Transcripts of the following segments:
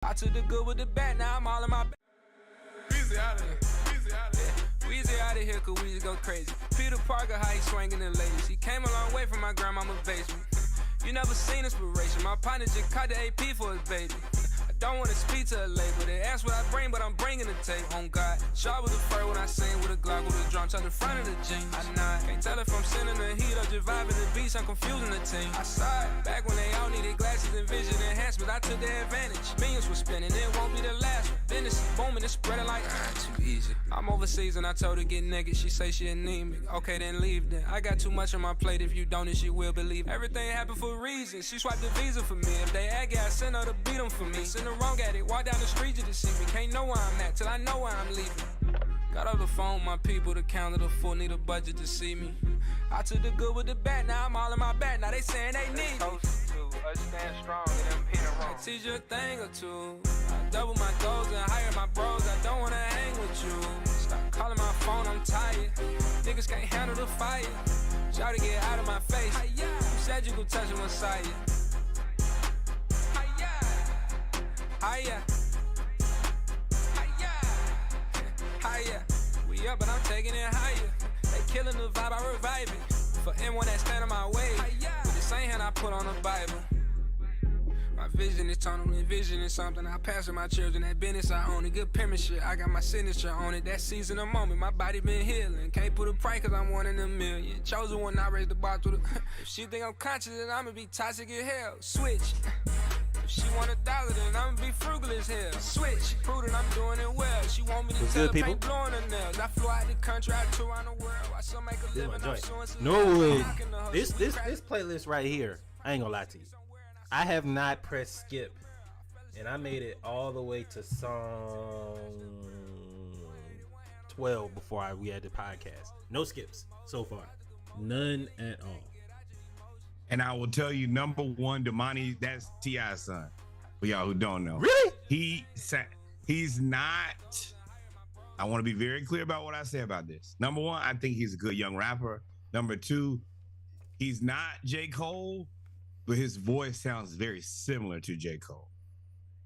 I took the good with the bad, now I'm all in my bag. Weezy out of here. Weezy out of here, cause Weezy go crazy. Peter Parker, how he swinging the ladies. He came a long way from my grandmama's basement. You never seen inspiration. My partner just caught the AP for his baby. I don't wanna speak to a label. They ask what I bring, but I'm bringing the tape. On God, sharp with the fur when I sing with a Glock with a drum tucked in front of the jeans. I nod, can't tell if I'm sending the heat or just vibing the beats. I'm confusing the team. I saw it back when they all needed glasses and vision enhancement. I took their advantage. Millions were spinning, it won't be the last one. Business is booming, it's spreading like too easy. I'm overseas and I told her get naked. She say she anemic. Okay, then leave then. I got too much on my plate. If you don't, then she will believe. Everything happened for a reason. She swiped the visa for me. If they aggy, I send her to beat them for me. Send the wrong at it. Walk down the street just to see me. Can't know where I'm at till I know where I'm leaving. Got off the phone with my people to count to the full. Need a budget to see me. I took the good with the bad. Now I'm all in my bag. Now they saying they need me. Toast to us stand strong and them pin wrong. I teach you a thing or two. I double my goals and hire my bros. I don't wanna hang with you. Stop calling my phone, I'm tired. Niggas can't handle the fire. Shout to get out of my face. You said you could touch a Messiah. Hiya. Higher. We up, but I'm taking it higher. They killing the vibe, I revive it. For anyone that stand on my way, with the same hand I put on the Bible. My vision is tunnel, envision is something I pass to my children. That business I own it, good penmanship. I got my signature on it. That season of moment, my body been healing. Can't put a price cause I'm one in a million. Chosen one, I raised the bar to the. If she think I'm conscious, then I'ma be toxic as hell. Switch. She want $1, then I'ma be frugal as hell. Switch, prudent, I'm doing it well. She want me to What's tell good, her paint people? blowing her nails. I flew out the country, I tour around the world. I still make a living. I'm suing Norwood. This playlist right here, I ain't gonna lie to you. I have not pressed skip, and I made it all the way to song 12 before we had the podcast. No skips so far, none at all. And I will tell you, number one, Damani, that's T.I.'s son. For y'all who don't know. Really? He's not. I want to be very clear about what I say about this. Number one, I think he's a good young rapper. Number two, he's not J. Cole, but his voice sounds very similar to J. Cole.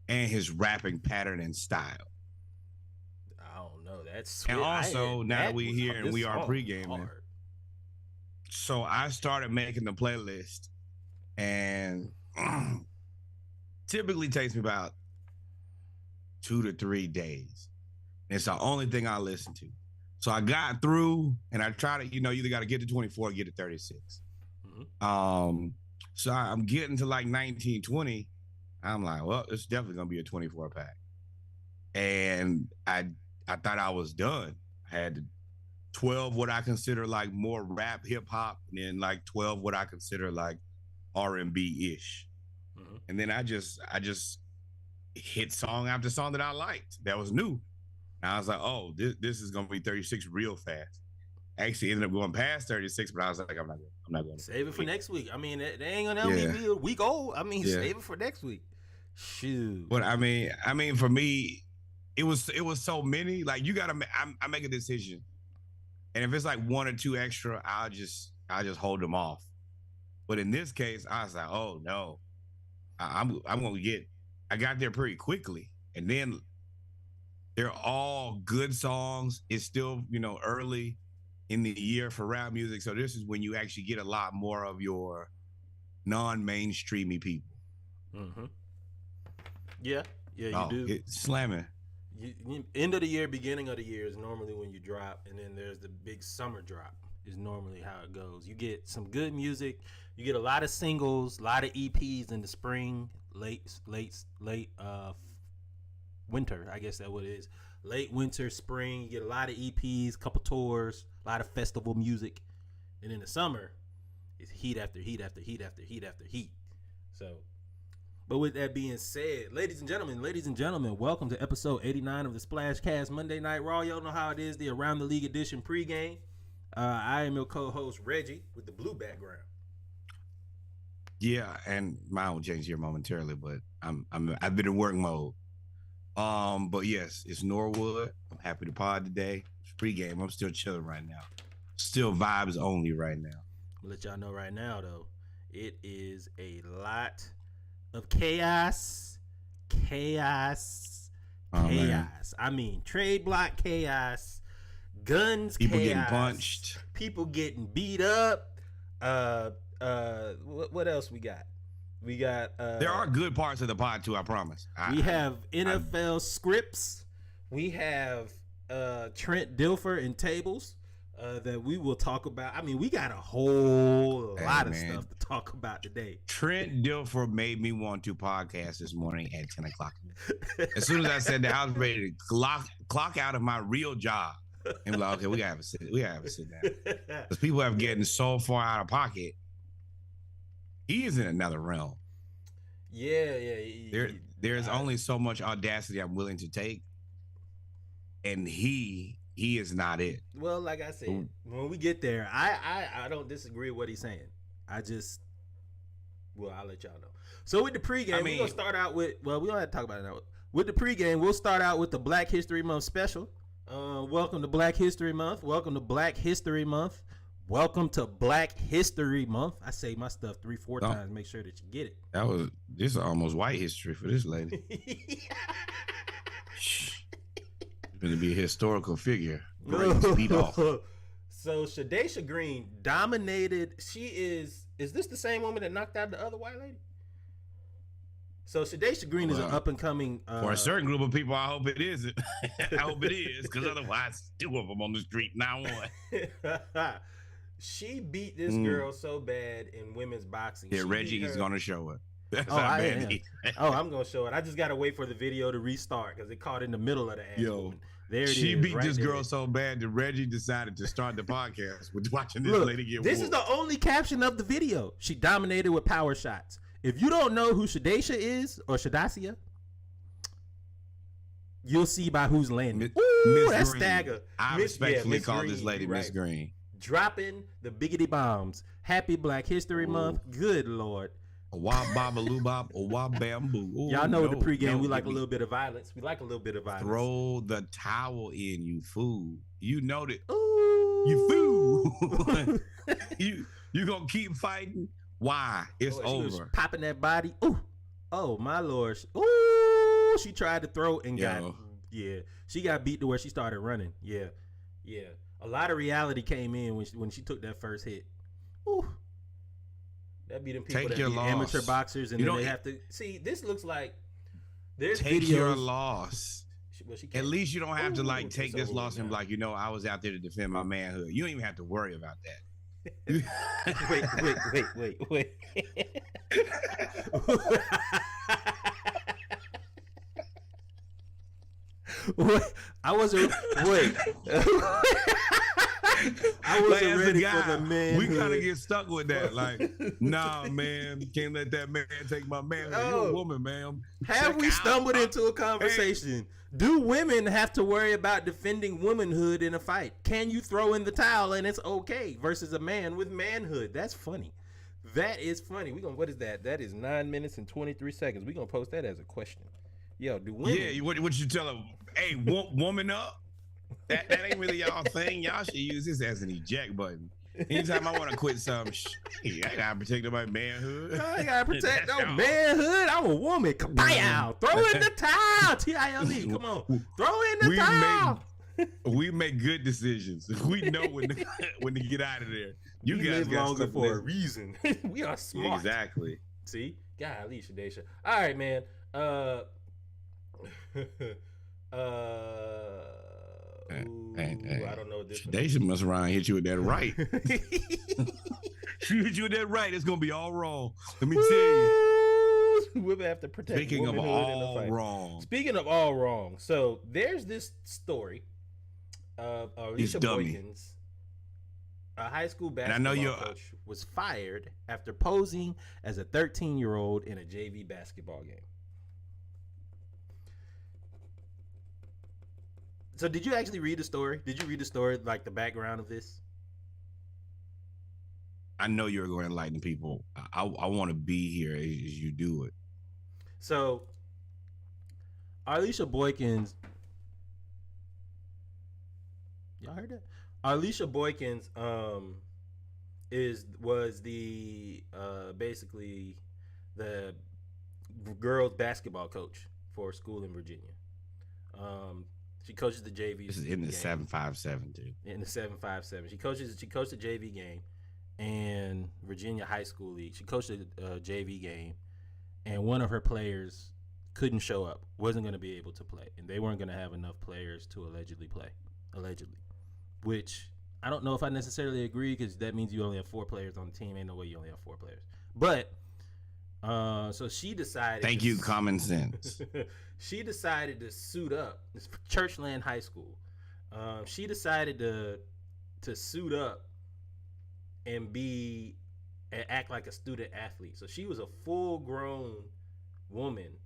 And his rapping pattern and style. I don't know. That's sweet. And also, now that we're here and we are pre-gaming, so I started making the playlist, and typically takes me about 2 to 3 days. And it's the only thing I listen to. So I got through, and I try to, you either got to get to 24 or get to 36. Mm-hmm. So I'm getting to like 19, 20. I'm like, well, it's definitely gonna be a 24 pack. And I thought I was done. I had 12 what I consider like more rap hip hop, and then like 12 what I consider like R&B ish. Mm-hmm. And then I just hit song after song that I liked that was new. And I was like, oh, this is gonna be 36 real fast. Actually ended up going past 36, but I was like, I'm not going to save it for next week. I mean, they ain't gonna be a week old. I mean, save it for next week. Shoot. But I mean, for me, it was so many. Like, you gotta, I make a decision, and if it's like 1 or 2 extra, I'll just hold them off. But in this case, I was like, oh no, I'm gonna get. I got there pretty quickly, and then they're all good songs. It's still early in the year for rap music, so this is when you actually get a lot more of your non-mainstreamy people. Mm-hmm. Yeah, you do. It's slamming. End of the year, beginning of the year is normally when you drop, and then there's the big summer drop is normally how it goes. You get some good music. You get a lot of singles, a lot of EPs in the spring, late winter. I guess that's what it is. Late winter, spring. You get a lot of EPs, couple tours, a lot of festival music, and in the summer, it's heat after heat after heat after heat after heat. So, but with that being said, ladies and gentlemen, welcome to episode 89 of the Splashcast Monday Night Raw. Y'all know how it is, the Around the League edition pregame. I am your co-host Reggie with the blue background. Yeah, and mine will change here momentarily, but I've been in work mode. But yes, it's Norwood. I'm happy to pod today. It's pregame. I'm still chilling right now. Still vibes only right now. I'll let y'all know right now though, it is a lot of chaos, chaos. Oh, Chaos. man. I mean, trade block chaos, guns People chaos, getting punched. people getting beat up. What else we got? We got There are good parts of the pod too, I promise. we have NFL scripts. We have Trent Dilfer and tables that we will talk about. I mean, we got a whole lot of stuff to talk about today. Trent Dilfer made me want to podcast this morning at 10 o'clock. As soon as I said that, I was ready to clock out of my real job and be like, okay, we gotta have a sit down. Because people have getting so far out of pocket. He is in another realm. Yeah. There's only so much audacity I'm willing to take. And he is not it. Well, like I said, when we get there, I don't disagree with what he's saying. I'll let y'all know. So with the pregame, we're gonna start out with. Well, we don't have to talk about it now. With the pregame, we'll start out with the Black History Month special. Welcome to Black History Month. Welcome to Black History Month. Welcome to Black History Month. I say my stuff 3-4 times. Make sure that you get it. This is almost white history for this lady. Going to be a historical figure. Speed off. So Shadacia Green dominated. She is this the same woman that knocked out the other white lady? So Shadacia Green is an up and coming. For a certain group of people, I hope it isn't. I hope it is, because otherwise, 2 of them on the street, not one. She beat this girl so bad in women's boxing. Yeah, Reggie is going to show it. That's I'm going to show it. I just got to wait for the video to restart because it caught in the middle of the ass. Yo, there it is. She beat right this there. girl so bad that Reggie decided to start the podcast with watching this lady get This whooped. is the only caption of the video. She dominated with power shots. If you don't know who Shadacia is or Shadacia, you'll see by who's landing. Ooh, that's Green. stagger. I respectfully call Green, this lady Miss Green. Dropping the biggity bombs. Happy Black History Month. Good Lord. A wop bop a loo bop a wop bamboo. Ooh, Y'all know the pregame, we like a little bit of violence. We like a little bit of violence. Throw the towel in, you fool. You know that. Ooh. You fool. you gonna keep fighting? Why? It's She was over. popping that body. Ooh. Oh, my Lord. Ooh. She tried to throw and she got beat to where she started running. Yeah. A lot of reality came in when she took that first hit. Ooh. That be them people that be amateur boxers and then they have to see. This looks like there's take videos. Your loss. At least you don't have to take this loss and be like, I was out there to defend my manhood. You don't even have to worry about that. Wait. I wasn't ready for the man. We kind of get stuck with that. Like, nah, man, can't let that man take my man. You're a woman, ma'am. Have we stumbled into a conversation? Do women have to worry about defending womanhood in a fight? Can you throw in the towel and it's okay versus a man with manhood? That's funny. That is funny. What is that? That is 9 minutes and 23 seconds. We're gonna post that as a question. Yo, do women? Yeah, what you tell them? Hey, woman up. That ain't really y'all thing. Y'all should use this as an eject button. Anytime I want to quit something, I gotta protect my manhood. I gotta protect no manhood. I'm a woman. Kapow! Throw in the towel. TILD. Come on. Throw in the towel. We make good decisions. We know when to get out of there. You guys live longer for a reason. We are smart. Exactly. See? Golly, Shadacia. All right, man. I don't know what this Shadacia must around hit you with that right. She hit you with that right. It's gonna be all wrong. Let me tell you. Women have to protect. Speaking of all wrong. Speaking of all wrong, so there's this story of Alicia Boykins, a high school basketball coach, was fired after posing as a 13-year-old in a JV basketball game. So did you actually read the story? Did you read the story, like the background of this? I know you're going to enlighten people. I want to be here as you do it. So, Alicia Boykins, y'all heard that? Alicia Boykins was the basically the girls basketball coach for a school in Virginia. She coaches the JV. This is in the 757 too. In the 757, she coached the JV game, and Virginia High School League. She coached a JV game, and one of her players couldn't show up, wasn't going to be able to play, and they weren't going to have enough players to allegedly play. Which I don't know if I necessarily agree, because that means you only have 4 players on the team. Ain't no way you only have 4 players. But so she decided. Thank you, common sense. She decided to suit up. It's Churchland High School. She decided to suit up and act like a student athlete. So she was a full-grown woman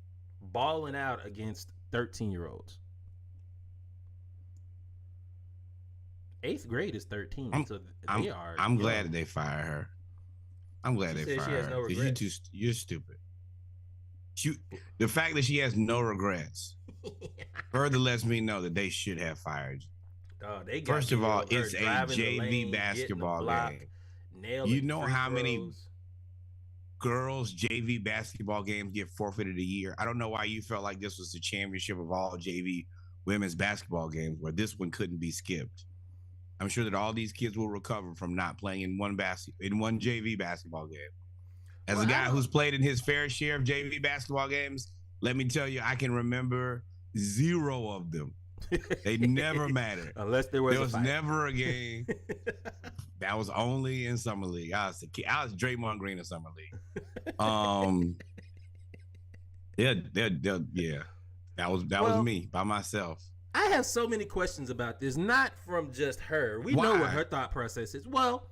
balling out against 13-year-olds. 8th grade is 13. I'm glad that they fired her. I'm glad they fired her. No regrets. You're stupid. The fact that she has no regrets further lets me know that they should have fired you. First of all, it's a JV basketball game. You know how many girls' JV basketball games get forfeited a year? I don't know why you felt like this was the championship of all JV women's basketball games, where this one couldn't be skipped. I'm sure that all these kids will recover from not playing in one JV basketball game. As a guy who's played in his fair share of JV basketball games, let me tell you, I can remember 0 of them. They never mattered. Unless there was never a game that was only in summer league. I was Draymond Green in summer league. Yeah. That was me by myself. I have so many questions about this, not from just her. We know what her thought process is. Well,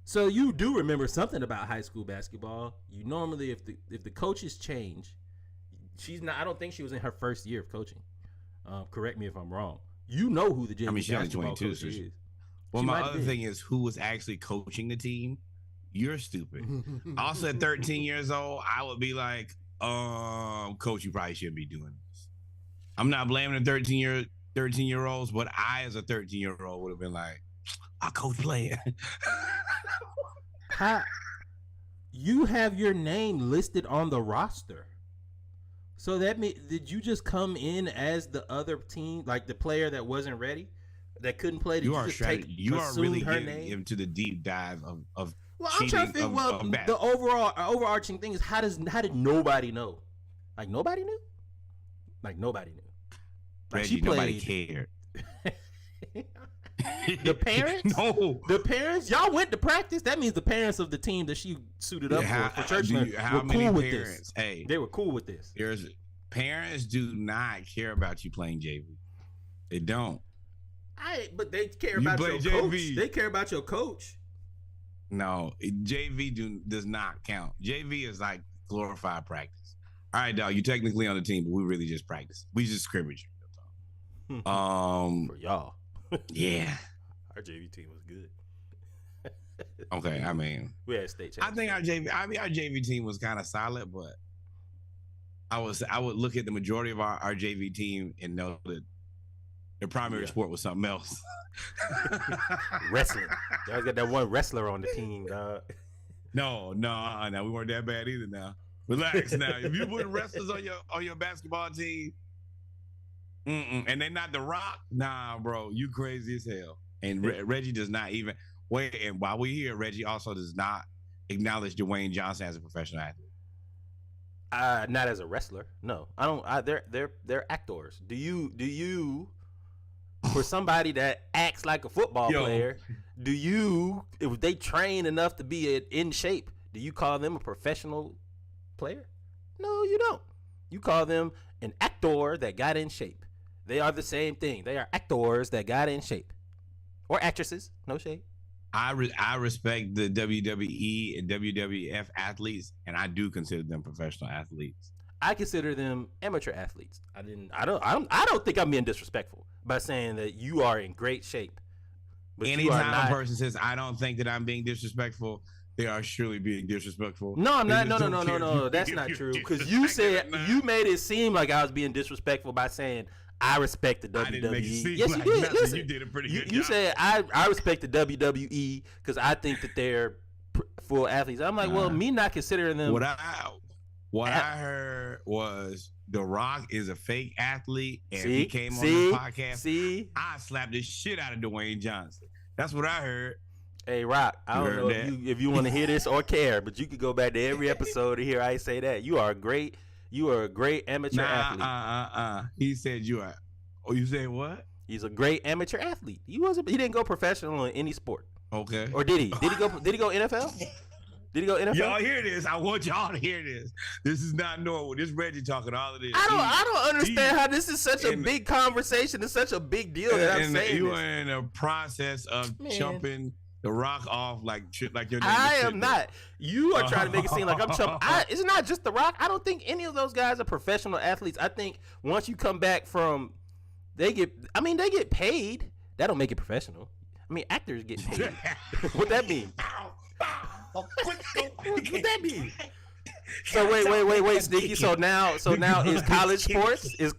so you do remember something about high school basketball. You normally, if the coaches change, I don't think she was in her first year of coaching. Correct me if I'm wrong. You know who the JV basketball coach is. Well, my other thing is who was actually coaching the team. You're stupid. Also, at 13 years old, I would be like, coach, you probably shouldn't be doing this. I'm not blaming the 13-year-olds, but I, as a 13-year-old, would have been like, I'll coach playing. You have your name listed on the roster. So did you just come in as the other team, like the player that wasn't ready, that couldn't play? You are really getting into the deep dive of. Well, I'm trying to think. The overarching thing is how did nobody know? Like nobody knew. Like nobody knew. Like Reggie, nobody cared. The parents? No. The parents? Y'all went to practice? That means the parents of the team that she suited up for Churchland were cool with this. Hey, they were cool with this. Parents do not care about you playing JV. They don't. But they care about your coach. They care about your coach. No, JV does not count. JV is like glorified practice. All right, dog, you technically on the team, but we really just practice. We just scrimmage. For y'all. Yeah. Our JV team was good. Okay, I mean, we had state champions. I think our JV team was kind of solid, but I would look at the majority of our JV team and know that their primary sport was something else. Wrestling. Y'all got that one wrestler on the team, dog. No, we weren't that bad either. Now, relax. Now, if you put wrestlers on your basketball team, and they're not The Rock, nah, bro, you crazy as hell. And Reggie does not even wait. And while we're here, Reggie also does not acknowledge Dwayne Johnson as a professional athlete. Not as a wrestler. No, I don't. They're actors. Do you? For somebody that acts like a football player, if they train enough to be in shape, do you call them a professional player? No, you don't. You call them an actor that got in shape. They are the same thing. They are actors that got in shape. Or actresses. No shade. I respect the WWE and WWF athletes, and I do consider them professional athletes. I consider them amateur athletes. I don't think I'm being disrespectful by saying that you are in great shape. Anytime a person says I don't think that I'm being disrespectful, they are surely being disrespectful. No, I'm not. No. That's not true. Because you made it seem like I was being disrespectful by saying I respect the WWE. I didn't make it seem yes, like you did. Nothing. Listen, you did a pretty good job. You said I respect the WWE because I think that they're full athletes. I'm like, well, me not considering them. What I heard was The Rock is a fake athlete, and if he came on the podcast, I slapped the shit out of Dwayne Johnson. That's what I heard. Hey, Rock, I don't know if you want to hear this or care, but you could go back to every episode to hear I say that. You are a great amateur athlete. He said you are. Oh, you said what? He's a great amateur athlete. He didn't go professional in any sport. Okay. Or did he? Did he go NFL? Did he go NFL? Y'all hear this? I want y'all to hear this. This is not normal. This Reggie talking all of this. I don't understand how this is such a big conversation. It's such a big deal that I'm saying you are in a process of jumping The Rock off like your name. I am not. You are trying to make it seem like I'm jumping. It's not just The Rock. I don't think any of those guys are professional athletes. I think once you come back from, they get paid. That don't make it professional. I mean, actors get paid. What that mean? What that mean? So wait, Sneaky. So now is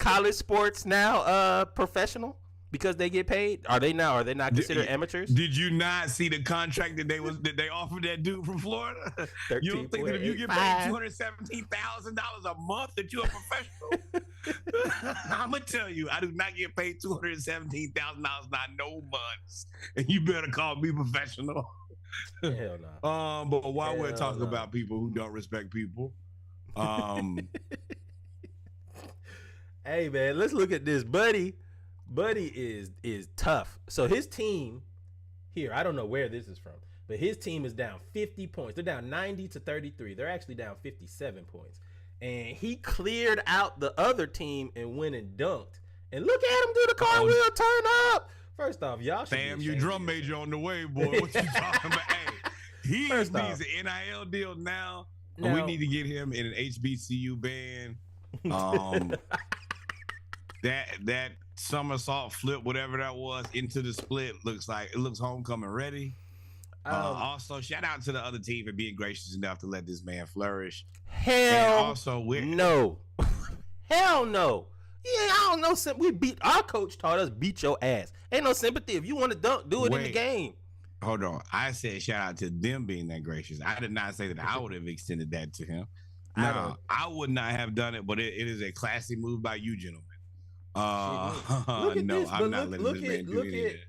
college sports now professional because they get paid? Are they not considered amateurs? Did you not see the contract that they offered that dude from Florida? You don't think that if you get paid $217,000 a month that you're a professional? I'm gonna tell you, I do not get paid $217,000 not no months, and you better call me professional. Hell no. But while we're talking about people who don't respect people, hey man, let's look at this. Buddy is tough. So his team here, I don't know where this is from, but his team is down 50 points. They're down 90-33. They're actually down 57 points. And he cleared out the other team and went and dunked. And look at him do the cartwheel, turn up. First off, y'all should damn, your drum major on the way, boy. What you talking about? Hey, he needs an NIL deal now. We need to get him in an HBCU band. That somersault flip, whatever that was, into the split looks homecoming ready. Also, shout out to the other team for being gracious enough to let this man flourish. Hell no. Hell no. Yeah, I don't know. Our coach taught us beat your ass. Ain't no sympathy. If you want to dunk, do it in the game. Hold on. I said shout out to them being that gracious. I did not say that I would have extended that to him. No, I would not have done it, but it is a classy move by you, gentlemen. No, I'm not letting this man do it.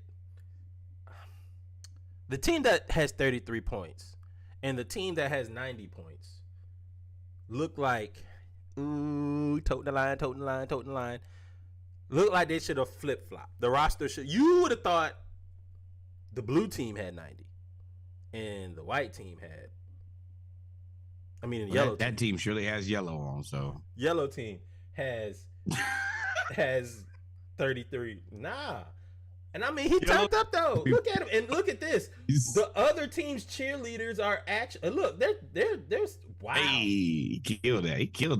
The team that has 33 points and the team that has 90 points look like, toting the line. Look like they should have flip-flopped. The roster you would have thought the blue team had 90 and the white team had, the yellow team. That team surely has yellow on, so. Yellow team has 33. Nah. And he turned up though. Look at him and look at this. The other team's cheerleaders are actually look. They're wow. Hey, he killed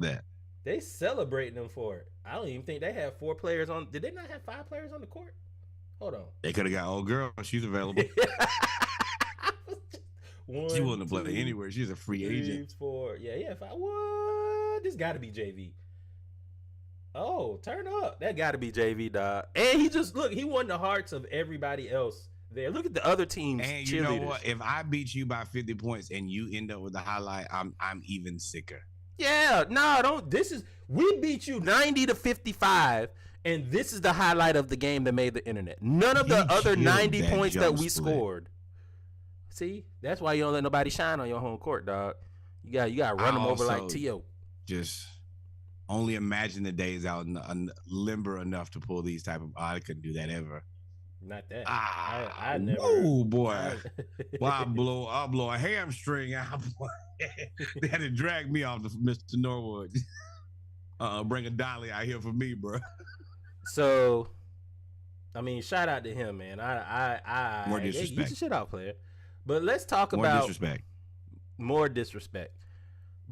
that. They celebrating them for it. I don't even think they have 4 players on. Did they not have 5 players on the court? Hold on. They could have got old girl. She's available. She wouldn't play anywhere. She's a free agent. 4. Yeah. 5. What? This got to be JV. Oh, turn up. That got to be JV, dog. And he won the hearts of everybody else there. Look at the other teams. And you know what? If I beat you by 50 points and you end up with the highlight, I'm even sicker. Yeah, no, we beat you 90-55, and this is the highlight of the game that made the internet. None of the other 90 points that we scored. See, that's why you don't let nobody shine on your home court, dog. You got to run them over like T.O. Just only imagine the days out limber enough to pull these type of. I couldn't do that ever. Not that. I never. Oh boy! Well, I'll blow a hamstring out. They had to drag me off to Mr. Norwood. Bring a dolly out here for me, bro. So, shout out to him, man. More disrespect. Get your shit out, player. But let's talk about more disrespect.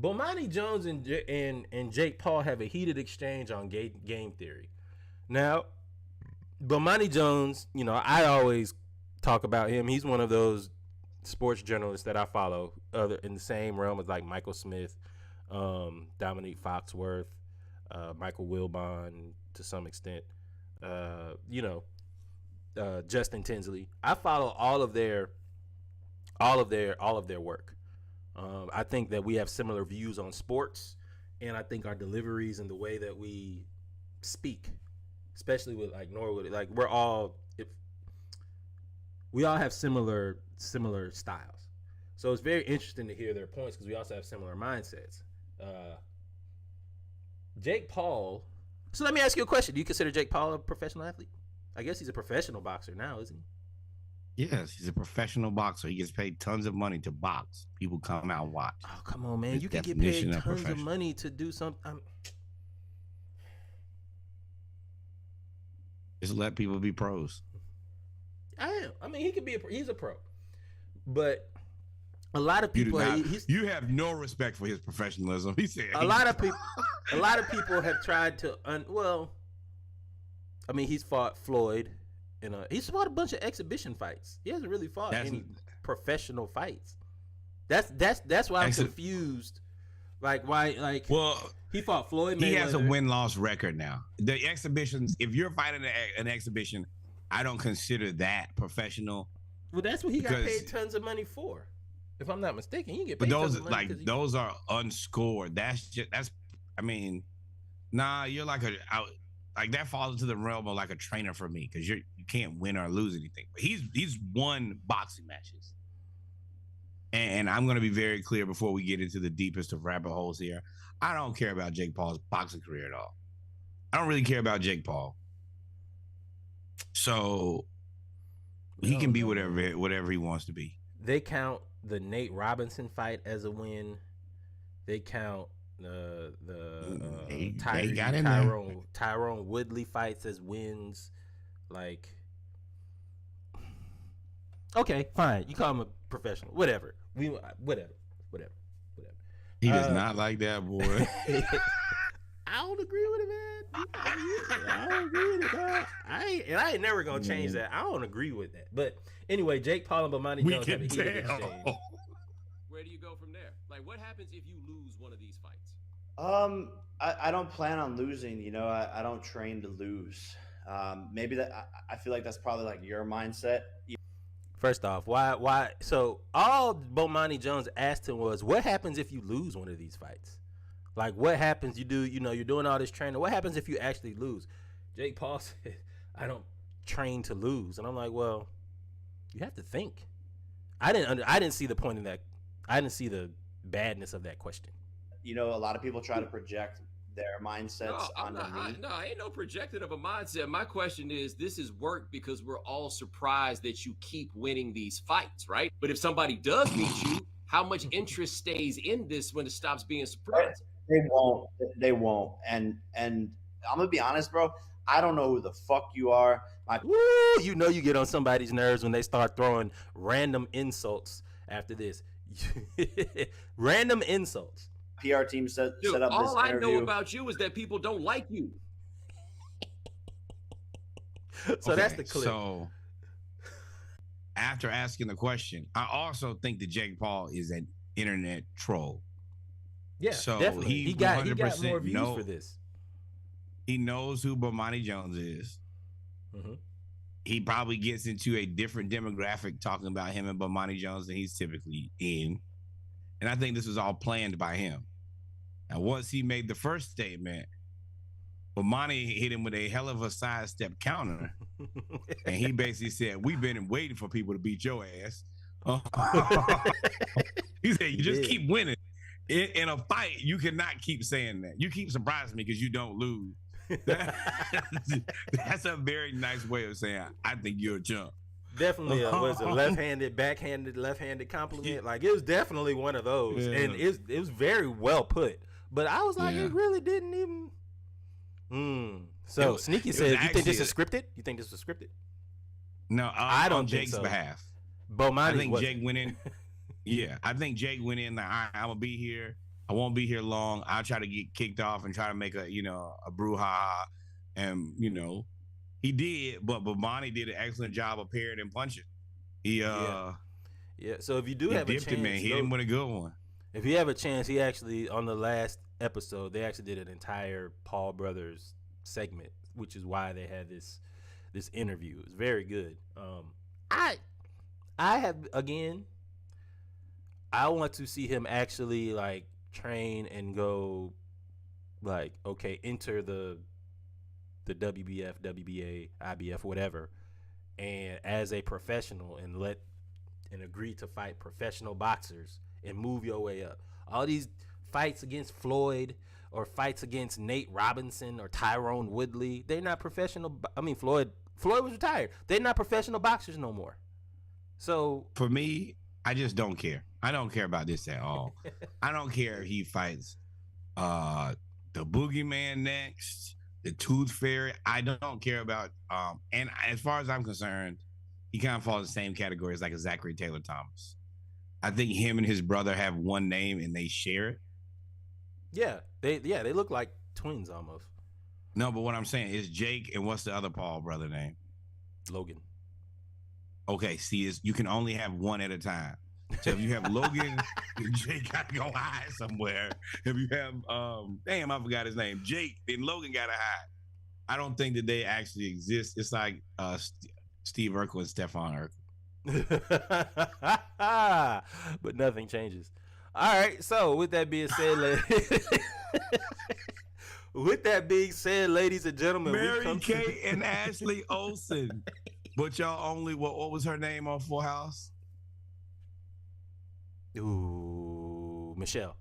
Bomani Jones and Jake Paul have a heated exchange on game theory. Now, Bomani Jones, I always talk about him. He's one of those sports journalists that I follow, in the same realm as like Michael Smith, Dominique Foxworth, Michael Wilbon to some extent, Justin Tinsley. I follow all of their work. I think that we have similar views on sports and I think our deliveries and the way that we speak, especially with like Norwood, like we all have similar styles. So it's very interesting to hear their points because we also have similar mindsets. Jake Paul. So let me ask you a question. Do you consider Jake Paul a professional athlete? I guess he's a professional boxer now, isn't he? Yes, he's a professional boxer. He gets paid tons of money to box. People come out and watch. Oh, come on, man. His You can get definition paid of tons of professional. money to do something. Just let people be pros. I mean, he could be he's a pro. But a lot of You do people not, he's you have no respect for his professionalism. He said a lot of people have tried to I mean, he's fought Floyd he's fought a bunch of exhibition fights. He hasn't really fought any professional fights. That's why I'm confused. Like why he fought Floyd Mayweather. He has a win-loss record now. The exhibitions, if you're fighting an exhibition, I don't consider that professional. Well, that's what he got paid tons of money for. If I'm not mistaken, he get But paid those tons of money those are unscored. I mean, nah, you're like that falls into the realm of like a trainer for me because you can't win or lose anything. But he's won boxing matches. And I'm going to be very clear before we get into the deepest of rabbit holes here. I don't care about Jake Paul's boxing career at all. I don't really care about Jake Paul. So he can be whatever he wants to be. They count the Nate Robinson fight as a win. They count the Tyrone Woodley fights as wins. Like, okay, fine. You call him a professional. Whatever. Whatever. He does not like that, boy. I don't agree with it, man. I don't agree with it, dog. I ain't never gonna change that. I don't agree with that. But anyway, Jake Paul and Bomani Jones have a heated exchange. Where do you go from there? Like, what happens if you lose one of these fights? I don't plan on losing. You know, I don't train to lose. Maybe I feel like that's probably like your mindset. First off, why? So all Bomani Jones asked him was, "What happens if you lose one of these fights? Like, what happens? You're doing all this training. What happens if you actually lose?" Jake Paul said, "I don't train to lose," and I'm like, "Well, you have to think." I didn't see the point in that. I didn't see the badness of that question. You know, a lot of people try to project their mindsets onto me. I ain't no projected of a mindset. My question is, this is work because we're all surprised that you keep winning these fights, right? But if somebody does beat you, how much interest stays in this when it stops being surprising? They won't. And I'm gonna be honest, bro. I don't know who the fuck you are. You know you get on somebody's nerves when they start throwing random insults after this. Random insults. PR team set up this interview. All I know about you is that people don't like you. So that's the clip. So after asking the question, I also think that Jake Paul is an internet troll. Yeah, so definitely. He got more views for this. He knows who Bomani Jones is. Mm-hmm. He probably gets into a different demographic talking about him and Bomani Jones than he's typically in. And I think this was all planned by him. And once he made the first statement, Bomani hit him with a hell of a sidestep counter. And he basically said, "We've been waiting for people to beat your ass." He said, "You just keep winning. In a fight, you cannot keep saying that. You keep surprising me because you don't lose." That's a very nice way of saying, "I think you're a chump." Definitely was a left-handed, backhanded, left-handed compliment. Like, it was definitely one of those. Yeah. And it was very well put. But I was like, it really didn't even. So Sneaky said, "You think this is scripted? You think this was scripted?" No, I don't. On Jake's behalf, Bomani, I think Jake went in. Yeah, I think Jake went in. Like, I'm gonna be here. I won't be here long. I'll try to get kicked off and try to make a brouhaha, and he did. But Bomani did an excellent job of parrying and punching. Yeah. So if you do have a chance, he didn't win a good one. If you have a chance, he actually, on the last episode, they actually did an entire Paul Brothers segment, which is why they had this interview. It was very good. I want to see him actually like train and go like, okay, enter the WBF, WBA, IBF, whatever, and as a professional and agree to fight professional boxers and move your way up. All these fights against Floyd or fights against Nate Robinson or Tyrone Woodley, they're not professional. I mean, Floyd was retired. They're not professional boxers no more. So for me, I just don't care. I don't care about this at all. I don't care if he fights the Boogeyman next, the Tooth Fairy. I don't care about and as far as I'm concerned, he kind of falls in the same category as like a Zachary Taylor Thomas. I think him and his brother have one name and they share it. Yeah, they look like twins almost. No, but what I'm saying is Jake and what's the other Paul brother name? Logan. Okay, see, you can only have one at a time. So if you have Logan, Jake got to go hide somewhere. If you have, damn, I forgot his name, Jake, then Logan got to hide. I don't think that they actually exist. It's like Steve Urkel and Stefan Urkel. But nothing changes. All right, so with that being said, ladies and gentlemen, Mary Kay and Ashley Olsen. But y'all only, what was her name on Full House? Ooh, Michelle.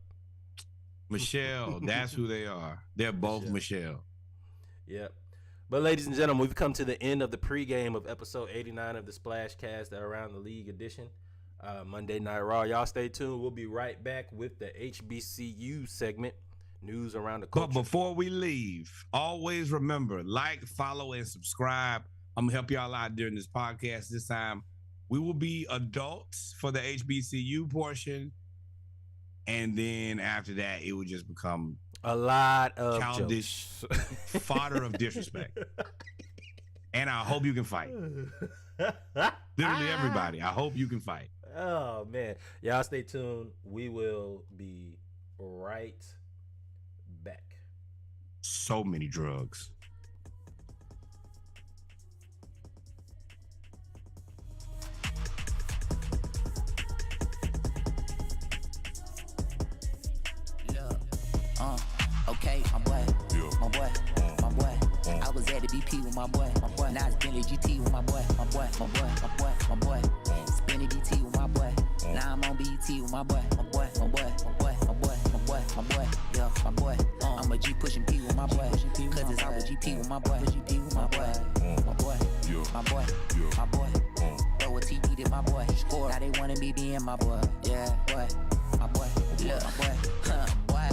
That's who they are. They're both Michelle. Yep. But ladies and gentlemen, we've come to the end of the pregame of episode 89 of the Splashcast, the Around the League edition. Monday Night Raw. Y'all stay tuned. We'll be right back with the HBCU segment, news around the culture. But before we leave, always remember, like, follow, and subscribe. I'm going to help y'all out during this podcast this time. We will be adults for the HBCU portion. And then after that, it will just become a lot of childish fodder of disrespect. And I hope you can fight. Literally everybody. I hope you can fight. Oh, man. Y'all stay tuned. We will be right back. So many drugs. Okay, my boy, I was at the BP with my boy. Now it's Bentley GT with my boy. Spinning BT with my boy. Now I'm on BET with my boy. Yeah, my boy. I'm a G pushing P with my boy. Cause it's always GP with my boy. My boy. Throw a TD to my boy. Score. Now they wanna be being my boy. Yeah, boy. My boy. Look, boy.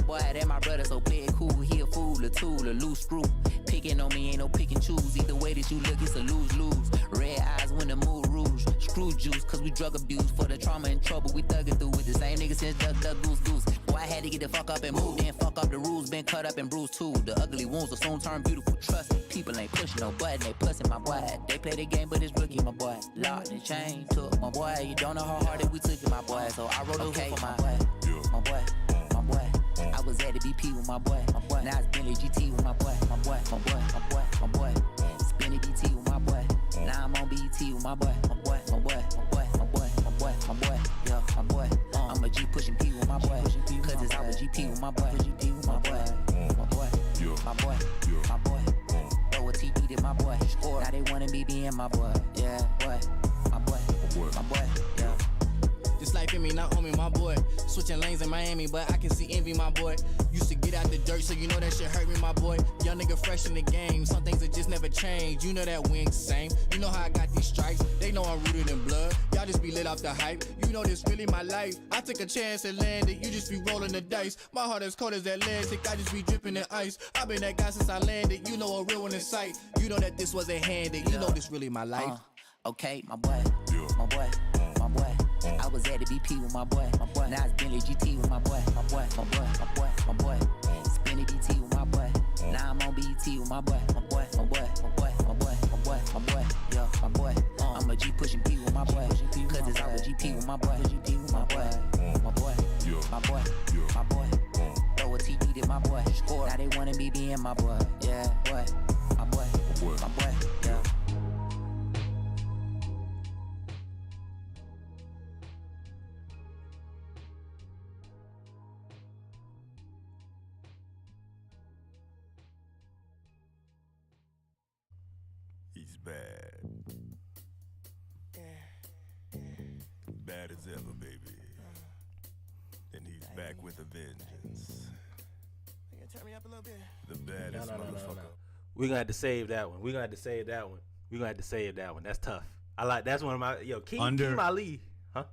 Boy, that my brother, so play it cool. He a fool, a tool, a loose screw. Picking on me ain't no pick and choose. Either way that you look, it's a lose-lose. Red eyes when the mood rouge. Screw juice, cause we drug abuse. For the trauma and trouble, we thugging through with the same nigga since Duck, Goose. Boy, I had to get the fuck up and move. Then fuck up the rules, been cut up and bruised too. The ugly wounds will soon turn beautiful. Trust me, people ain't pushing no button, they pussing my boy. They play the game, but it's rookie, my boy. Locked and chain took my boy. You don't know how hard it we took it, my boy. So I wrote a hook for my boy. I was at the BP with my boy. Now it's Bentley GT with my boy. Spinning BT with my boy. Now I'm on BET with my boy. Yeah, my boy. I'm a G pushing P with my boy. Cause it's always GP with my boy. My boy. Throw a TD to my boy. Score. Now they wanna be being my boy. Yeah, boy. My boy. Yeah. This life in me, not on me, my boy. Switching lanes in Miami, but I can see envy, my boy. Used to get out the dirt, so you know that shit hurt me, my boy. Young nigga fresh in the game, some things that just never change. You know that we ain't the same. You know how I got these stripes, they know I'm rooted in blood. Y'all just be lit off the hype. You know this really my life. I took a chance and landed, you just be rolling the dice. My heart as cold as Atlantic, I just be dripping in ice. I've been that guy since I landed, you know a real one in sight. You know that this wasn't handed, you know this really my life. Okay, my boy. I was at the BP with my boy. Now it's Bentley GT with my boy. Spinning BT with my boy. Now I'm on BET with my boy. Yeah, my boy. I'm a G pushing P with my boy. Cause it's always GP with my boy. My boy. Throw a TD to my boy. Score. Now they wanna be being my boy. Yeah, boy. My boy. Yeah. He's bad. Bad as ever, baby. And he's back with a vengeance. Turn me up a little bit. The baddest motherfucker. We're gonna have to save that one. That's tough. That's one of my Keem Ali. Huh?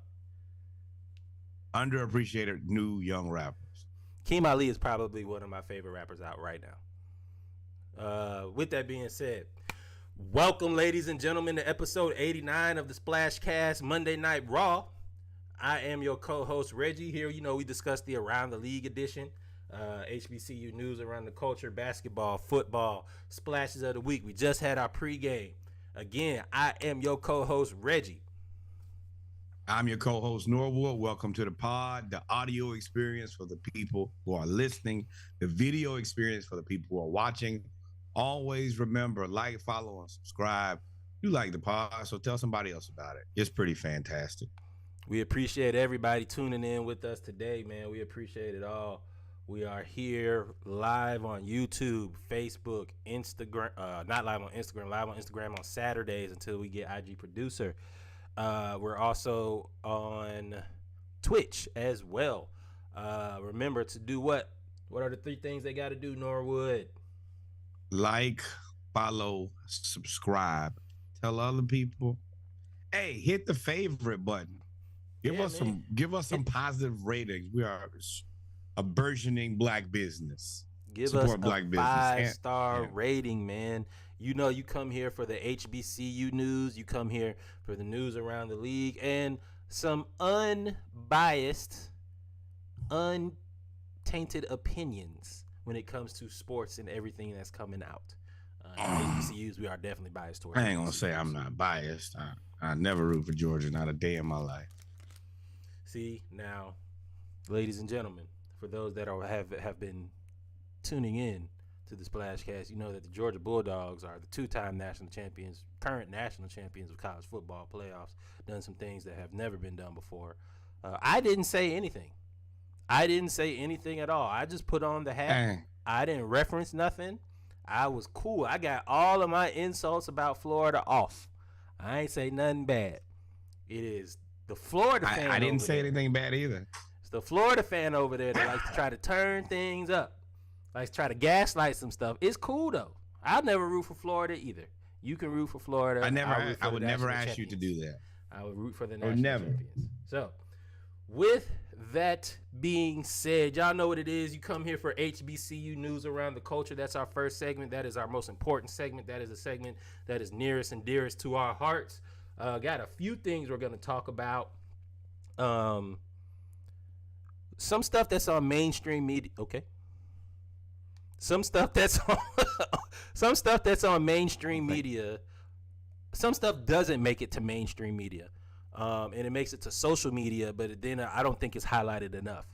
Underappreciated new young rappers. Keem Ali is probably one of my favorite rappers out right now. With that being said, welcome, ladies and gentlemen, to episode 89 of the Splash Cast Monday Night Raw. I am your co-host, Reggie. Here, we discuss the Around the League edition. HBCU news around the culture, basketball, football, splashes of the week. We just had our pregame. Again, I am your co-host, Reggie. I'm your co-host, Norwood. Welcome to the pod, the audio experience for the people who are listening, the video experience for the people who are watching. Always remember, like, follow, and subscribe. You like the pod, so tell somebody else about it. It's pretty fantastic. We appreciate everybody tuning in with us today, man. We appreciate it all. We are here live on YouTube, Facebook, Instagram. Not live on Instagram, live on Instagram on Saturdays until we get IG producer. We're also on Twitch as well. Remember to do what? What are the 3 things they got to do, Norwood? Like, follow, subscribe. Tell other people. Hey, hit the favorite button. Give us some positive ratings. We are a burgeoning black business. Give Support us a black business. 5-star rating, man. You come here for the HBCU news. You come here for the news around the league and some unbiased, untainted opinions when it comes to sports and everything that's coming out. HBCUs, we are definitely biased towards. I ain't gonna say I'm not biased. I never root for Georgia, not a day in my life. See, now, ladies and gentlemen, for those that have been tuning in to the Splashcast, you know that the Georgia Bulldogs are the 2-time national champions, current national champions of college football playoffs, done some things that have never been done before. I didn't say anything. At all. I just put on the hat. I didn't reference nothing. I was cool. I got all of my insults about Florida off. I ain't say nothing bad. It is the Florida fan. I didn't say anything bad either. It's the Florida fan over there that likes to try to turn things up, likes to try to gaslight some stuff. It's cool though. I'll never root for Florida either. You can root for Florida. I would never ask you to do that. I would root for the national champions. So, with that being said, y'all know what it is. You come here for HBCU news around the culture. That's our first segment. That is our most important segment. That is a segment that is nearest and dearest to our hearts. Got a few things we're going to talk about. Some stuff that's on mainstream media. Okay. Some stuff that's on mainstream media. Some stuff doesn't make it to mainstream media. And it makes it to social media, but then I don't think it's highlighted enough.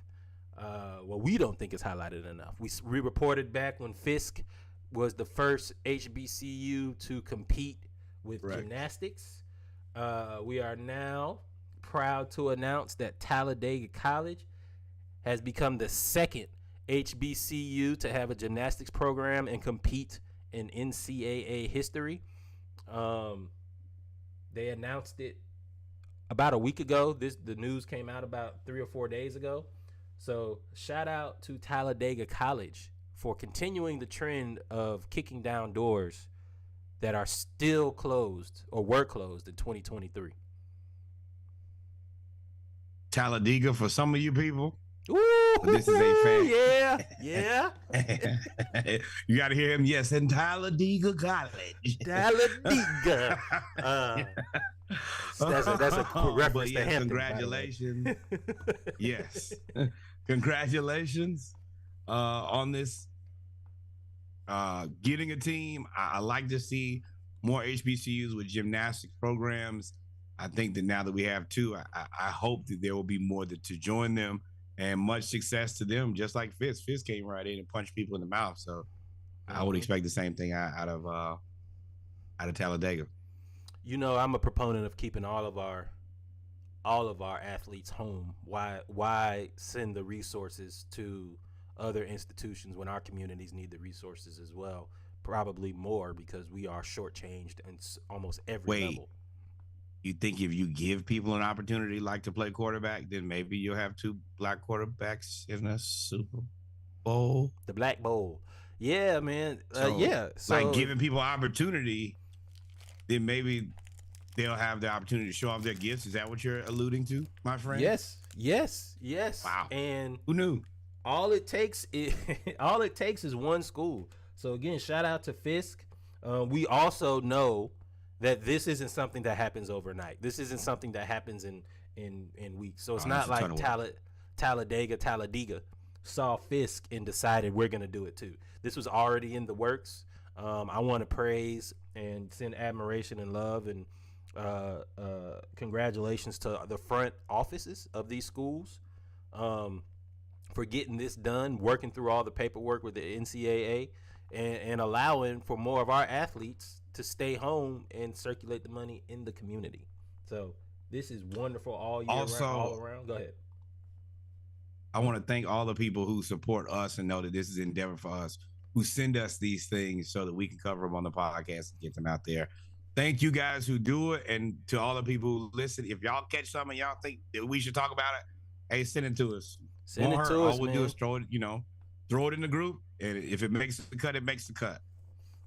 We don't think it's highlighted enough. We reported back when Fisk was the first HBCU to compete with gymnastics. We are now proud to announce that Talladega College has become the second HBCU to have a gymnastics program and compete in NCAA history. They announced it about a week ago. The news came out about 3 or 4 days ago. So shout out to Talladega College for continuing the trend of kicking down doors that are still closed or were closed in 2023. Talladega for some of you people. Ooh, this is a fan. Yeah. You got to hear him. Yes, in Talladega College. Talladega. That's a cool reference to Hampton. Congratulations. Yes. Congratulations on this. Getting a team. I like to see more HBCUs with gymnastics programs. I think that now that we have 2, I hope that there will be more to join them, and much success to them. Just like Fisk. Fisk came right in and punched people in the mouth. So I would expect the same thing out of Talladega. You know, I'm a proponent of keeping all of our athletes home. Why send the resources to other institutions when our communities need the resources as well? probably more because we are shortchanged in almost every Wait. level. You think if you give people an opportunity like to play quarterback, then maybe you'll have 2 black quarterbacks in a Super Bowl? The Black Bowl. Yeah, man. Yeah. So, like giving people opportunity, then maybe they'll have the opportunity to show off their gifts. Is that what you're alluding to, my friend? Yes. Wow. And Who knew? all it takes is one school. So again, shout out to Fisk. We also know that this isn't something that happens overnight. This isn't something that happens in weeks. So it's not like Talladega saw Fisk and decided we're going to do it too. This was already in the works. I want to praise and send admiration and love and congratulations to the front offices of these schools for getting this done, working through all the paperwork with the NCAA and allowing for more of our athletes to stay home and circulate the money in the community. So this is wonderful all year Also, round, all around. Go ahead. I want to thank all the people who support us and know that this is an endeavor for us, who send us these things so that we can cover them on the podcast and get them out there. Thank you guys who do it. And to all the people who listen, if y'all catch something y'all think that we should talk about it, hey, send it to us. Send it to us, all we'll man. do is throw it in the group. And if it makes the cut, it makes the cut.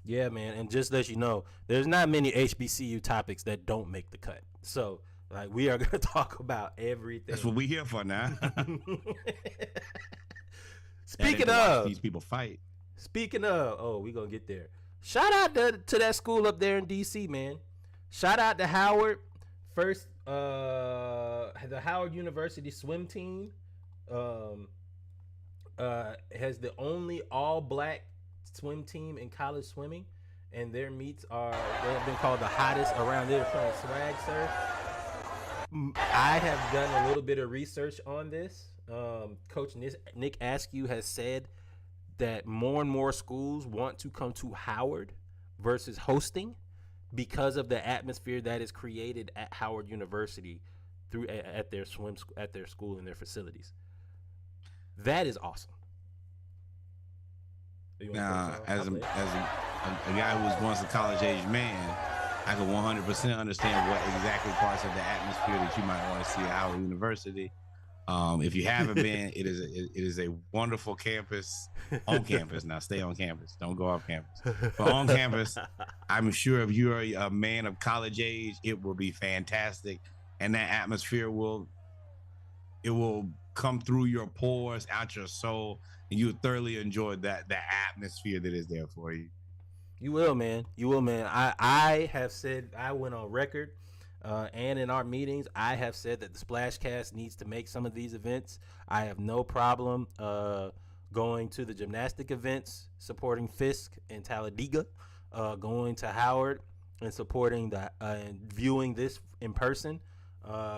Yeah, man. And just let you know, there's not many HBCU topics that don't make the cut. So, like, we are going to talk about everything. That's what we here for now. Speaking of, these people fight. we're going to get there. Shout out to that school up there in D.C., man. Shout out to Howard. First, the Howard University swim team has the only all-black swim team in college swimming, and their meets they have been called the hottest around. They're playing swag surf. I have done a little bit of research on this. Coach Nick Askew has said that more and more schools want to come to Howard versus hosting because of the atmosphere that is created at Howard University at their school and their facilities. That is awesome. Now, as a guy who was once a college-age man, I can 100% understand what exactly parts of the atmosphere that you might want to see at Howard University. If you haven't been, it is a wonderful campus, on campus. Now, stay on campus. Don't go off campus. But on campus, I'm sure if you're a man of college age, it will be fantastic. And that atmosphere will come through your pores, out your soul, and you thoroughly enjoy the atmosphere that is there for you. You will, man. I have said, I went on record, and in our meetings, I have said that the Splashcast needs to make some of these events. I have no problem going to the gymnastic events, supporting Fisk and Talladega, going to Howard and supporting and viewing this in person.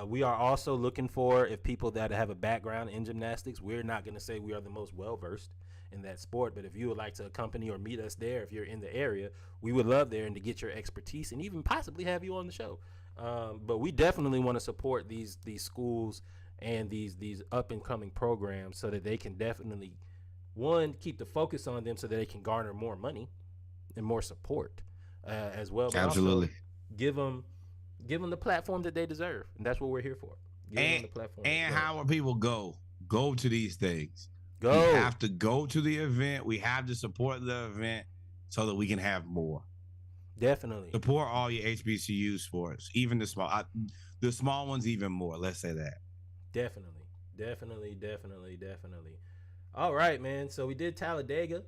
We are also looking for, if people that have a background in gymnastics, we're not going to say we are the most well-versed in that sport, but if you would like to accompany or meet us there, if you're in the area, we would love there and to get your expertise and even possibly have you on the show. But we definitely want to support these schools and these up-and-coming programs so that they can definitely, one, keep the focus on them so that they can garner more money and more support as well. But absolutely. Also give them the platform that they deserve, and that's what we're here for. Give them the platform. And how will people go to these things? Go. We have to go to the event. We have to support the event so that we can have more. Definitely. Support all your HBCU sports, even the small ones, even more. Let's say that. Definitely. All right, man. So we did Talladega.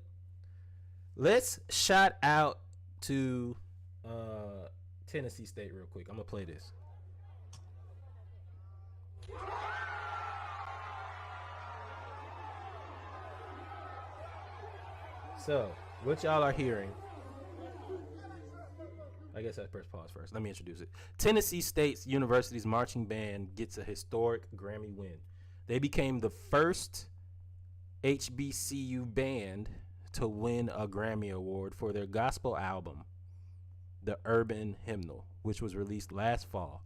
Let's shout out to Tennessee State real quick. I'm gonna play this. So, what y'all are hearing, I guess I press pause first. Let me introduce it. Tennessee State University's marching band gets a historic Grammy win. They became the first HBCU band to win a Grammy Award for their gospel album, The Urban Hymnal, which was released last fall.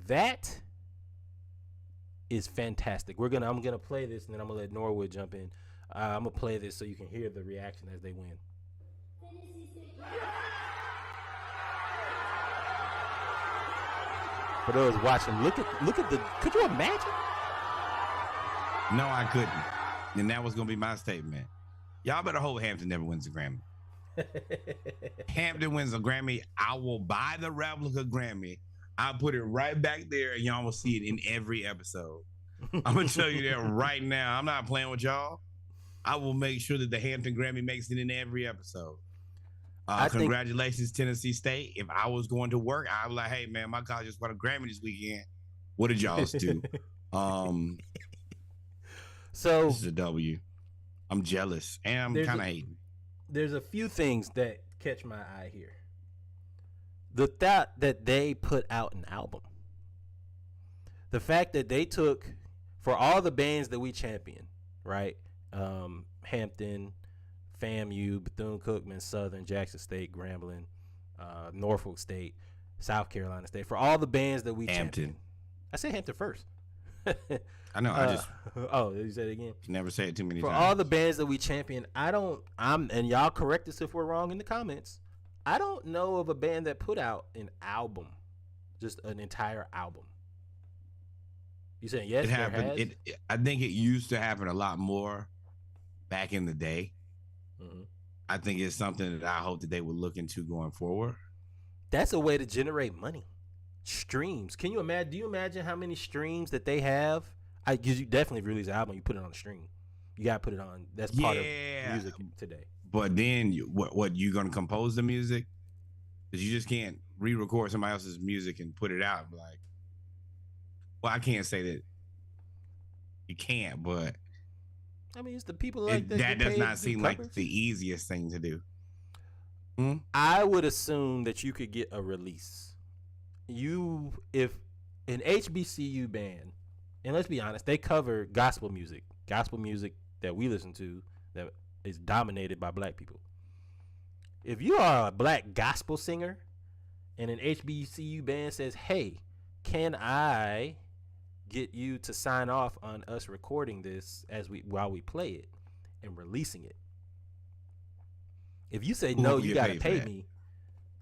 That is fantastic. I'm gonna play this, and then I'm gonna let Norwood jump in. I'm gonna play this so you can hear the reaction as they win. For those watching, look at the. Could you imagine? No, I couldn't. And that was gonna be my statement. Y'all better hope Hampton never wins a Grammy. Hampton wins a Grammy, I will buy the replica Grammy. I'll put it right back there, and y'all will see it in every episode. I'm gonna tell you that right now. I'm not playing with y'all. I will make sure that the Hampton Grammy makes it in every episode. Congratulations, Tennessee State. If I was going to work, I'd be like, hey man, my college just won a Grammy this weekend. What did y'all do? So this is a W. I'm jealous and I'm kind of hating. There's a few things that catch my eye here. The thought that they put out an album. The fact that they took, for all the bands that we champion, right? Hampton, FAMU, Bethune-Cookman, Southern, Jackson State, Grambling, Norfolk State, South Carolina State. For all the bands that we champion. I said Hampton first. I know. I just. Oh, you said it again. Never say it too many times. For all the bands that we champion, and y'all correct us if we're wrong in the comments. I don't know of a band that put out an album, just an entire album. You saying yes? It happened. I think it used to happen a lot more back in the day. Mm-hmm. I think it's something that I hope that they would look into going forward. That's a way to generate money. Streams. Can you imagine? Do you imagine how many streams that they have? Because you definitely release an album, you put it on a stream. You gotta put it on. That's part of music today. But then, what you gonna compose the music? Because you just can't re-record somebody else's music and put it out. Like, well, I can't say that you can't, but I mean, it's the people like that does not seem like the easiest thing to do. I would assume that you could get a release. If an HBCU band, and let's be honest, they cover gospel music that we listen to that is dominated by black people. If you are a black gospel singer and an HBCU band says, hey, can I get you to sign off on us recording this while we play it and releasing it? If you say no, you gotta pay me.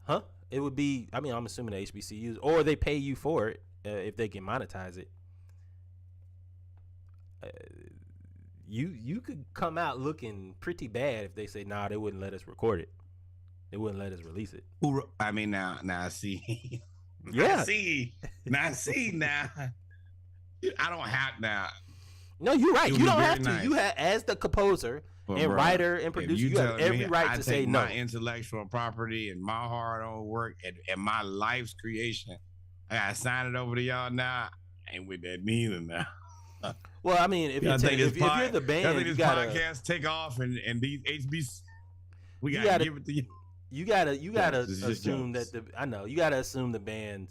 Huh? It would be, I mean, I'm assuming the HBCUs, or they pay you for it if they can monetize it. You could come out looking pretty bad if they say, nah, they wouldn't let us record it. They wouldn't let us release it. I mean, now I see. Yeah. I see now. I don't have now. No, you're right. You don't have to. Nice. You have, as the composer and writer and producer, you have every right to say no. My intellectual property and my hard-earned work and my life's creation, I gotta sign it over to y'all now. I ain't with that neither now. Well, I mean, if you're the band, you gotta podcast take off and these HBs, we gotta give it to you. You gotta assume that you gotta assume the band,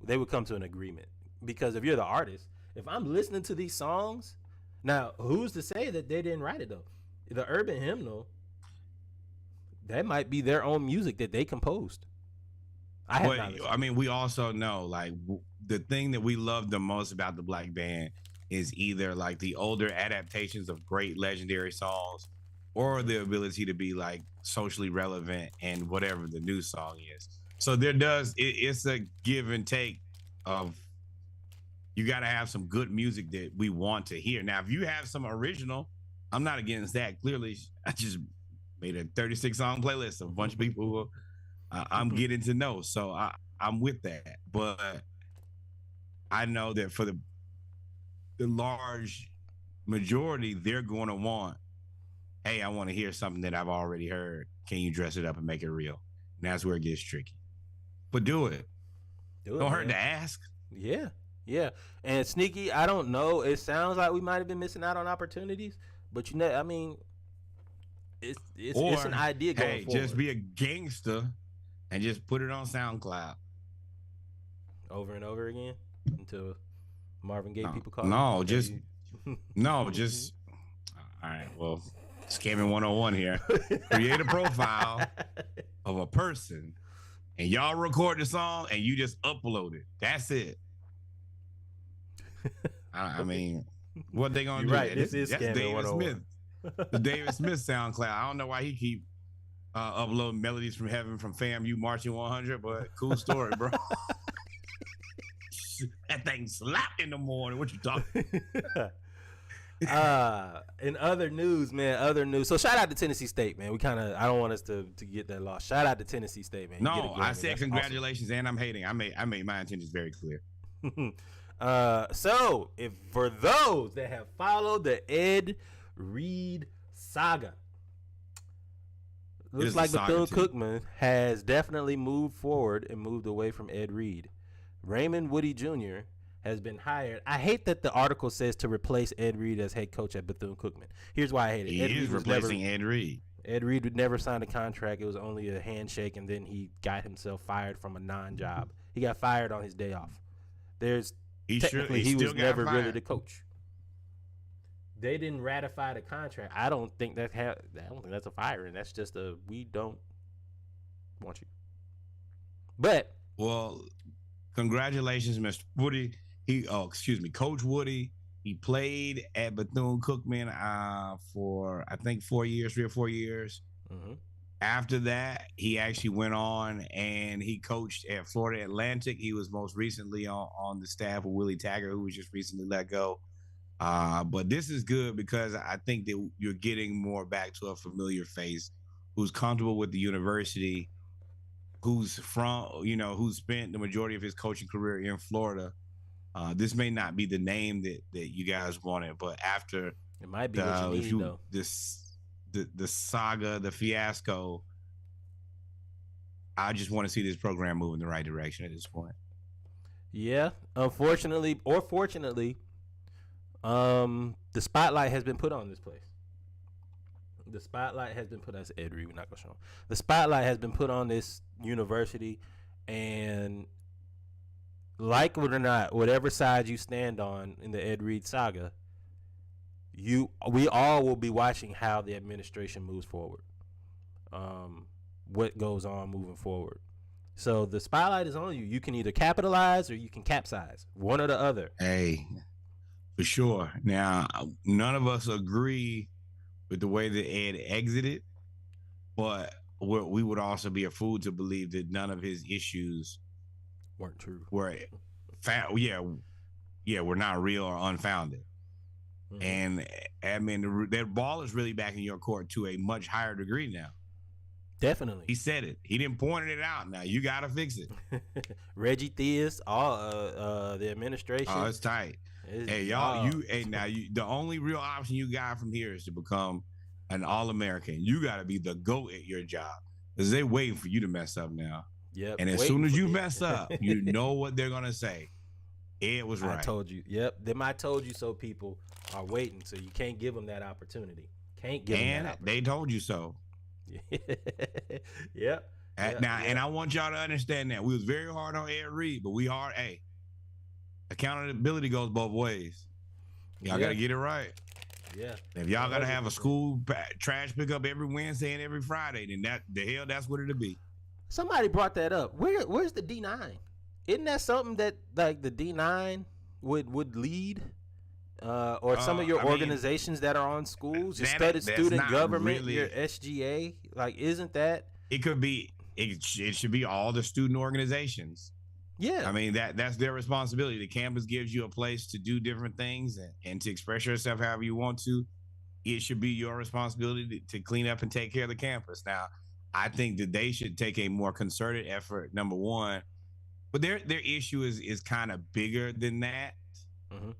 they would come to an agreement, because if you're the artist, if I'm listening to these songs, now who's to say that they didn't write it though? The Urban Hymnal, that might be their own music that they composed. I mean, we also know, like, the thing that we love the most about the Black Band is either like the older adaptations of great legendary songs, or the ability to be like socially relevant and whatever the new song is. So it's a give and take of, you got to have some good music that we want to hear. Now, if you have some original, I'm not against that. Clearly, I just made a 36 song playlist of a bunch of people who I'm getting to know. So I'm with that. But I know that for the large majority, they're going to want, hey, I want to hear something that I've already heard. Can you dress it up and make it real? And that's where it gets tricky. But do it. Don't hurt to ask. Yeah. Yeah. And Sneaky, I don't know. It sounds like we might have been missing out on opportunities, but I mean, it's an idea going forward. Just be a gangster and just put it on SoundCloud. Over and over again until Marvin Gaye people call all right, well, scamming 101 here. Create a profile of a person and y'all record the song and you just upload it. That's it. I mean, what they gonna do? Right, this is scamming 101. the David Smith SoundCloud. I don't know why he keep uploading melodies from heaven from FAMU Marching 100, but cool story, bro. That thing slapped in the morning. What you talking? In other news, man, So shout out to Tennessee State, man. I don't want us to get that lost. Shout out to Tennessee State, man. No, I said congratulations, and I'm hating. I made my intentions very clear. So if for those that have followed the Ed Reed saga, looks like Bethune-Cookman has definitely moved forward and moved away from Ed Reed. Raymond Woody Jr. has been hired. I hate that the article says to replace Ed Reed as head coach at Bethune-Cookman. Here's why I hate it. He is replacing Ed Reed. Ed Reed would never sign a contract. It was only a handshake, and then he got himself fired from a non-job. He got fired on his day off. He was never really the coach. They didn't ratify the contract. I don't think that's a firing. That's just we don't want you. But congratulations, Mr. Woody. Coach Woody. He played at Bethune-Cookman for I think 3 or 4 years. Mm-hmm. After that, he actually went on and he coached at Florida Atlantic. He was most recently on the staff of Willie Taggart, who was just recently let go. But this is good because I think that you're getting more back to a familiar face who's comfortable with the university, who's spent the majority of his coaching career in Florida. This may not be the name that you guys wanted, but after it might be what you need, though. The saga, the fiasco, I just want to see this program move in the right direction at this point. Yeah, unfortunately or fortunately, the spotlight has been put on this place. The spotlight has been put on Ed Reed. We're not gonna show him. The spotlight has been put on this university, and like it or not, whatever side you stand on in the Ed Reed saga, we all will be watching how the administration moves forward. What goes on moving forward. So the spotlight is on you. You can either capitalize or you can capsize. One or the other. Hey, for sure. Now, none of us agree with the way that Ed exited, but we would also be a fool to believe that none of his issues weren't true. Were not real or unfounded. Mm-hmm. And I mean, that ball is really back in your court to a much higher degree now. Definitely. He said it. He didn't point it out. Now you got to fix it. Reggie Theus, all the administration. Oh, it's tight. The only real option you got from here is to become an All-American. You got to be the GOAT at your job because they're waiting for you to mess up now. Yep. And as soon as you mess up, you know what they're gonna say. Ed was right. I told you. Yep. Them I told you so people are waiting, so you can't give them that opportunity. Can't give them that opportunity. They told you so. Yep. And I want y'all to understand that we was very hard on Ed Reed, but we hard. Hey, accountability goes both ways. Y'all got to get it right. Yeah. If y'all got to have a school trash pickup every Wednesday and every Friday, then that's what it'll be. Somebody brought that up. Where's the D9? Isn't that something that like the D9 would lead? Or some of your organizations that are on schools, your student government, really, your SGA, like isn't that? It could be. It should be all the student organizations. Yeah, I mean that's their responsibility. The campus gives you a place to do different things and to express yourself however you want to. It should be your responsibility to clean up and take care of the campus. Now, I think that they should take a more concerted effort. Number one, but their issue is kind of bigger than that. Mm-hmm.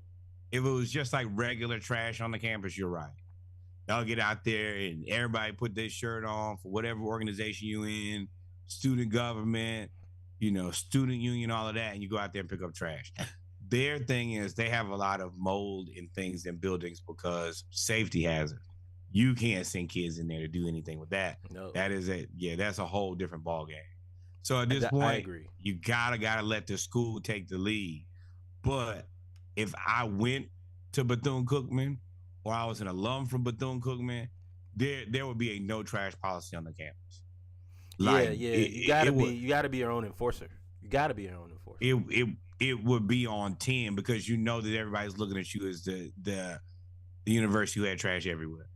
If it was just like regular trash on the campus, you're right. Y'all get out there and everybody put their shirt on for whatever organization you in, student government, student union, all of that, and you go out there and pick up trash. Their thing is they have a lot of mold in things in buildings because safety hazards. You can't send kids in there to do anything with that. No. That's a whole different ballgame. So at this point, I agree. You gotta let the school take the lead. But if I went to Bethune-Cookman or I was an alum from Bethune-Cookman, there would be a no trash policy on the campus. You gotta be your own enforcer. You gotta be your own enforcer. It would be on 10 because you know that everybody's looking at you as the university who had trash everywhere.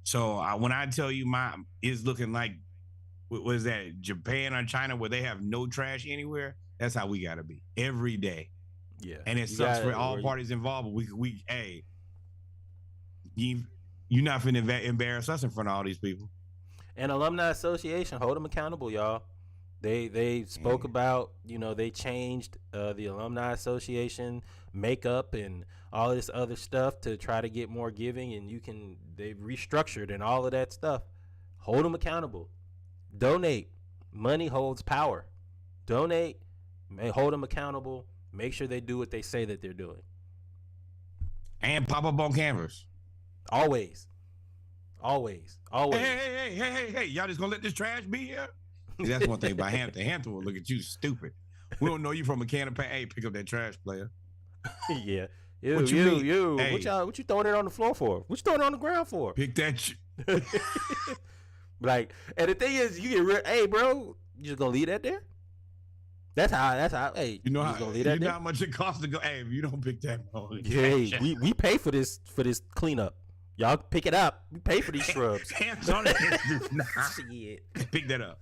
So when I tell you it's looking like, what was that, Japan or China, where they have no trash anywhere? That's how we gotta be every day. Yeah, And it sucks for all parties involved. But hey, you're not finna embarrass us in front of all these people. And Alumni Association, hold them accountable, y'all. They spoke about, they changed the Alumni Association makeup and all this other stuff to try to get more giving, and they've restructured and all of that stuff. Hold them accountable. Donate. Money holds power. Donate. Hold them accountable. Make sure they do what they say that they're doing. And pop up on canvas. Always. Hey, y'all just gonna let this trash be here? That's one thing about Hampton. Hampton will look at you stupid. We don't know you from a can of paint. Hey, pick up that trash, player. Yeah. What you mean? Hey. What you throwing it on the floor for? What you throwing it on the ground for? Pick that Like, and the thing is, hey, bro, you just gonna leave that there? That's how. Hey, you know how how much it costs to go. Hey, if you don't pick that up. Hey, we pay for this cleanup. Y'all pick it up. We pay for these shrubs. Hands on it. Shit. Pick that up.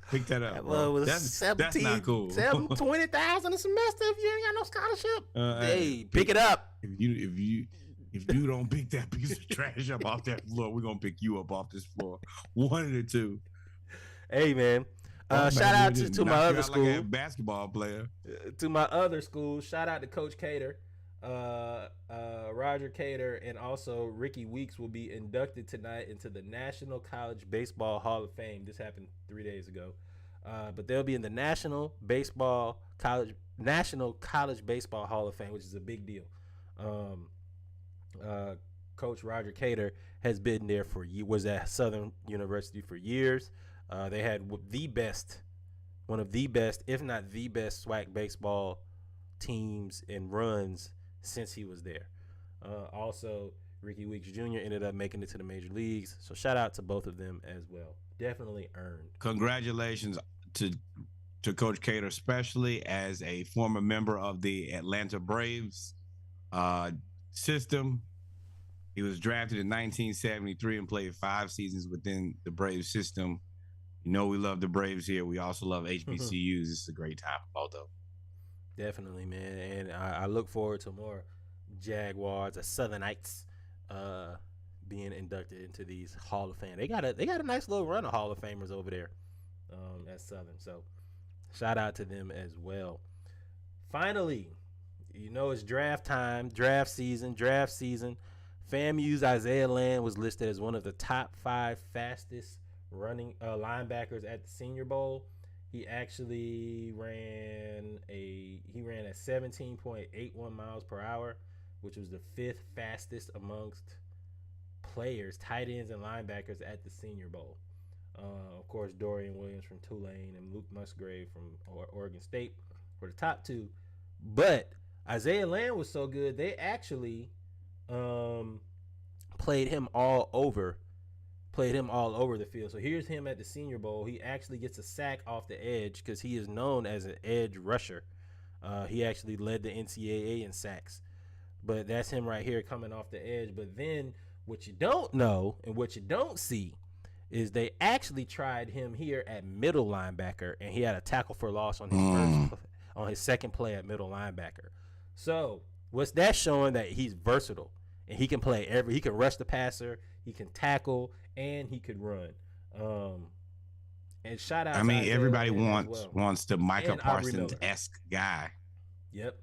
Bro. That's not cool. $20,000 a semester if you ain't got no scholarship. Hey, pick it up. If you don't pick that piece of trash up off that floor, we're gonna pick you up off this floor. One of the two. Hey, man. Shout out to my other school. Like a basketball player. To my other school. Shout out to Coach Cater. Roger Cater and also Ricky Weeks will be inducted tonight into the National College Baseball Hall of Fame. This happened 3 days ago. But they'll be in the National College Baseball Hall of Fame, which is a big deal. Coach Roger Cater has been there was at Southern University for years. They had one of the best, if not the best, SWAC baseball teams and runs since he was there. Also, Ricky Weeks Jr. ended up making it to the major leagues. So shout out to both of them as well. Definitely earned. Congratulations to Coach Cater, especially as a former member of the Atlanta Braves system. He was drafted in 1973 and played 5 seasons within the Braves system. We love the Braves here. We also love HBCUs. This is a great time for both of them. Definitely, man. And I look forward to more Jaguars or Southernites being inducted into these Hall of Fame. They got a nice little run of Hall of Famers over there at Southern. So shout out to them as well. Finally, it's draft time, draft season. FAMU's Isaiah Land was listed as one of the top 5 fastest running linebackers at the Senior Bowl. He actually ran at 17.81 miles per hour, which was the 5th fastest amongst players, tight ends and linebackers at the Senior Bowl. Of course, Dorian Williams from Tulane and Luke Musgrave from Oregon State were the top 2. But Isaiah Land was so good, they actually played him all over the field. So here's him at the Senior Bowl. He actually gets a sack off the edge because he is known as an edge rusher. He actually led the NCAA in sacks. But that's him right here coming off the edge. But then what you don't know and what you don't see is they actually tried him here at middle linebacker, and he had a tackle for loss on his second play at middle linebacker. So what's that showing? That he's versatile and he can play he can rush the passer, he can tackle, and he could run. And shout out. I mean, everybody wants the Micah Parsons-esque guy. Yep.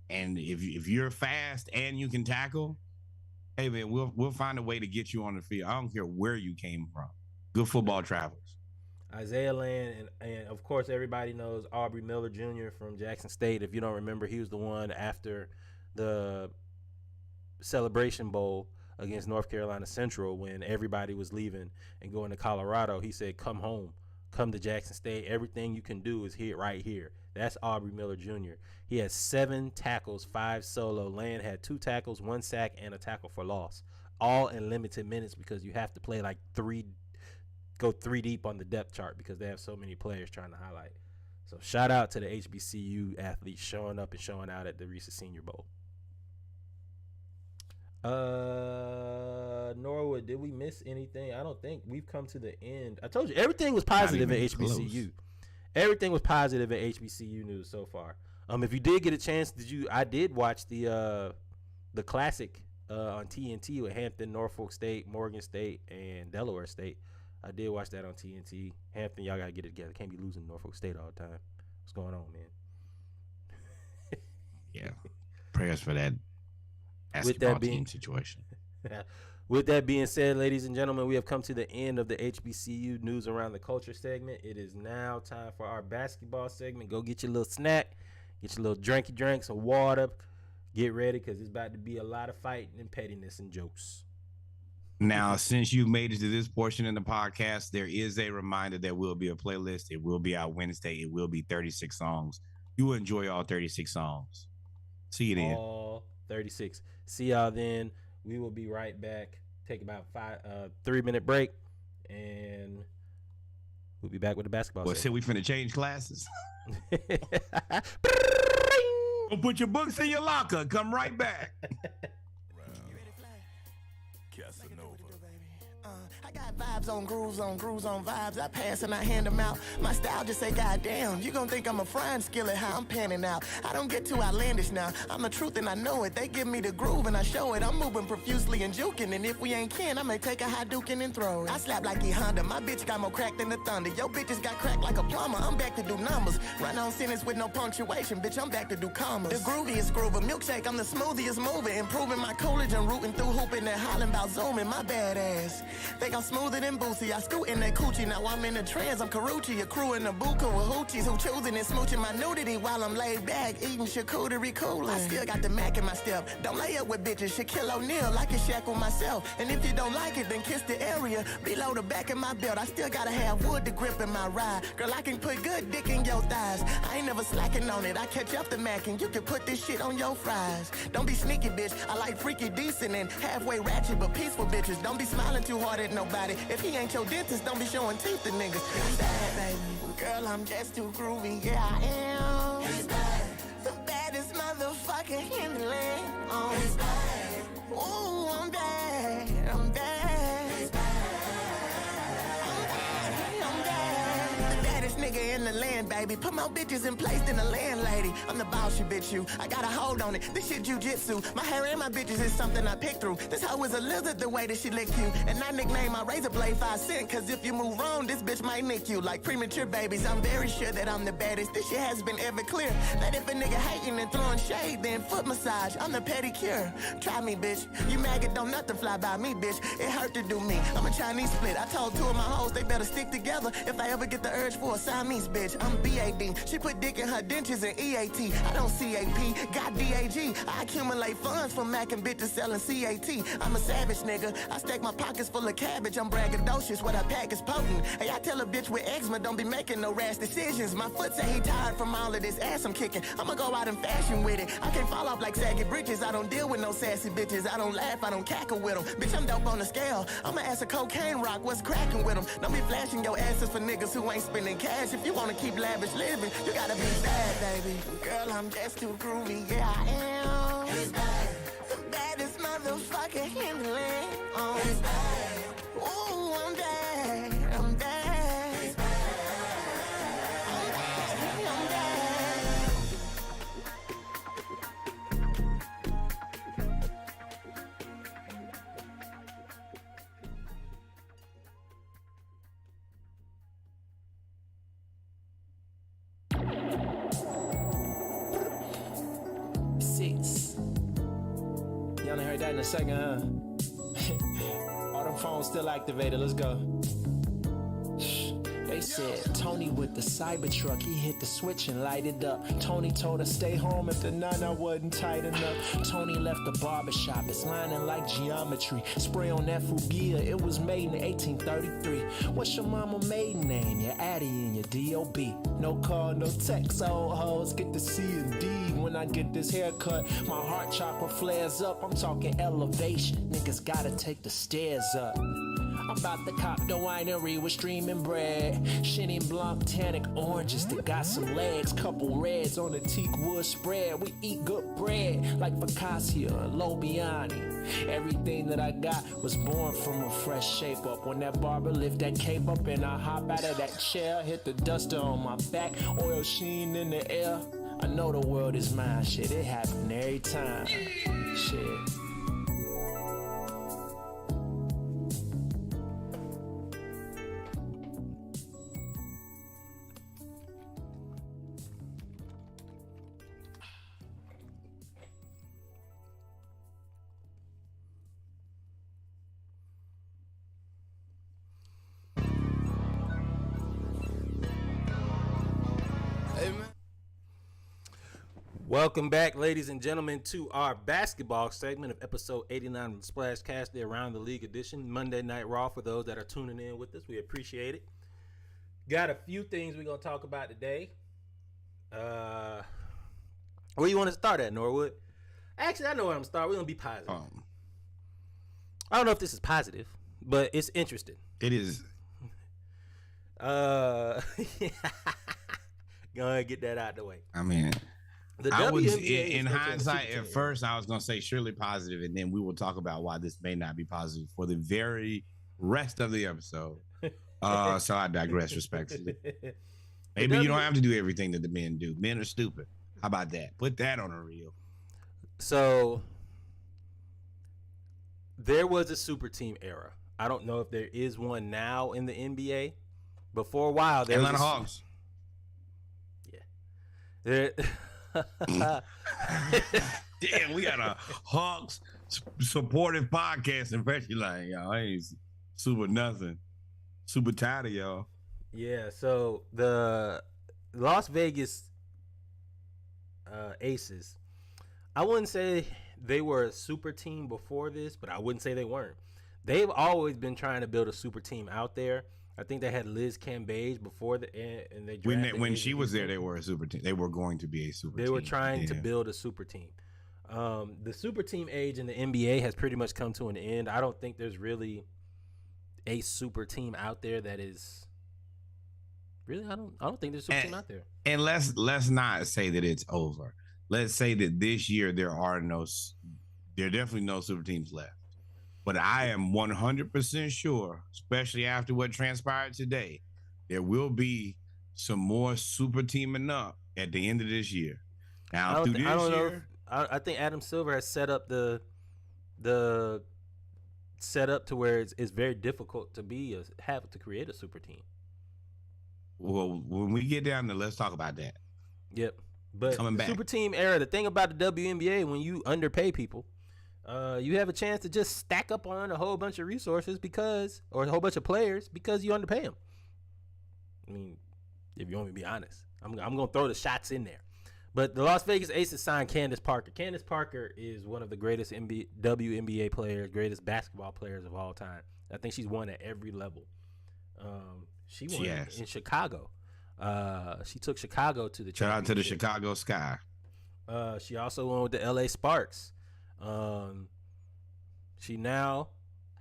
And if you're fast and you can tackle, hey man, we'll find a way to get you on the field. I don't care where you came from. Good football travels. Isaiah Land, and of course everybody knows Aubrey Miller Jr. from Jackson State. If you don't remember, he was the one after the Celebration Bowl against North Carolina Central when everybody was leaving and going to Colorado. He said, come home, come to Jackson State. Everything you can do is here, right here. That's Aubrey Miller Jr. He has 7 tackles, 5 solo. Land had 2 tackles, 1 sack, and a tackle for loss, all in limited minutes because you have to play like go 3 deep on the depth chart because they have so many players trying to highlight. So shout out to the HBCU athletes showing up and showing out at the Reese's Senior Bowl. Norwood, did we miss anything? I don't think we've come to the end. I told you everything was positive at HBCU. Close. Everything was positive at HBCU news so far. If you did get a chance, I did watch the classic on TNT with Hampton, Norfolk State, Morgan State, and Delaware State. I did watch that on TNT. Hampton, y'all gotta get it together. Can't be losing Norfolk State all the time. What's going on, man? Yeah. Prayers for that basketball team situation. With that being said, ladies and gentlemen, we have come to the end of the HBCU News Around the Culture segment. It is now time for our basketball segment. Go get your little snack, get your little drinky drink, some water. Get ready because it's about to be a lot of fighting and pettiness and jokes. Now, since you made it to this portion in the podcast, there is a reminder there will be a playlist. It will be out Wednesday. It will be 36 songs. You will enjoy all 36 songs. See you then. All 36. See y'all then. We will be right back. Take about 3-minute break, and we'll be back with the basketball. Well, so we finna change classes. Go put your books in your locker. Come right back. Casanova. I got vibes on grooves on vibes. I pass and I hand them out. My style just say, goddamn, you gon' think I'm a frying skillet, how I'm panning out. I don't get too outlandish now. I'm the truth and I know it. They give me the groove and I show it. I'm moving profusely and juking. And if we ain't kin, I may take a Hadouken and throw it. I slap like E Honda. My bitch got more crack than the thunder. Yo bitches got cracked like a plumber. I'm back to do numbers. Run on sentence with no punctuation. Bitch, I'm back to do commas. The grooviest groover. Milkshake, I'm the smoothest mover. Improving my coolage and rooting through hooping and hollering about zooming. My badass. Think I'm smoother than Boosie. I scoot in that coochie. Now I'm in the trends. I'm Karuchi. A crew in the buka with hoochies who choosing and smooching my nudity while I'm laid back eating charcuterie coolin'. I still got the Mac in my step. Don't lay up with bitches. Shaquille O'Neal like a Shaq with myself. And if you don't like it, then kiss the area below the back of my belt. I still gotta have wood to grip in my ride. Girl, I can put good dick in your thighs. I ain't never slacking on it. I catch up the Mac and you can put this shit on your fries. Don't be sneaky, bitch. I like freaky, decent, and halfway ratchet, but peaceful bitches. Don't be smiling too hard at nobody. If he ain't your dentist, don't be showing teeth to niggas. He's bad, baby. Girl, I'm just too groovy. Yeah, I am. He's bad. The baddest motherfucker in the land. He's bad. Ooh, I'm bad. I'm bad. He's bad. I'm bad. The baddest nigga in the land, baby. Put more bitches in place than a landlady. I'm the boss, you bitch, you. I got a hold on it. This shit jujitsu. My hair and my bitches is something I pick through. This hoe is a lizard the way that she lick you. And I nickname my razor blade 5 cents. Cause if you move wrong, this bitch might nick you. Like premature babies, I'm very sure that I'm the baddest. This shit has been ever clear. That if a nigga hating and throwing shade, then foot massage. I'm the pedicure. Try me, bitch. You maggot, don't nothing fly by me, bitch. It hurt to do me. I'm a Chinese split. I told 2 of my hoes they better stick together if I ever get the urge for a Siamese bitch. I'm BAD. She put dick in her dentures and EAT. I don't CAP. Got DAG. I accumulate funds from Mac and bitches selling CAT. I'm a savage nigga. I stack my pockets full of cabbage. I'm braggadocious. What I pack is potent. Hey, I tell a bitch with eczema don't be making no rash decisions. My foot say he tired from all of this ass I'm kicking. I'ma go out in fashion with it. I can't fall off like saggy britches. I don't deal with no sassy bitches. I don't laugh. I don't cackle with them. Bitch, I'm dope on the scale. I'ma ask a cocaine rock. What's cracking with them? Don't be flashing your asses for niggas who ain't spending cash. If you wanna keep lavish living, you gotta be bad, baby. Girl, I'm just too groovy. Yeah, I am. He's bad. The baddest motherfucker in the land. He's bad. Ooh, I'm bad. I'm bad. He's bad. I'm bad. I'm bad. Six. Y'all ain't heard that in a second, huh? All them phones still activated. Let's go. They said Tony with the Cybertruck, he hit the switch and lighted up. Tony told her stay home if the nana wasn't tight enough. Tony left the barbershop, it's lining like geometry. Spray on that Fugia, it was made in 1833. What's your mama maiden name? Your Addie and your D.O.B. No call, no text, old hoes get the C and D. When I get this haircut, my heart chakra flares up. I'm talking elevation, niggas gotta take the stairs up. I'm about to cop the winery with streaming bread. Chenin Blanc, tannic oranges that got some legs. Couple reds on the teak wood spread. We eat good bread like focaccia and Lobiani. Everything that I got was born from a fresh shape up. When that barber lift that cape up and I hop out of that chair, hit the duster on my back, oil sheen in the air. I know the world is mine, shit, it happen every time. Shit. Welcome back, ladies and gentlemen, to our basketball segment of episode 89 of the Splash Cast, the Around the League edition, Monday Night Raw. For those that are tuning in with us, we appreciate it. Got a few things we're going to talk about today. Where you want to start at, Norwood? Actually, I know where I'm going to start. We're going to be positive. I don't know if this is positive, but it's interesting. It is. Go ahead and get that out of the way. I mean... I was in hindsight at first I was going to say surely positive, and then we will talk about why this may not be positive for the very rest of the episode. So I digress respectfully. Maybe you don't have to do everything that the men do. Men are stupid. How about that? Put that on a reel. So there was a super team era. I don't know if there is one now in the NBA, but for a while there Atlanta was Hawks. Yeah. There Damn, we got a Hawks supportive podcast, and especially like y'all ain't super nothing, super tired of y'all. Yeah, so the Las Vegas Aces, I wouldn't say they were a super team before this, but I wouldn't say they weren't. They've always been trying to build a super team out there. I think they had Liz Cambage before and they when she was there, they were a super team. They were going to be a super team. They were trying to build a super team. The super team age in the NBA has pretty much come to an end. I don't think there's really a super team out there that is really. I don't think there's a super team out there. And let's not say that it's over. Let's say that this year there are definitely no super teams left. But I am 100% sure, especially after what transpired today, there will be some more super teaming up at the end of this year. Now, I think Adam Silver has set up the setup to where it's very difficult to have to create a super team. Well, when we get down there, let's talk about that. Yep. But coming back. Super team era, the thing about the WNBA, when you underpay people, you have a chance to just stack up on a whole bunch of resources or a whole bunch of players because you underpay them. I mean, if you want me to be honest, I'm going to throw the shots in there. But the Las Vegas Aces signed Candace Parker. Candace Parker is one of the greatest WNBA players, greatest basketball players of all time. I think she's won at every level. She won in Chicago. She took Chicago to the championship. Shout out to the Chicago Sky. She also won with the LA Sparks. She now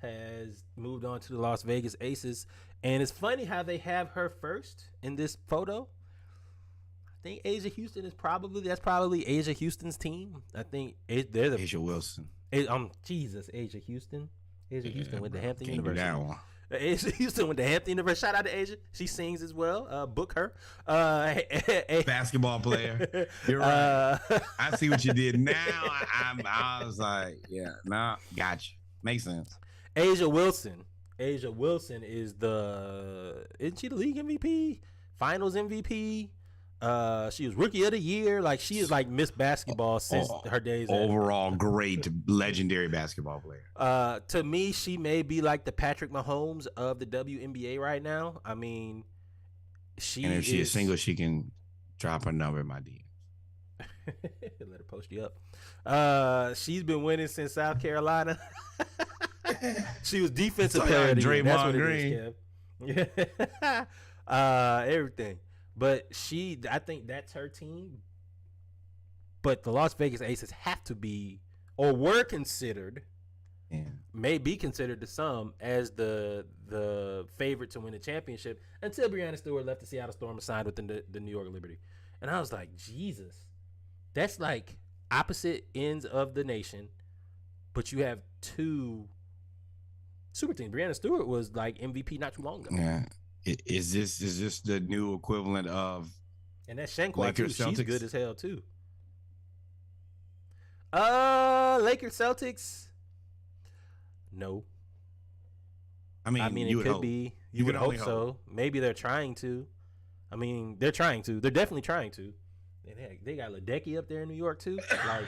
has moved on to the Las Vegas Aces, and it's funny how they have her first in this photo. I think Asia Houston that's probably Asia Houston's team. I think they're the Asia Wilson. Asia Houston. Asia Houston went to Hampton University. That one. Asia Houston went to Hampton University. Shout out to Asia. She sings as well. Book her. Basketball player. You're right. I see what you did. Now I was like, yeah, nah, gotcha. Makes sense. Asia Wilson. Asia Wilson isn't she the league MVP? Finals MVP? She was rookie of the year. Like, she is like Miss Basketball since her days. Overall, great, legendary basketball player. To me, she may be like the Patrick Mahomes of the WNBA right now. I mean, if she is single, she can drop her number in my DM. Let her post you up. She's been winning since South Carolina. She was defensive player of the year. That's what it is, Kev. Yeah. Everything. But I think that's her team. But the Las Vegas Aces have to be, or were considered, may be considered to some as the favorite to win the championship until Breanna Stewart left the Seattle Storm and signed with the New York Liberty. And I was like, Jesus, that's like opposite ends of the nation, but you have two super teams. Breanna Stewart was like MVP not too long ago. Yeah. Is this the new equivalent of? And that's Shanquai too. Lakers, She's Celtics? good as hell too. Lakers Celtics. No. I mean, it could be. You would hope so. Maybe they're trying to. I mean, they're trying to. They're definitely trying to. They got Ledecky up there in New York too. Like,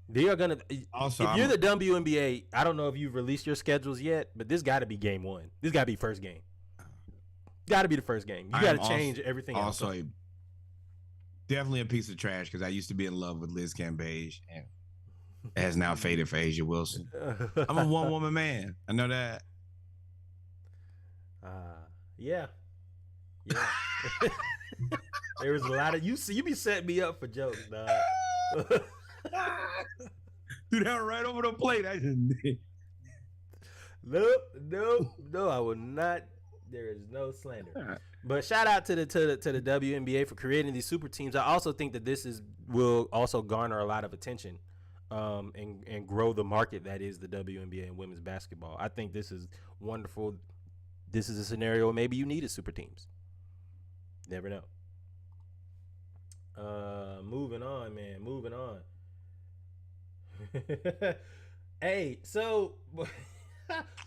they are gonna. Also, if you're the WNBA, I don't know if you've released your schedules yet, but this got to be game one. This got to be first game. Got to be the first game. You got to change everything. Also, definitely a piece of trash because I used to be in love with Liz Cambage and has now faded for Asia Wilson. I'm a one-woman man. I know that. Yeah. There was a lot of you be setting me up for jokes, dog. Dude, that right over the plate. No, I will not. There is no slander. But shout out to the WNBA for creating these super teams. I also think that this will also garner a lot of attention, and grow the market that is the WNBA and women's basketball. I think this is wonderful. This is a scenario where maybe you needed super teams. Never know. Moving on, man. Moving on. Hey, so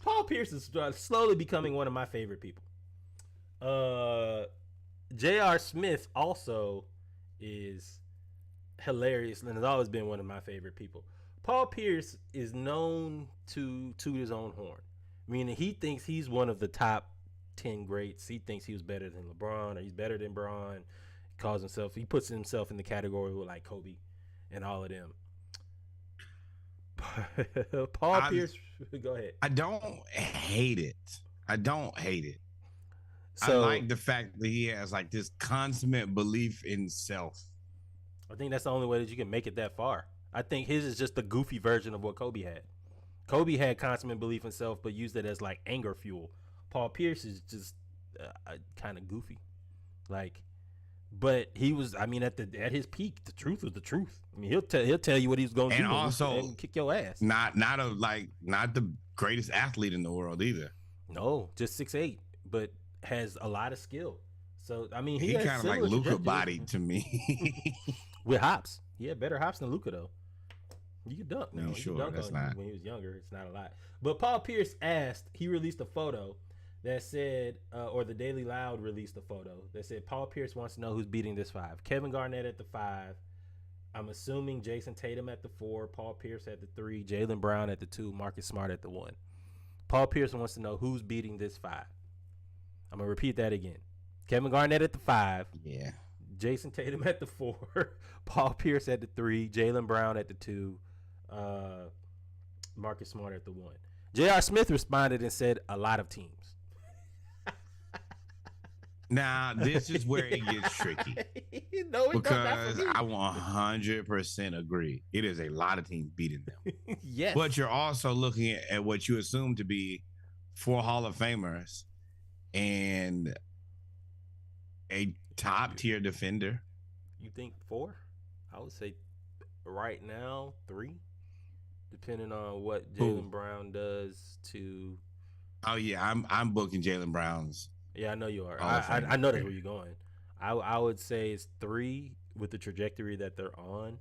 Paul Pierce is slowly becoming one of my favorite people. J.R. Smith also is hilarious and has always been one of my favorite people. Paul Pierce is known to toot his own horn, meaning he thinks he's one of the top 10 greats. He thinks he was better than LeBron, or he's better than Bron. He puts himself in the category with like Kobe and all of them. Paul Pierce, go ahead. I don't hate it. So, I like the fact that he has like this consummate belief in self. I think that's the only way that you can make it that far. I think his is just the goofy version of what Kobe had. Kobe had consummate belief in self, but used it as like anger fuel. Paul Pierce is just kind of goofy, like. But he was, I mean, at his peak, the truth was the truth. I mean, he'll tell you what he's going to do, and also and kick your ass. Not the greatest athlete in the world either. No, just 6'8", but has a lot of skill. So I mean, he kind of like Luka body to me. With hops, he had better hops than Luka though. You can dunk. No, sure, dunk that's on not. When he was younger, it's not a lot. But Paul Pierce he released a photo that said, or the Daily Loud released a photo that said, Paul Pierce wants to know who's beating this 5. Kevin Garnett at the 5. I'm assuming Jason Tatum at the 4. Paul Pierce at the 3. Jaylen Brown at the 2. Marcus Smart at the 1. Paul Pierce wants to know who's beating this 5. I'm going to repeat that again. Kevin Garnett at the 5. Yeah. Jason Tatum at the 4. Paul Pierce at the 3. Jaylen Brown at the 2. Marcus Smart at the 1. J.R. Smith responded and said a lot of teams. Now, this is where it gets tricky. No, because I 100% agree. It is a lot of teams beating them. Yes. But you're also looking at what you assume to be 4 Hall of Famers and a top tier defender. You think 4? I would say right now 3, depending on what Jaylen Brown does to. Oh yeah, I'm booking Jaylen Brown's. Yeah, I know you are. I know that's where you're going. I would say it's 3 with the trajectory that they're on.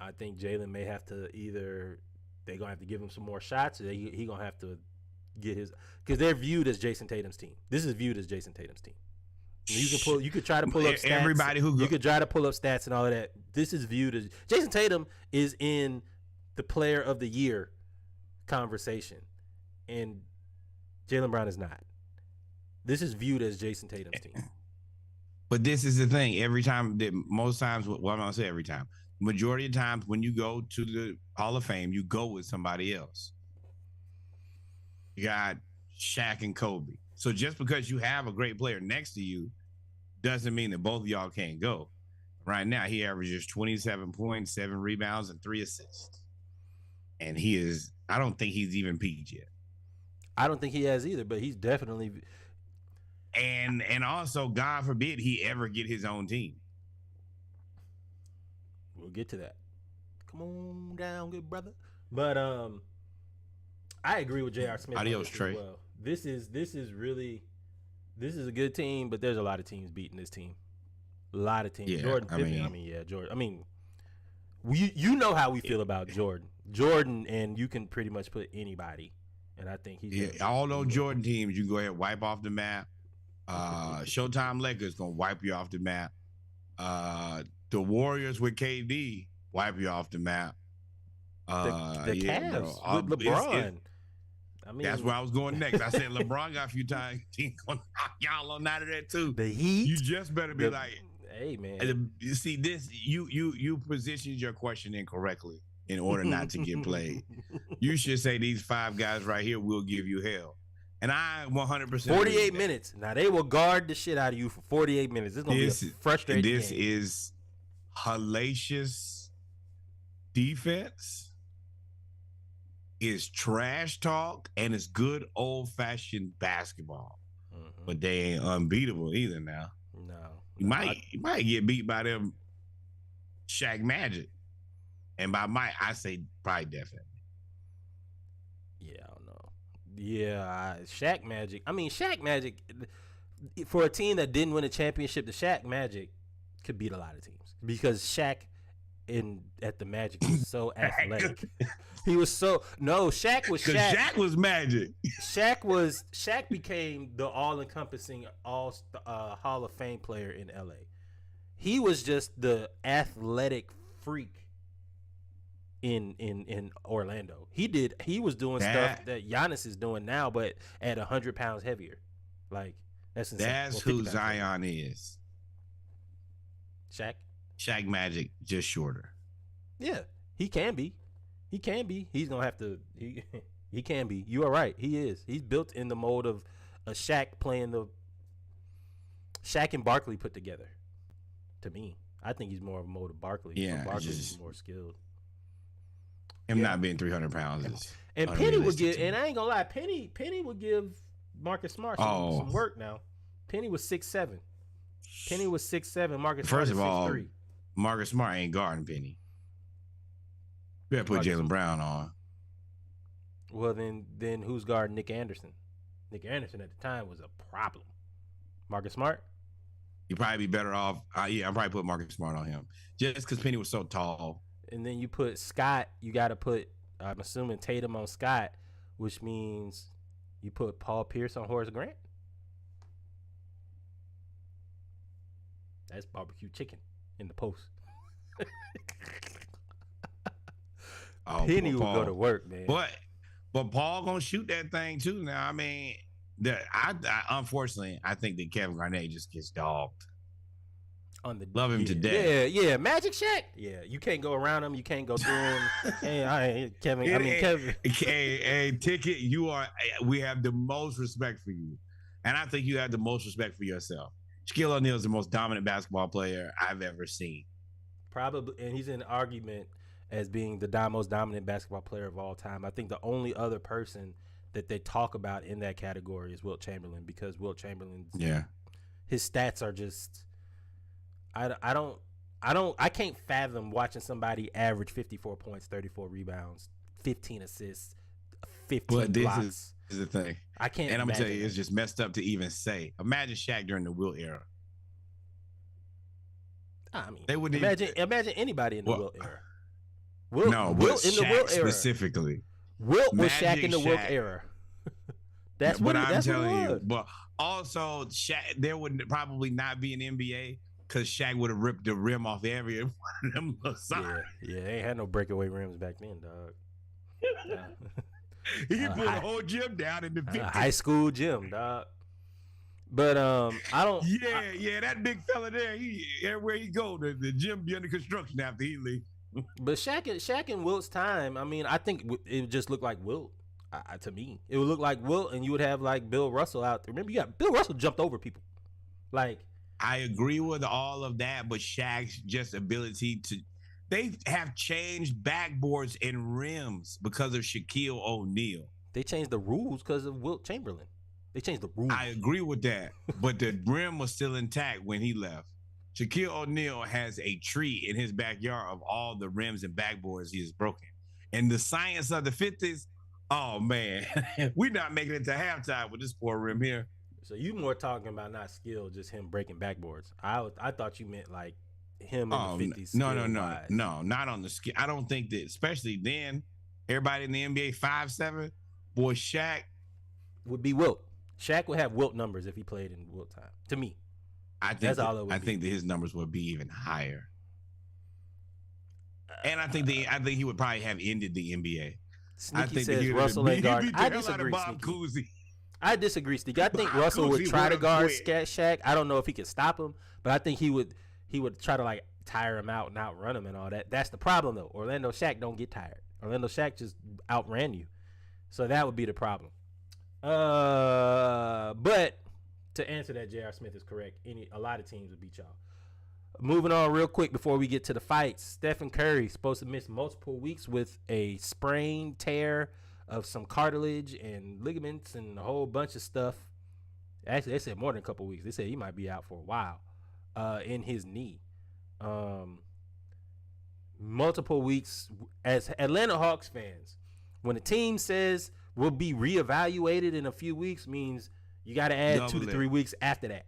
I think Jaylen may have to they're gonna have to give him some more shots, or he gonna have to get his, because they're viewed as Jason Tatum's team. This is viewed as Jason Tatum's team. You could try to pull up stats. You could try to pull up stats and all of that. This is viewed as Jason Tatum is in the Player of the Year conversation, and Jaylen Brown is not. This is viewed as Jason Tatum's team. But this is the thing. Most times, well, I'm not say every time. Majority of times, when you go to the Hall of Fame, you go with somebody else. You got Shaq and Kobe. So just because you have a great player next to you doesn't mean that both of y'all can't go. Right now, he averages 27 points, 7 rebounds, and 3 assists. And he is I don't think he's even peaked yet. I don't think he has either, but he's definitely. And also, God forbid he ever get his own team. We'll get to that. Come on down, good brother. But I agree with J.R. Smith. Adios, Trey. As well. This is a good team, but there's a lot of teams beating this team. A lot of teams. Yeah, Jordan Pippen. Jordan. You know how we feel about Jordan. Jordan, and you can pretty much put anybody. And I think he's all those Jordan teams, you can go ahead and wipe off the map. Showtime Lakers gonna wipe you off the map. The Warriors with KD wipe you off the map. The Cavs with LeBron. I mean, that's where I was going next. I said LeBron got a few times. He's gonna knock y'all on out of that too. The Heat. You just better be like, hey man. You see this? You positioned your question incorrectly in order not to get played. You should say these 5 guys right here will give you hell. And I 100%. 48 minutes. Now they will guard the shit out of you for 48 minutes. It's gonna be a frustrating. This game. is hellacious defense. Is trash talk, and it's good old fashioned basketball. Mm-hmm. But they ain't unbeatable either now. No. You might get beat by them Shaq Magic. And by might, I say probably definitely. Yeah, I don't know. Yeah, Shaq Magic. I mean, Shaq Magic, for a team that didn't win a championship, the Shaq Magic could beat a lot of teams because Shaq at the Magic was so athletic. He was Shaq was Shaq. Shaq was Magic. Shaq became the all-encompassing Hall of Fame player in LA. He was just the athletic freak in Orlando. He was doing stuff that Giannis is doing now, but at 100 pounds heavier. Like that's insane. That's who Zion is. Shaq Magic, just shorter. Yeah, he can be. He can be. He's gonna have to. He can be. You are right. He is. He's built in the mold of a Shaq playing the Shaq and Barkley put together. To me, I think he's more of a mold of Barkley. Yeah, Barkley's more skilled. Him not being 300 pounds is. And Penny would give. And I ain't gonna lie, Penny would give Marcus Smart some work now. Penny was 6'7". Penny was 6'7". Marcus Smart is 6'3". Marcus Smart ain't guarding Penny. You better put Jaylen Brown on. Well, then who's guarding Nick Anderson? Nick Anderson at the time was a problem. Marcus Smart? You'd probably be better off. I'd probably put Marcus Smart on him. Just because Penny was so tall. And then you put Scott. You got to put, I'm assuming, Tatum on Scott, which means you put Paul Pierce on Horace Grant. That's barbecue chicken in the post. Penny will go to work, man. But Paul gonna shoot that thing too. Now, I mean, unfortunately, I think that Kevin Garnett just gets dogged. Love him to death. Yeah. Magic Shaq. Yeah, you can't go around him. You can't go through him. Kevin. Hey, Ticket. We have the most respect for you, and I think you have the most respect for yourself. Shaquille O'Neal is the most dominant basketball player I've ever seen. Probably, and he's in an argument as being the most dominant basketball player of all time. I think the only other person that they talk about in that category is Wilt Chamberlain, because Wilt Chamberlain, his stats are just, I can't fathom watching somebody average 54 points, 34 rebounds, 15 assists, 15 blocks. This is the thing. I can't. And I'm gonna tell you, it's just messed up to even say. Imagine Shaq during the Wilt era. I mean, they wouldn't imagine anybody in the Wilt era. Wilt in the Wilt era specifically. Wilt was Shaq in the Wilt era. That's what I'm telling you. But also, Shaq, there would probably not be an NBA because Shaq would have ripped the rim off every one of them. Yeah, they ain't had no breakaway rims back then, dog. He can put a whole gym down in the 50s. High school gym, dog. But I don't. Yeah, that big fella there. Everywhere he go, the gym be under construction after he leave. But Shaq and Wilt's time, I mean, I think it would just look like Wilt. To me, it would look like Wilt, and you would have like Bill Russell out there. Remember, Bill Russell jumped over people. Like, I agree with all of that, but Shaq's just ability to. they have changed backboards and rims because of Shaquille O'Neal. They changed the rules because of Wilt Chamberlain. They changed the rules. I agree with that, but the rim was still intact when he left. Shaquille O'Neal has a tree in his backyard of all the rims and backboards he has broken. And the science of the 50s, oh man, we're not making it to halftime with this poor rim here. So you more talking about not skill, just him breaking backboards. I thought you meant like him in the 50s. No, not on the skill. I don't think that, especially then, everybody in the NBA 5'7", boy, Shaq would be Wilt. Shaq would have Wilt numbers if he played in Wilt time. To me, I think I think that his numbers would be even higher. And I think he would probably have ended the NBA. Sneaky says Russell and guard. I disagree, I disagree, Sneaky. I think Russell would try to guard Shaq. I don't know if he could stop him, but I think he would try to like tire him out and outrun him and all that. That's the problem though. Orlando Shaq don't get tired. Orlando Shaq just outran you. So that would be the problem. But to answer that, J.R. Smith is correct. A lot of teams would beat y'all. Moving on real quick before we get to the fights. Stephen Curry supposed to miss multiple weeks with a sprain, tear of some cartilage and ligaments and a whole bunch of stuff. Actually, they said more than a couple weeks. They said he might be out for a while in his knee. Multiple weeks. As Atlanta Hawks fans, when a team says we'll be reevaluated in a few weeks, means you got to add 2 to 3 weeks after that.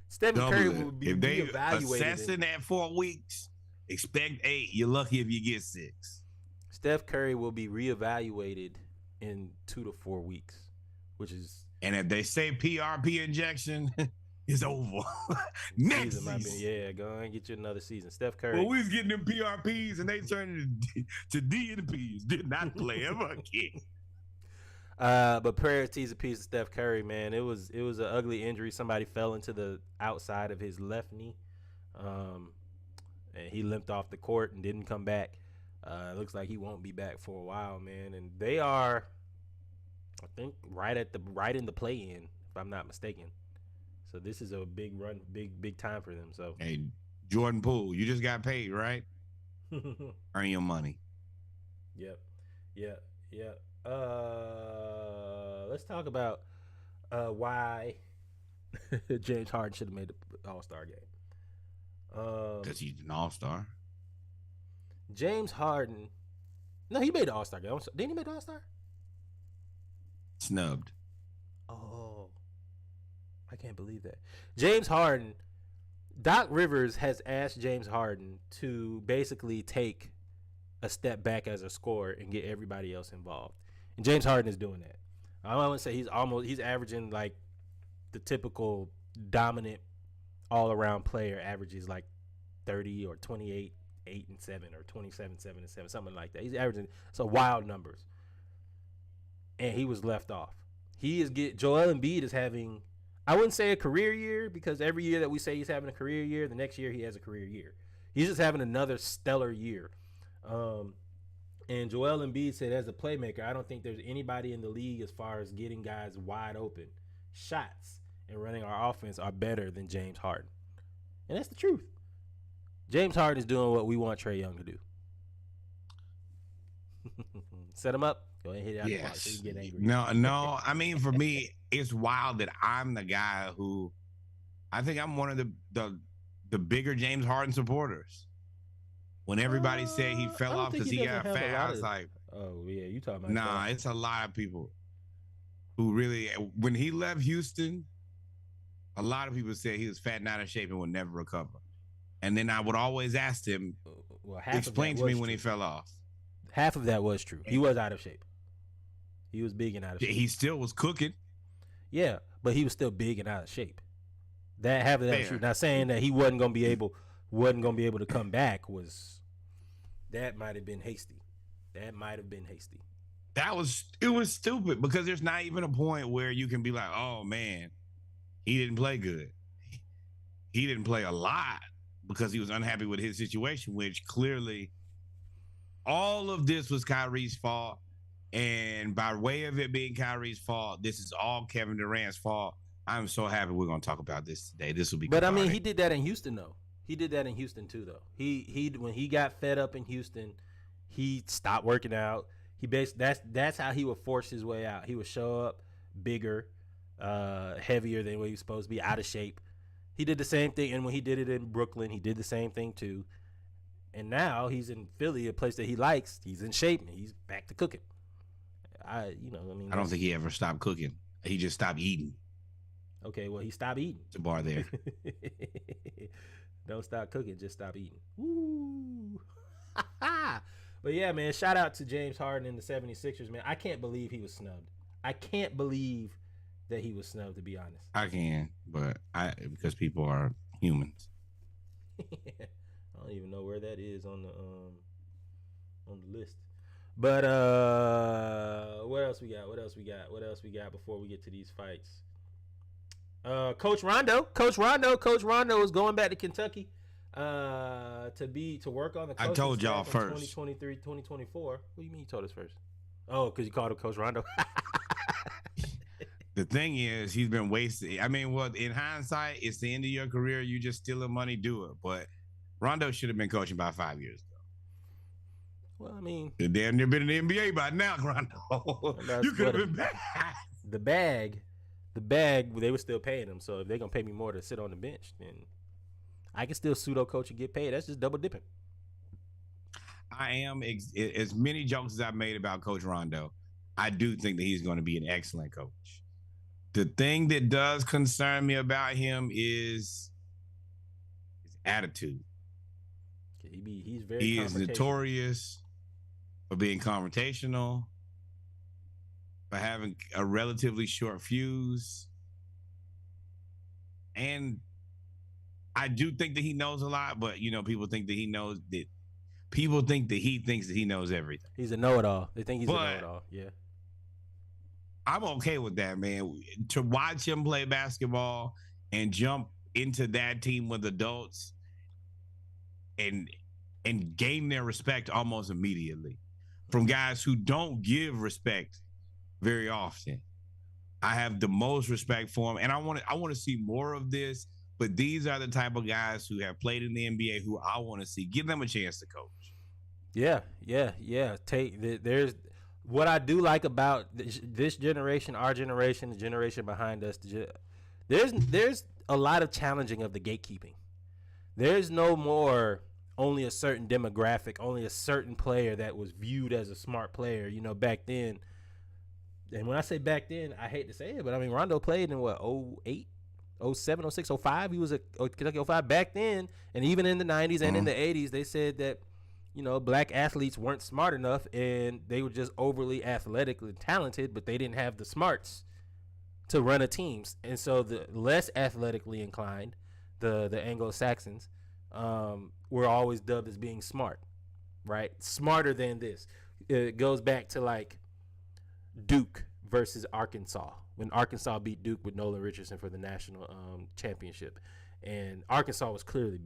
Stephen Curry will be if they reevaluated. Assessing at 4 weeks, expect 8. You're lucky if you get 6. Steph Curry will be reevaluated in 2 to 4 weeks, which is. And if they say PRP injection, it's over. Next season. Go and get you another season. Steph Curry. Well, we was getting them PRPs and they turned to D and P's. Did not play ever again. But prayer T's a piece of Steph Curry, man. It was an ugly injury. Somebody fell into the outside of his left knee, and he limped off the court and didn't come back. It looks like he won't be back for a while, man. And they are, I think, right in the play-in, if I'm not mistaken. So this is a big run, big time for them. So hey, Jordan Poole, you just got paid, right? Earn your money. Yep. Let's talk about why James Harden should have made the All-Star game. Because he's an All-Star. James Harden. No, he made the All-Star game. Didn't he make the All-Star? Snubbed. Oh, I can't believe that. James Harden. Doc Rivers has asked James Harden to basically take a step back as a scorer and get everybody else involved. And James Harden is doing that. I wouldn't say he's averaging like the typical dominant all-around player averages like 30 or 28, 8 and 7 or 27, 7 and 7, something like that. He's averaging some wild numbers. And he was left off. Joel Embiid is having, I wouldn't say a career year, because every year that we say he's having a career year, the next year he has a career year. He's just having another stellar year. And Joel Embiid said, as a playmaker, I don't think there's anybody in the league as far as getting guys wide open shots and running our offense are better than James Harden. And that's the truth. James Harden is doing what we want Trae Young to do. Set him up. Go ahead and hit it out the ball so you can get angry. No. I mean, for me, it's wild that I'm the guy who, I think I'm one of the bigger James Harden supporters. When everybody said he fell off because he got fat, I was like, oh, yeah, you talking about nah, it's a lot of people who really, when he left Houston, a lot of people said he was fat and out of shape and would never recover. And then I would always ask him, explain to me when he fell off. Half of that was true. He was out of shape. He was big and out of shape. He still was cooking. Yeah, but he was still big and out of shape. That half of that was true. Not saying that he wasn't gonna be able to come back that might have been hasty. It was stupid because there's not even a point where you can be like, oh man, he didn't play good. He didn't play a lot because he was unhappy with his situation, which clearly all of this was Kyrie's fault. And by way of it being Kyrie's fault, this is all Kevin Durant's fault. I'm so happy we're going to talk about this today. This will be But cathartic. I mean, he did that in Houston, though. He did that in Houston too, though. He when he got fed up in Houston, he stopped working out. That's how he would force his way out. He would show up bigger, heavier than what he was supposed to be, out of shape. He did the same thing, and when he did it in Brooklyn, he did the same thing too. And now he's in Philly, a place that he likes. He's in shape, and he's back to cooking. I don't think he ever stopped cooking. He just stopped eating. Okay, well, he stopped eating. It's a bar there. Don't stop cooking, just stop eating. Woo! But yeah, man, shout out to James Harden and the 76ers, man. I can't believe he was snubbed. I can't believe that he was snubbed, to be honest. I can, but because people are humans. I don't even know where that is on the list. But what else we got? What else we got before we get to these fights? Coach Rondo is going back to Kentucky to work on the coaching I told y'all staff first. 2023, 2024. What do you mean you told us first? Oh, because you called him Coach Rondo. The thing is, he's been wasted. I mean, well, in hindsight, it's the end of your career. You just stealing money, do it. But Rondo should have been coaching about 5 years ago. Well, I mean, you're damn near been in the NBA by now, Rondo. You could have been back. The bag, they were still paying him. So if they're gonna pay me more to sit on the bench, then I can still pseudo coach and get paid. That's just double dipping. I am as many jokes as I've made about Coach Rondo. I do think that he's going to be an excellent coach. The thing that does concern me about him is his attitude. He is notorious for being confrontational, for having a relatively short fuse. And I do think that he knows a lot, but people think that he thinks that he knows everything. He's a know-it-all. They think he's a know-it-all. Yeah. I'm okay with that, man. To watch him play basketball and jump into that team with adults and gain their respect almost immediately from guys who don't give respect very often. I have the most respect for him, and I want to see more of this. But these are the type of guys who have played in the NBA who I want to see. Give them a chance to coach. Yeah. There's what I do like about this generation, our generation, the generation behind us. There's a lot of challenging of the gatekeeping. There's no more only a certain demographic, only a certain player that was viewed as a smart player. Back then. And when I say back then, I hate to say it, but I mean Rondo played in what 08, 07, 06, 05. He was a Kentucky 05 back then, and even in the 90s and in the 80s, they said that black athletes weren't smart enough and they were just overly athletically talented, but they didn't have the smarts to run a team. And so the less athletically inclined, the Anglo-Saxons, were always dubbed as being smart, right? Smarter than this. It goes back to like Duke versus Arkansas when Arkansas beat Duke with Nolan Richardson for the national championship. And Arkansas was clearly,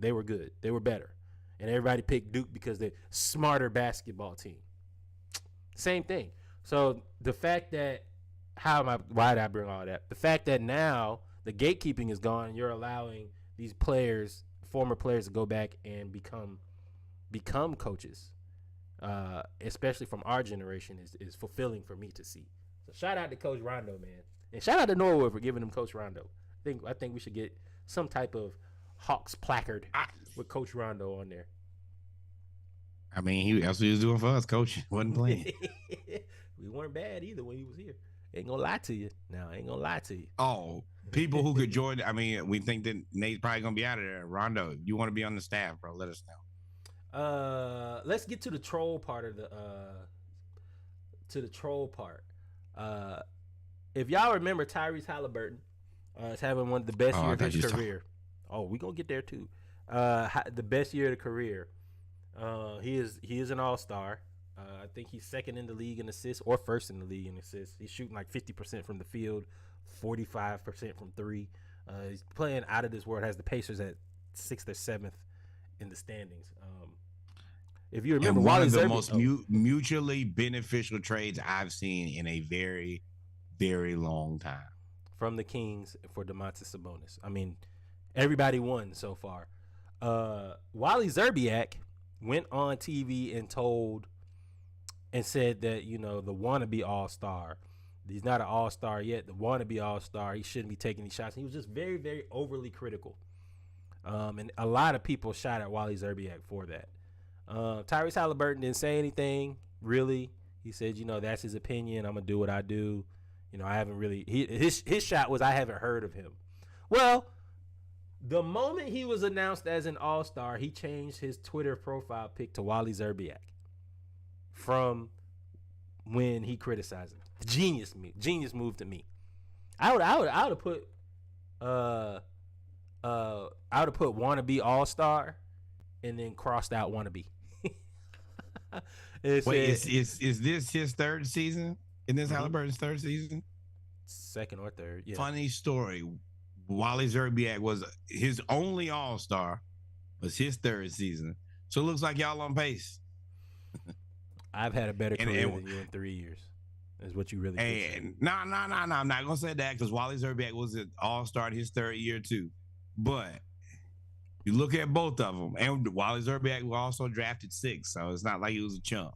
they were good. They were better. And everybody picked Duke because they're smarter basketball team. Same thing. So the fact that, why did I bring all that? The fact that now the gatekeeping is gone and you're allowing these players, former players, to go back and become coaches, especially from our generation, is fulfilling for me to see. So shout out to Coach Rondo, man. And shout out to Norwood for giving him Coach Rondo. I think we should get some type of Hawks placard with Coach Rondo on there. That's what he was doing for us, Coach. Wasn't playing. We weren't bad either when he was here. Ain't gonna lie to you. Oh, people who could join. We think that Nate's probably gonna be out of there. Rondo, you want to be on the staff, bro? Let us know. Let's get to the troll part of if y'all remember, Tyrese Halliburton is having one of the best years of his career. Oh, we gonna get there too. The best year of the career. He is an all-star. I think he's second in the league in assists or first in the league in assists. He's shooting like 50% from the field, 45% from three. He's playing out of this world. Has the Pacers at 6th or 7th in the standings. If you remember, one of the most mutually beneficial trades I've seen in a very, very long time. From the Kings for Domantas Sabonis. Everybody won so far. Wally Szczerbiak went on TV and said that, you know, the wannabe all-star, he's not an all-star yet, the wannabe all-star, he shouldn't be taking these shots. He was just very, very overly critical. And a lot of people shot at Wally Szczerbiak for that. Tyrese Halliburton didn't say anything, really. He said, you know, that's his opinion. I'm going to do what I do. You know, I haven't really, his shot was, I haven't heard of him. Well, the moment he was announced as an all-star, he changed his Twitter profile pic to Wally Szczerbiak from when he criticized him. Genius move to me. I would have put wannabe all-star and then crossed out wannabe. Wait, is this his third season? Is this Halliburton's third season? Second or third, yeah. Funny story. Wally Szczerbiak was his only all-star, was his third season. So it looks like y'all on pace. I've had a better career than you in 3 years. Is what you really and no, I'm not gonna say that because Wally Szczerbiak was an all-star in his third year too. But you look at both of them, and Wally Szczerbiak was also drafted 6th, so it's not like he was a chump.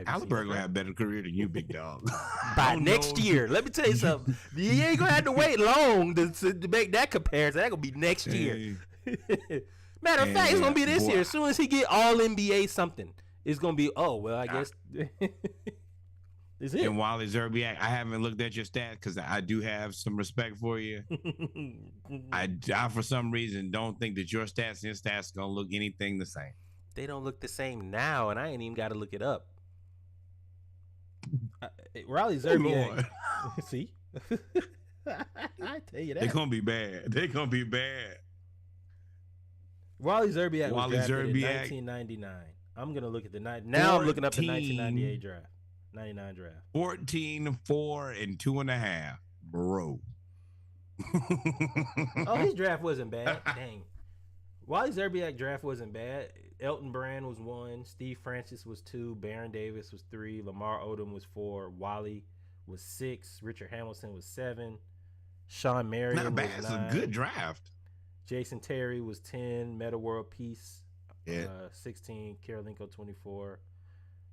Halliburton gonna have a better career than you, big dog. By next year. Let me tell you something. You ain't gonna have to wait long to make that comparison. That gonna be next year. Matter of fact, it's gonna be this year. As soon as he get all NBA something, it's gonna be, oh well, I guess is it. And Wally Szczerbiak, I haven't looked at your stats because I do have some respect for you. I for some reason don't think that your stats and his stats are gonna look anything the same. They don't look the same now, and I ain't even got to look it up. Wally Szczerbiak. See, I tell you that they're gonna be bad. They're gonna be bad. Wally Szczerbiak was drafted in 1999. I'm gonna look at the now. I'm looking up the 1998 draft, 99 draft. 14, 4, and 2.5, bro. Oh, his draft wasn't bad. Dang, Wally Szczerbiak draft wasn't bad. Elton Brand was 1, Steve Francis was 2, Baron Davis was 3, Lamar Odom was 4, Wally was 6, Richard Hamilton was 7, Sean Marion not bad. was It's 9. a good draft. Jason Terry was 10, Metta World Peace 16, Karolinko 24,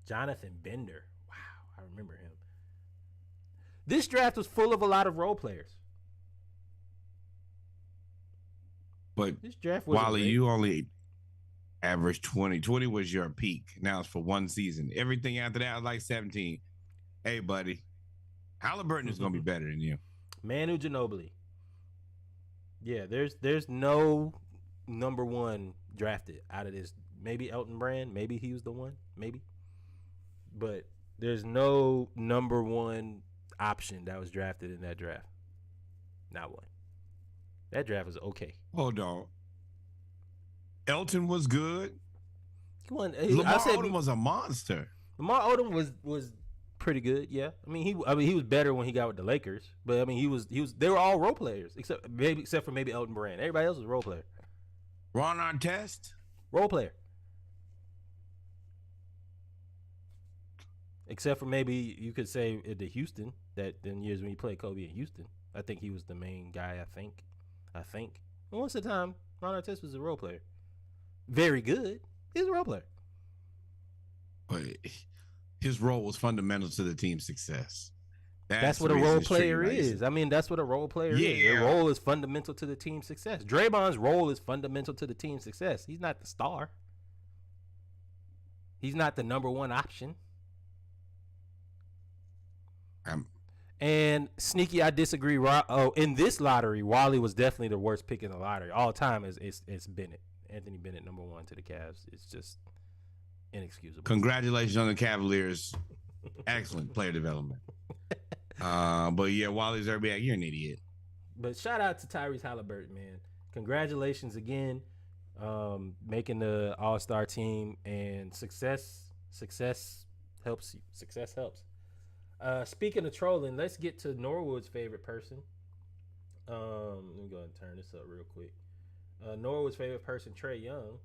Jonathan Bender. Wow, I remember him. This draft was full of a lot of role players. But this draft Wally, you only averaged 20. 20 was your peak. Now it's for one season. Everything after that was like 17. Hey, buddy, Halliburton is going to be better than you. Manu Ginobili. Yeah, there's no number one drafted out of this. Maybe Elton Brand. Maybe he was the one. Maybe. But there's no number one option that was drafted in that draft. Not one. That draft was okay. Hold on. Elton was good. Come on, Lamar Odom was a monster. Lamar Odom was pretty good. Yeah, I mean he was better when he got with the Lakers. But I mean he was they were all role players except for maybe Elton Brand. Everybody else was a role player. Ron Artest, role player. Except for maybe you could say at the Houston that then years when he played Kobe in Houston. I think he was the main guy. I think. And most of the time, Ron Artest was a role player. Very good. He's a role player. But his role was fundamental to the team's success. That's what a role player is. I mean, that's what a role player is. Their role is fundamental to the team's success. Draymond's role is fundamental to the team's success. He's not the star. He's not the number one option. And sneaky, I disagree. In this lottery, Wally was definitely the worst pick in the lottery all time. It's Bennett, Anthony Bennett, number one to the Cavs. It's just inexcusable. Congratulations on the Cavaliers. Excellent player development. But yeah, Wally Szczerbiak, you're an idiot. But shout out to Tyrese Halliburton, man. Congratulations again, making the All-Star team, and success helps you. Success helps. Speaking of trolling, let's get to Norwood's favorite person. Let me go ahead and turn this up real quick. Norwood's favorite person, Trae Young.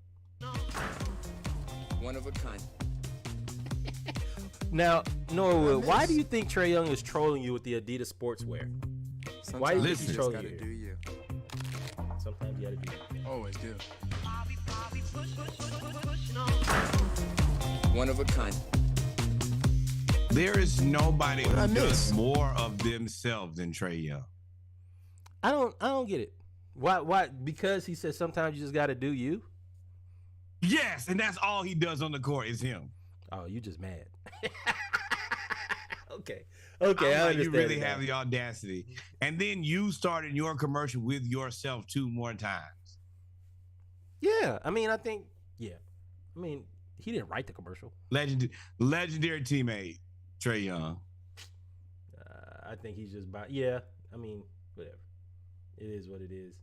One of a kind. Now, Norwood, why do you think Trae Young is trolling you with the Adidas sportswear? Why do you think he's trolling you? Do you? So sometimes you got to do it. Always do. One of a kind. There is nobody who does more of themselves than Trae Young. I don't get it. Why? Because he says sometimes you just got to do you. Yes, and that's all he does on the court is him. Oh, you just mad. Okay. I like, you really have the audacity. And then you started your commercial with yourself 2 more times. Yeah, I mean, he didn't write the commercial. Legendary teammate, Trae Young. I think he's just whatever. It is what it is.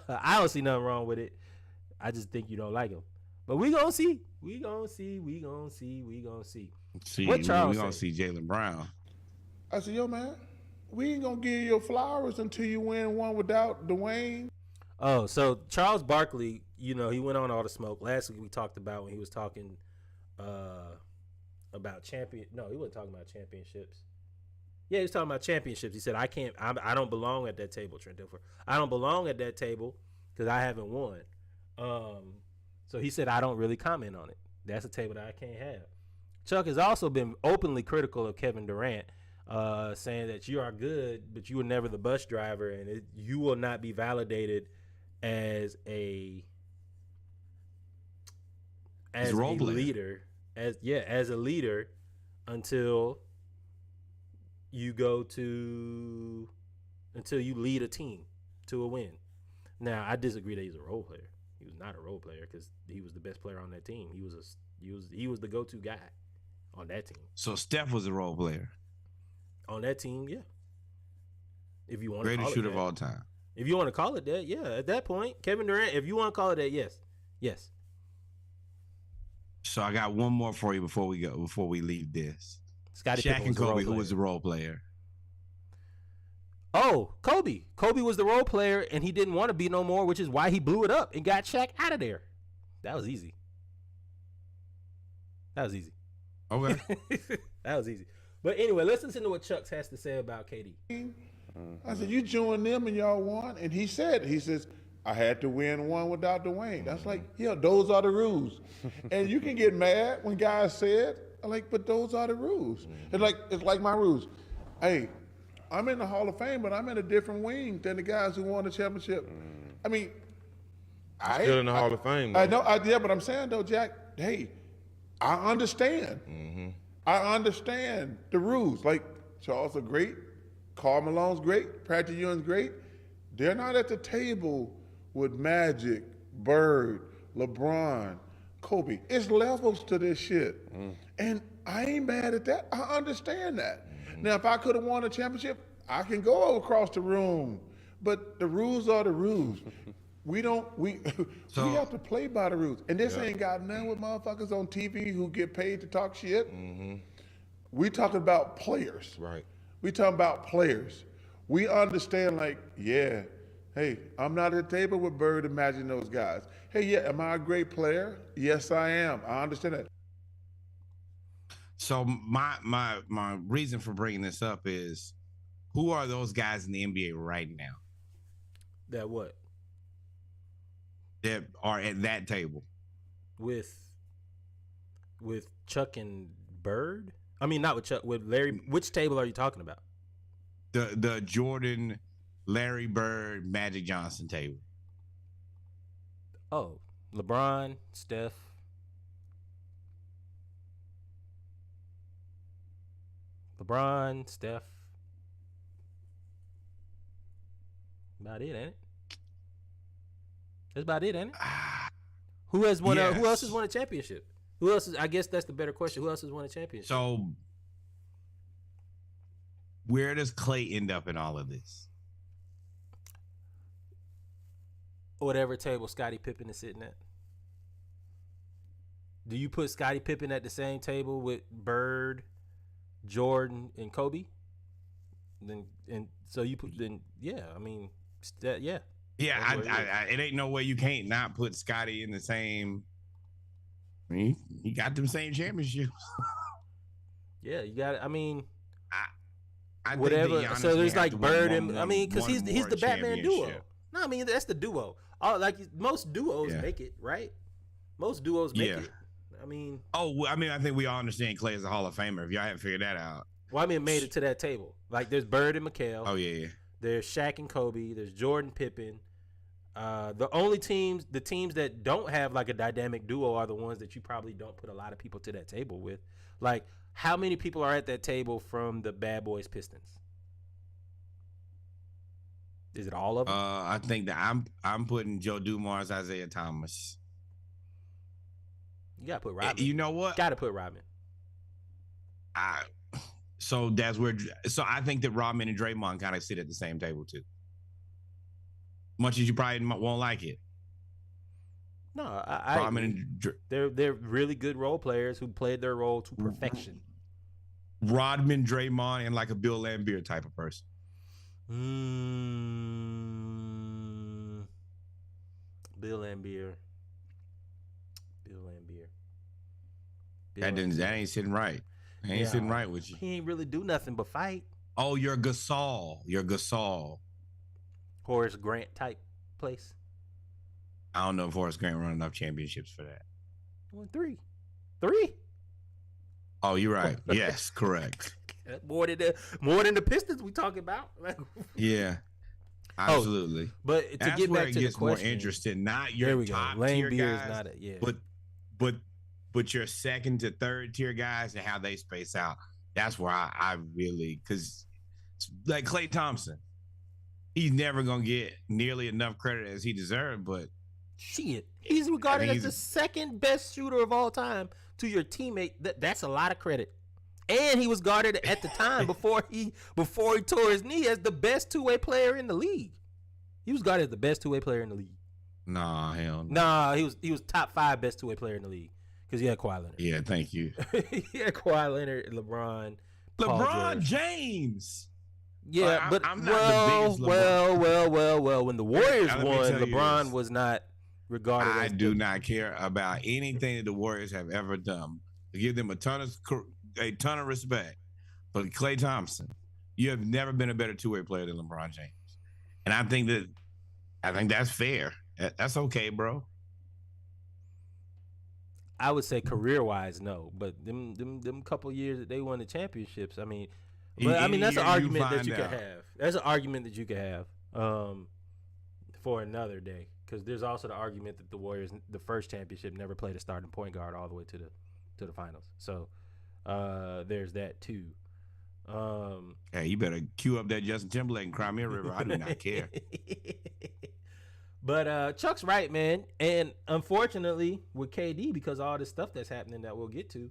I don't see nothing wrong with it. I just think you don't like him. But we gonna see. We gonna see. See, what Charles we gonna see Jaylen Brown. I said, yo, man, we ain't gonna give you your flowers until you win one without Dwayne. Oh, so Charles Barkley, he went on all the smoke. Last week we talked about when he was talking about No, he wasn't talking about championships. Yeah, he was talking about championships. He said, I don't belong at that table, Trent Dilfer. I don't belong at that table because I haven't won. So he said, I don't really comment on it. That's a table that I can't have. Chuck has also been openly critical of Kevin Durant, saying that you are good, but you were never the bus driver, and you will not be validated as a leader, as a leader until you lead a team to a win. Now, I disagree that he's a role player. He was not a role player because he was the best player on that team. He was the go-to guy on that team. So Steph was a role player on that team, yeah. If you want to greatest shooter of all time. If you want to call it that, yeah. At that point, Kevin Durant, if you want to call it that, yes. So I got one more for you before we leave this. Scottie Shaq Pippen and Kobe, who was the role player? Oh, Kobe. Kobe was the role player, and he didn't want to be no more, which is why he blew it up and got Shaq out of there. That was easy. Okay. That was easy. But anyway, let's listen to what Chuck has to say about KD. I said, you joined them and y'all won. And he says, I had to win one without Dwayne. That's like, yeah, those are the rules. And you can get mad when guys say it. I'm like, but those are the rules. It's like my rules. Hey, I'm in the Hall of Fame, but I'm in a different wing than the guys who won the championship. I mean, still in the Hall of Fame. Though. I know, but I'm saying though, Jack, hey, I understand. Mm-hmm. I understand the rules. Like Charles are great, Karl Malone's great, Patrick Ewing's great. They're not at the table with Magic, Bird, LeBron, Kobe. It's levels to this shit. And I ain't mad at that. I understand that. Now, if I could have won a championship, I can go across the room. But the rules are the rules. We have to play by the rules. And this ain't got nothing with motherfuckers on TV who get paid to talk shit. We talking about players. Right. We talking about players. We understand hey, I'm not at the table with Bird, Imagine those guys. Hey, yeah, am I a great player? Yes, I am. I understand that. So my reason for bringing this up is, who are those guys in the NBA right now? That what? That are at that table. With Chuck and Bird? I mean, not with Chuck, with Larry. Which table are you talking about? The Jordan, Larry Bird, Magic Johnson table. Oh, LeBron, Steph. About it, ain't it? That's about it, ain't it? Who has won? Yes. Who else has won a championship? Who else is? I guess that's the better question. Who else has won a championship? So, where does Clay end up in all of this? Whatever table Scottie Pippen is sitting at. Do you put Scottie Pippen at the same table with Bird, Jordan, and Kobe? Yeah. Yeah, it ain't no way you can't not put Scottie in the same. I mean, he got them same championships. Yeah, you got it. I mean, I whatever. Think so there's like Bird and because he's the Batman duo. No, I mean that's the duo. Like most duos make it, right? Most duos make it. I mean, I think we all understand Clay is a Hall of Famer. If y'all haven't figured that out, well, I mean, it made it to that table. Like there's Bird and McHale. Oh yeah. There's Shaq and Kobe. There's Jordan, Pippen. The teams that don't have like a dynamic duo are the ones that you probably don't put a lot of people to that table with. Like, how many people are at that table from the Bad Boys Pistons? Is it all of them? I think that I'm putting Joe Dumars, Isaiah Thomas. You gotta put Rodman. You know what? Gotta put Rodman. So that's where. So I think that Rodman and Draymond kind of sit at the same table too. Much as you probably won't like it. No, Rodman and they're really good role players who played their role to perfection. Rodman, Draymond, and like a Bill Laimbeer type of person. Bill Laimbeer. That ain't sitting right. Ain't sitting right with you. He ain't really do nothing but fight. Oh, you're Gasol. Horace Grant type place. I don't know if Horace Grant won enough championships for that. Won 3. Oh, you're right. Yes, correct. More than the Pistons we talking about. Yeah, absolutely. But to That's get where back it to gets the question, more interesting. Not your top tier guys, but your second to third tier guys and how they space out. That's where I really, because like Klay Thompson, he's never gonna get nearly enough credit as he deserved. But shit, he's regarded as the second best shooter of all time to your teammate. That's a lot of credit. And he was guarded at the time before he tore his knee as the best two-way player in the league. He was guarded as the best two-way player in the league. Nah, hell no. Nah, he was top 5 best two-way player in the league because he had Kawhi Leonard. Yeah, thank you. He had Kawhi Leonard, LeBron James. Yeah, but I'm not the biggest LeBron. well. When the Warriors won, LeBron was not regarded. I do not care about anything that the Warriors have ever done. I give them a ton of respect. But Klay Thompson, you have never been a better two-way player than LeBron James, and I think that's fair. That's okay, bro. I would say career-wise, no, but them couple years that they won the championships, I mean, that's an argument that you could have. That's an argument that you could have for another day, because there's also the argument that the Warriors, the first championship, never played a starting point guard all the way to the finals. So there's that too. Hey, you better cue up that Justin Timberlake and Cry Me a River. I do not care. But Chuck's right, man. And unfortunately, with KD, because of all this stuff that's happening that we'll get to,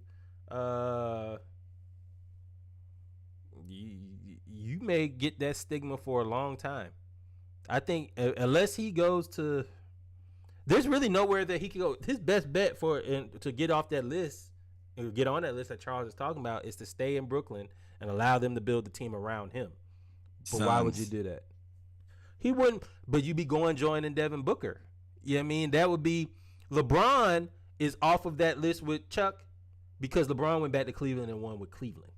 you may get that stigma for a long time. I think unless he goes to, there's really nowhere that he can go. His best bet to get off that list, or get on that list that Charles is talking about, is to stay in Brooklyn and allow them to build the team around him. But why would you do that? He wouldn't, but you'd be joining Devin Booker. You know what I mean? That would be, LeBron is off of that list with Chuck because LeBron went back to Cleveland and won with Cleveland.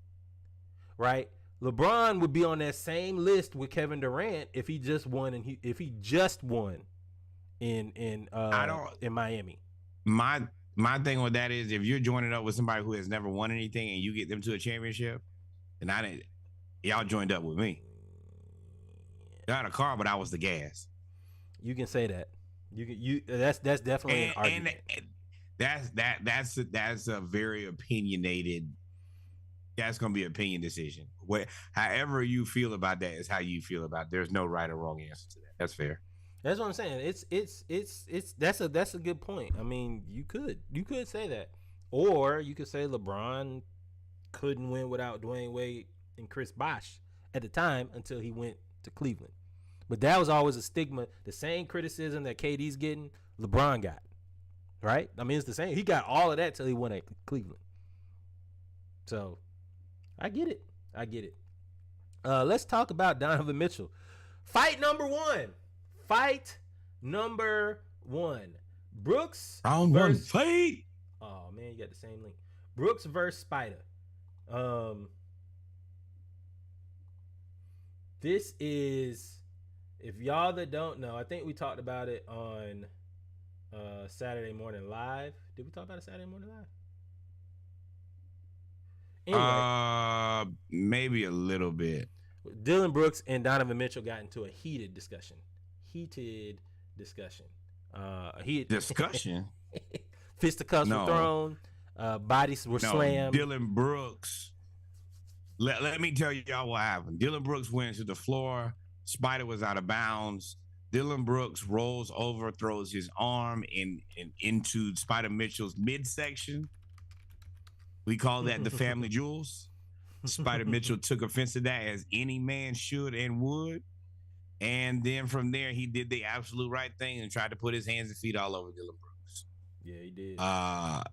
Right? LeBron would be on that same list with Kevin Durant if he just won in Miami. My thing with that is, if you're joining up with somebody who has never won anything and you get them to a championship, then y'all joined up with me. You had a car, but I was the gas. You can say that. That's definitely an argument. That's a very opinionated. That's gonna be an opinion decision. However you feel about that is how you feel about it. There's no right or wrong answer to that. That's fair. That's what I'm saying. That's a good point. I mean, you could say that, or you could say LeBron couldn't win without Dwayne Wade and Chris Bosh at the time until he went to Cleveland. But that was always a stigma. The same criticism that KD's getting, LeBron got. Right? I mean, it's the same. He got all of that till he went at Cleveland. So, I get it. Let's talk about Donovan Mitchell. Fight number one. Brooks. Round one fight. Oh man, you got the same link. Brooks versus Spider. This is if y'all that don't know, I think we talked about it on Saturday Morning Live. Did we talk about it Saturday Morning Live? Anyway, maybe a little bit. Dillon Brooks and Donovan Mitchell got into a heated discussion. Discussion. Fisticuffs were thrown. Bodies were slammed. Dillon Brooks. Let me tell y'all what happened. Dillon Brooks went to the floor. Spider was out of bounds. Dillon Brooks rolls over, throws his arm into Spider Mitchell's midsection. We call that the family jewels. Spider Mitchell took offense to that, as any man should and would. And then from there, he did the absolute right thing and tried to put his hands and feet all over Dillon Brooks. Yeah, he did. I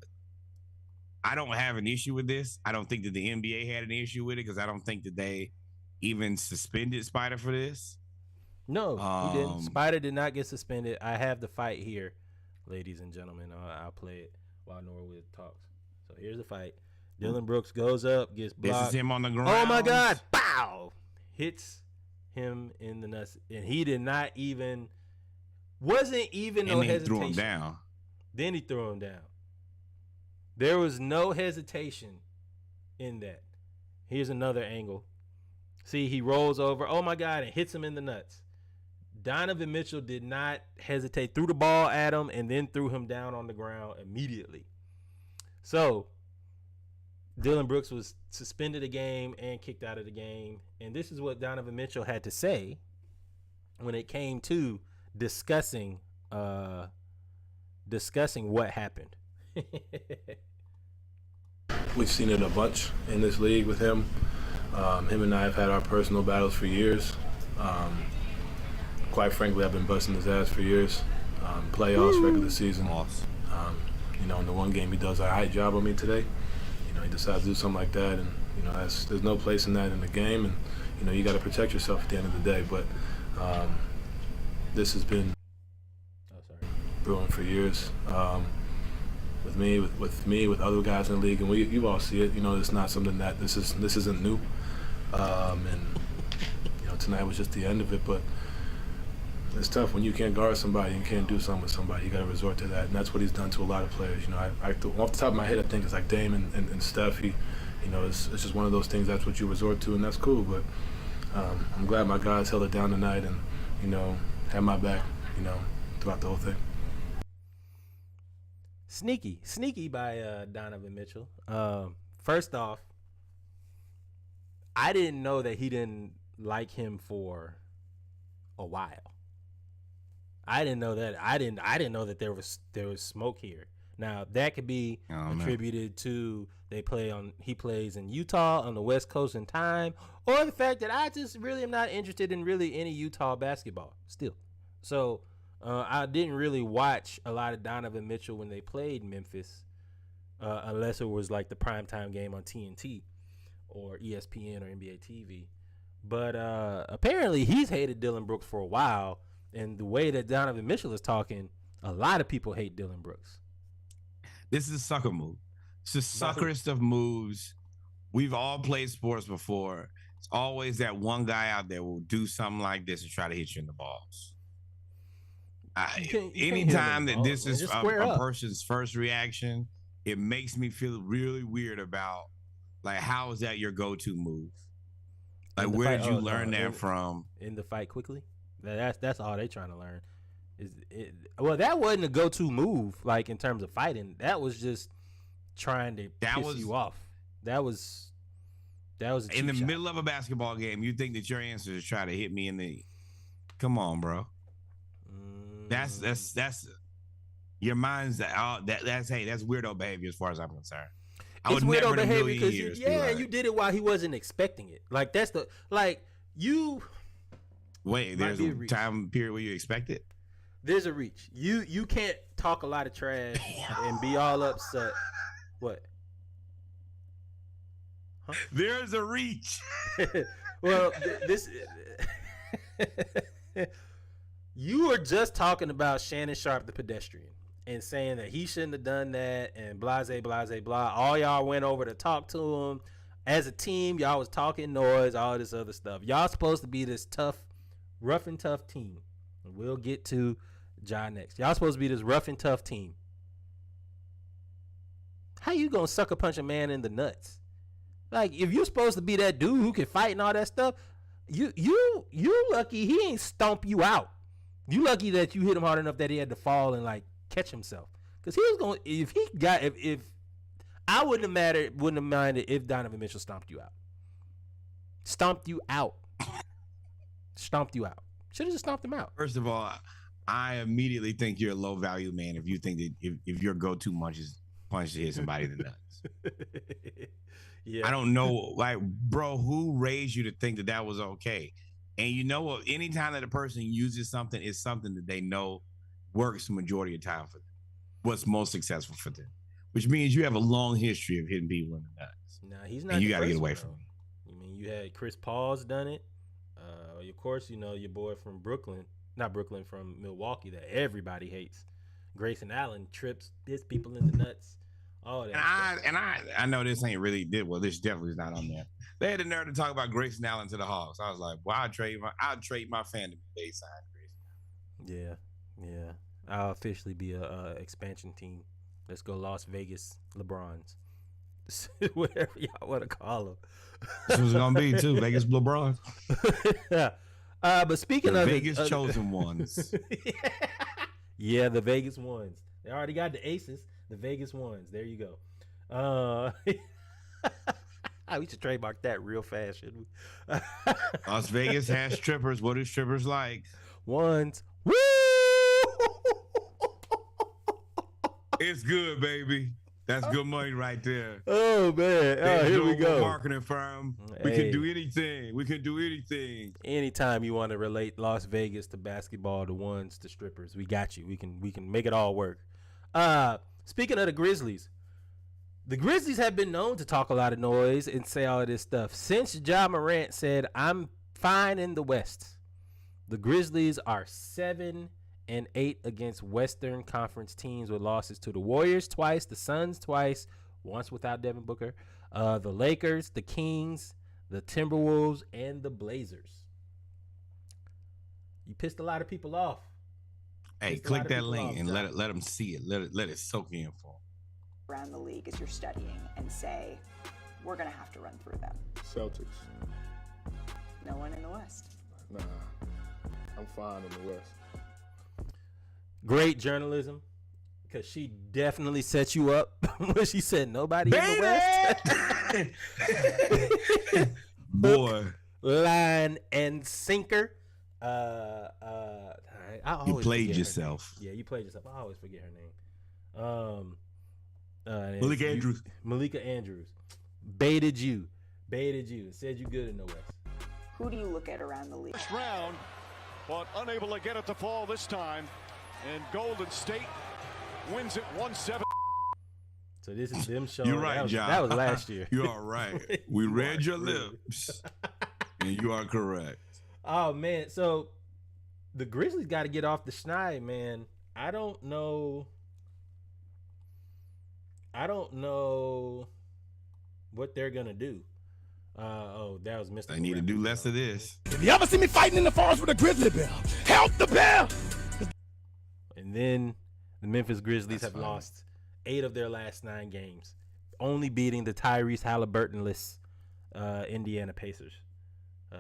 don't have an issue with this. I don't think that the NBA had an issue with it because I don't think that they even suspended Spider for this. No, he didn't. Spider did not get suspended. I have the fight here, ladies and gentlemen. I'll play it while Norwood talks. So here's the fight. Dillon Brooks goes up, gets blocked. This is him on the ground. Oh, my God. Bow! Hits him in the nuts. And he did not even, wasn't even no hesitation. Threw him down. Then he threw him down. There was no hesitation in that. Here's another angle. See, he rolls over. Oh, my God, and hits him in the nuts. Donovan Mitchell did not hesitate. Threw the ball at him and then threw him down on the ground immediately. So Dillon Brooks was suspended a game and kicked out of the game. And this is what Donovan Mitchell had to say when it came to discussing what happened. We've seen it a bunch in this league with him. Him and I have had our personal battles for years. Quite frankly, I've been busting his ass for years. Playoffs, regular season. In the one game he does a high job on me today. He decides to do something like that, and there's no place in that in the game, and you got to protect yourself at the end of the day. But this has been brewing for years. With me, with other guys in the league, and you all see it. It's not something that this isn't new. And tonight was just the end of it, but it's tough when you can't guard somebody and can't do something with somebody. You got to resort to that, and that's what he's done to a lot of players. Off the top of my head, I think it's like Dame and Steph. It's just one of those things. That's what you resort to, and that's cool. But I'm glad my guys held it down tonight, and had my back, throughout the whole thing. Sneaky by Donovan Mitchell. First off, I didn't know that he didn't like him for a while. I didn't know that. I didn't know that there was smoke here. Now that could be attributed to he plays in Utah on the West Coast in time, or the fact that I just really am not interested in really any Utah basketball still. So I didn't really watch a lot of Donovan Mitchell when they played Memphis, unless it was like the primetime game on TNT or ESPN or NBA TV. But apparently he's hated Dillon Brooks for a while, and the way that Donovan Mitchell is talking, a lot of people hate Dillon Brooks. This is a sucker move. It's the suckerest of moves. We've all played sports before. It's always that one guy out there will do something like this and try to hit you in the balls. Anytime that this is a person's first reaction, it makes me feel really weird about, like, how is that your go-to move? Like, where did you learn that from? In the fight quickly? That's all they trying to learn. Well, that wasn't a go-to move, like, in terms of fighting. That was just trying to piss you off. That was in the middle of a basketball game. You think that your answer is try to hit me in the? Come on, bro. That's your mind's that's weirdo behavior as far as I'm concerned. It's weirdo behavior because you did it while he wasn't expecting it. Like that's you. Wait, there's a time period where you expect it. There's a reach. You can't talk a lot of trash and be all upset. What? Huh? There's a reach. Well, this. You were just talking about Shannon Sharpe, the pedestrian, and saying that he shouldn't have done that and blase, blah. All y'all went over to talk to him. As a team, y'all was talking noise, all this other stuff. Y'all supposed to be this tough rough and tough team. And we'll get to Ja next. Y'all supposed to be this rough and tough team. How you gonna sucker punch a man in the nuts? Like, if you're supposed to be that dude who can fight and all that stuff, you lucky he ain't stomp you out. You lucky that you hit him hard enough that he had to fall and like catch himself. Cause he was going, if I wouldn't have minded if Donovan Mitchell stomped you out. Stomped you out. Should have just stomped him out. First of all, I immediately think you're a low value man if you think that if your go-to punch to hit somebody in the nuts. Yeah. I don't know, like, bro, who raised you to think that was okay? And you know what? Anytime that a person uses something, it's something that they know works the majority of the time for them. What's most successful for them, which means you have a long history of hitting people in the nuts. Nah, he's not. And you got to get away from it. I mean, you had Chris Paul's done it. Of course, you know your boy from from Milwaukee that everybody hates. Grayson Allen hits people in the nuts. Oh, I know this ain't really did well. This definitely is not on there. They had the nerve to talk about Grayson Allen to the Hawks. I was like, well, I'd trade my fandom if they signed Grayson. Yeah. I'll officially be a expansion team. Let's go Las Vegas LeBrons. Whatever y'all want to call them. This was gonna be too Vegas LeBron. Yeah. But speaking of Vegas chosen ones. Yeah, the Vegas ones. They already got the aces. The Vegas ones. There you go. We should trademark that real fast, shouldn't we? Las Vegas has strippers. What do strippers like? Ones. Woo! It's good, baby. That's good money right there. Oh man! Oh, here we go. Marketing firm. We can do anything. Anytime you want to relate Las Vegas to basketball, to ones to strippers, we got you. We can make it all work. Speaking of the Grizzlies have been known to talk a lot of noise and say all of this stuff. Since Ja Morant said, "I'm fine in the West," the Grizzlies are 7-8 against Western Conference teams with losses to the Warriors twice, the Suns twice, once without Devin Booker, the Lakers, the Kings, the Timberwolves, and the Blazers. You pissed a lot of people off. Hey, click that link and let them see it. Let it soak in for them. Around the league as you're studying and say, we're going to have to run through them. Celtics. No one in the West. Nah, I'm fine in the West. Great journalism, because she definitely set you up when she said nobody in the West. Boy. Line and sinker. You played yourself. Yeah, you played yourself. I always forget her name. Malika Andrews. Baited you. Said you good in the West. Who do you look at around the league? First round, but unable to get it to fall this time. And Golden State wins it 1-7. So this is them showing. You're right, John. That was last year. You are right. We read your lips. And you are correct. Oh, man. So the Grizzlies got to get off the schneid, man. I don't know what they're going to do. That was Mr. They need to do less of this. If you ever see me fighting in the forest with a grizzly bear, help the bear! And then the Memphis Grizzlies have lost 8 of their last 9 games, only beating the Tyrese Halliburton-less Indiana Pacers.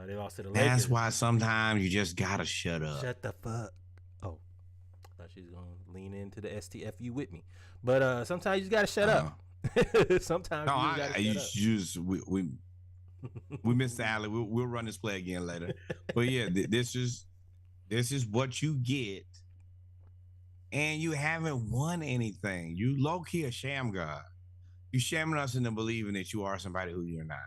They lost to the Lakers. That's why sometimes you just gotta shut up. Shut the fuck. Oh, I thought she was gonna lean into the STFU with me, but sometimes you just gotta shut up. Sometimes you just we missed the alley. We'll run this play again later. But yeah, this is what you get. And you haven't won anything. You low-key a sham god. You shamming us into believing that you are somebody who you're not.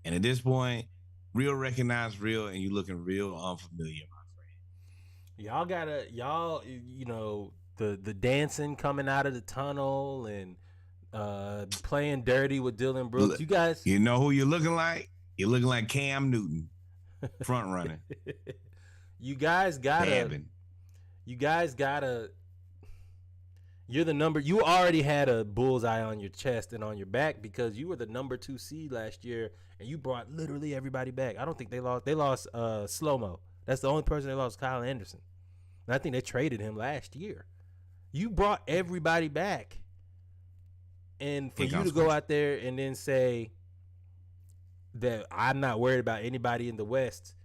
And at this point, real recognize real, and you looking real unfamiliar, my friend. You know, the dancing coming out of the tunnel and playing dirty with Dylan Brooks. You guys, you know who you're looking like? You're looking like Cam Newton, front running. You guys gotta. You're the number. You already had a bullseye on your chest and on your back because you were the number 2 seed last year, and you brought literally everybody back. I don't think they lost. They lost Slow-Mo. That's the only person they lost, Kyle Anderson. And I think they traded him last year. You brought everybody back. And for you to go out there and then say that I'm not worried about anybody in the West,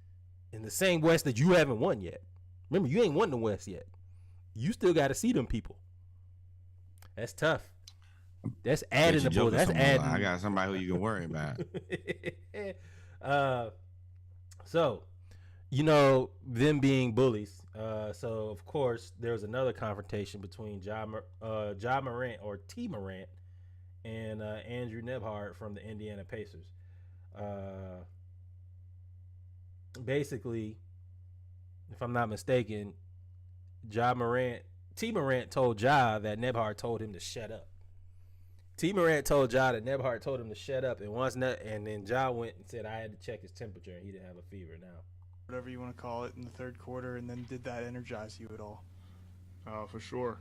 in the same West that you haven't won yet. Remember, you ain't won the West yet. You still got to see them people. That's tough. That's adding the bull. That's adding. I got somebody who you can worry about. So, you know, them being bullies. So, of course, there was another confrontation between Ja Morant or T. Morant and Andrew Nembhard from the Indiana Pacers. Basically, if I'm not mistaken, T. Morant told Ja that Nembhard told him to shut up. T. Morant told Ja that Nembhard told him to shut up, and then Ja went and said I had to check his temperature and he didn't have a fever now. Whatever you want to call it in the third quarter, and then did that energize you at all? For sure.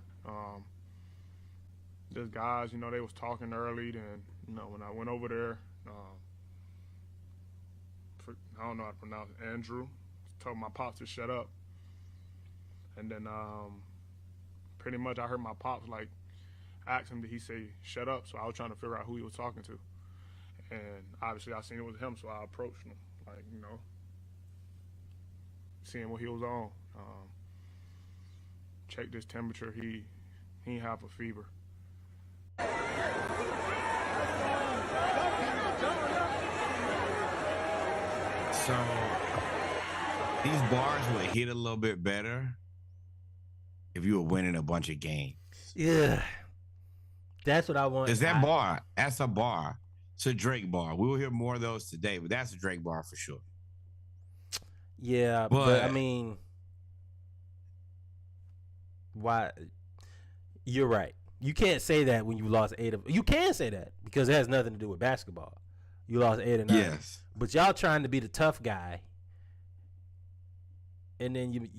Just guys, you know, they was talking early, and you know, when I went over there, I don't know how to pronounce it, Andrew told my pops to shut up, and then pretty much I heard my pops like ask him, did he say shut up? So I was trying to figure out who he was talking to, and obviously I seen it was him, so I approached him, like, you know, seeing what he was on. Checked his temperature. He ain't have a fever. So these bars would hit a little bit better if you were winning a bunch of games. Yeah, that's what I want. Is that bar? That's a bar. It's a Drake bar. We will hear more of those today, but that's a Drake bar for sure. Yeah, but I mean, why? You're right. You can't say that when you lost 8 of. You can say that because it has nothing to do with basketball. You lost 8 or 9. Yes. But y'all trying to be the tough guy, and then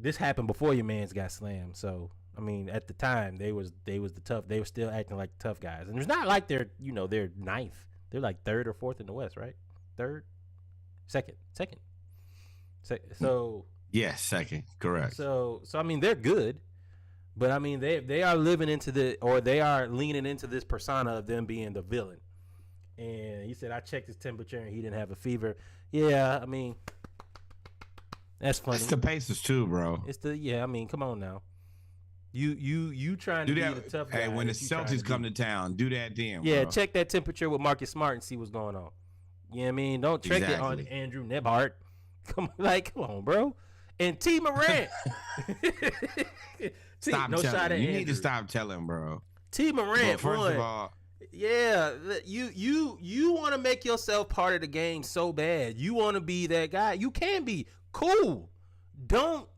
this happened before your man's got slammed. So I mean, at the time they was the tough. They were still acting like the tough guys, and it's not like they're ninth. They're like 3rd or 4th in the West, right? 3rd, second. So yes, second, correct. So I mean they're good, but I mean they are living into they are leaning into this persona of them being the villain. And he said I checked his temperature and he didn't have a fever. Yeah, I mean that's funny. It's the Pacers too, bro. I mean, come on now. You trying to be the tough guy. Hey, when the Celtics come to town, do that then. Yeah, bro. check that temperature with Marcus Smart and see what's going on. You know what I mean? Don't check it on Andrew Nembhard. Come on, bro. And T. Morant. Stop no shot at you Andrew. need to stop telling, bro. T. Morant, first of all, yeah, you want to make yourself part of the game so bad. You want to be that guy. You can be cool. Don't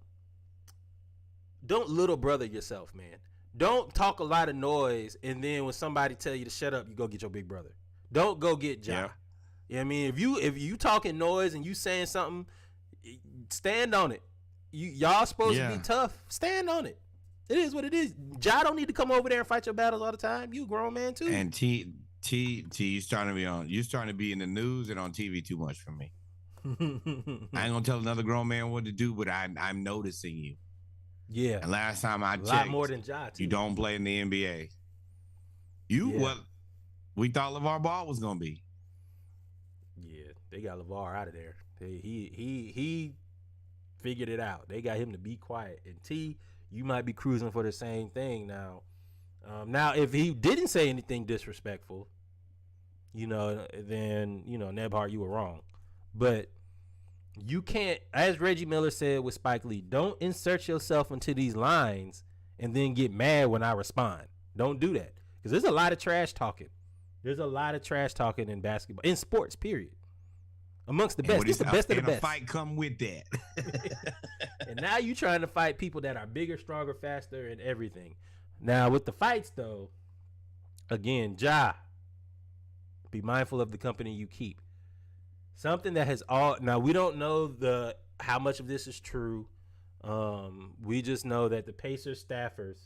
little brother yourself, man. Don't talk a lot of noise, and then when somebody tell you to shut up, you go get your big brother. Don't go get Ja. Yeah. You know what I mean? If you talking noise and you saying something, stand on it. Y'all supposed to be tough. Stand on it. It is what it is. Ja don't need to come over there and fight your battles all the time. You a grown man too. And T, you starting to be in the news and on TV too much for me. I ain't gonna tell another grown man what to do, but I'm noticing you. Yeah. And last time I checked, a lot more than Ja too. You don't play in the NBA. What we thought LeVar Ball was gonna be. Yeah, they got LeVar out of there. He figured it out. They got him to be quiet. And T, you might be cruising for the same thing now. Now, if he didn't say anything disrespectful, then Nembhard, you were wrong. But you can't, as Reggie Miller said with Spike Lee, don't insert yourself into these lines and then get mad when I respond. Don't do that because there's a lot of trash talking. There's a lot of trash talking in basketball, in sports, period. Amongst the best. It's the best of the best. A fight come with that. And now you trying to fight people that are bigger, stronger, faster, and everything. Now, with the fights, though, again, Ja, be mindful of the company you keep. Something that has now we don't know how much of this is true. We just know that the Pacers staffers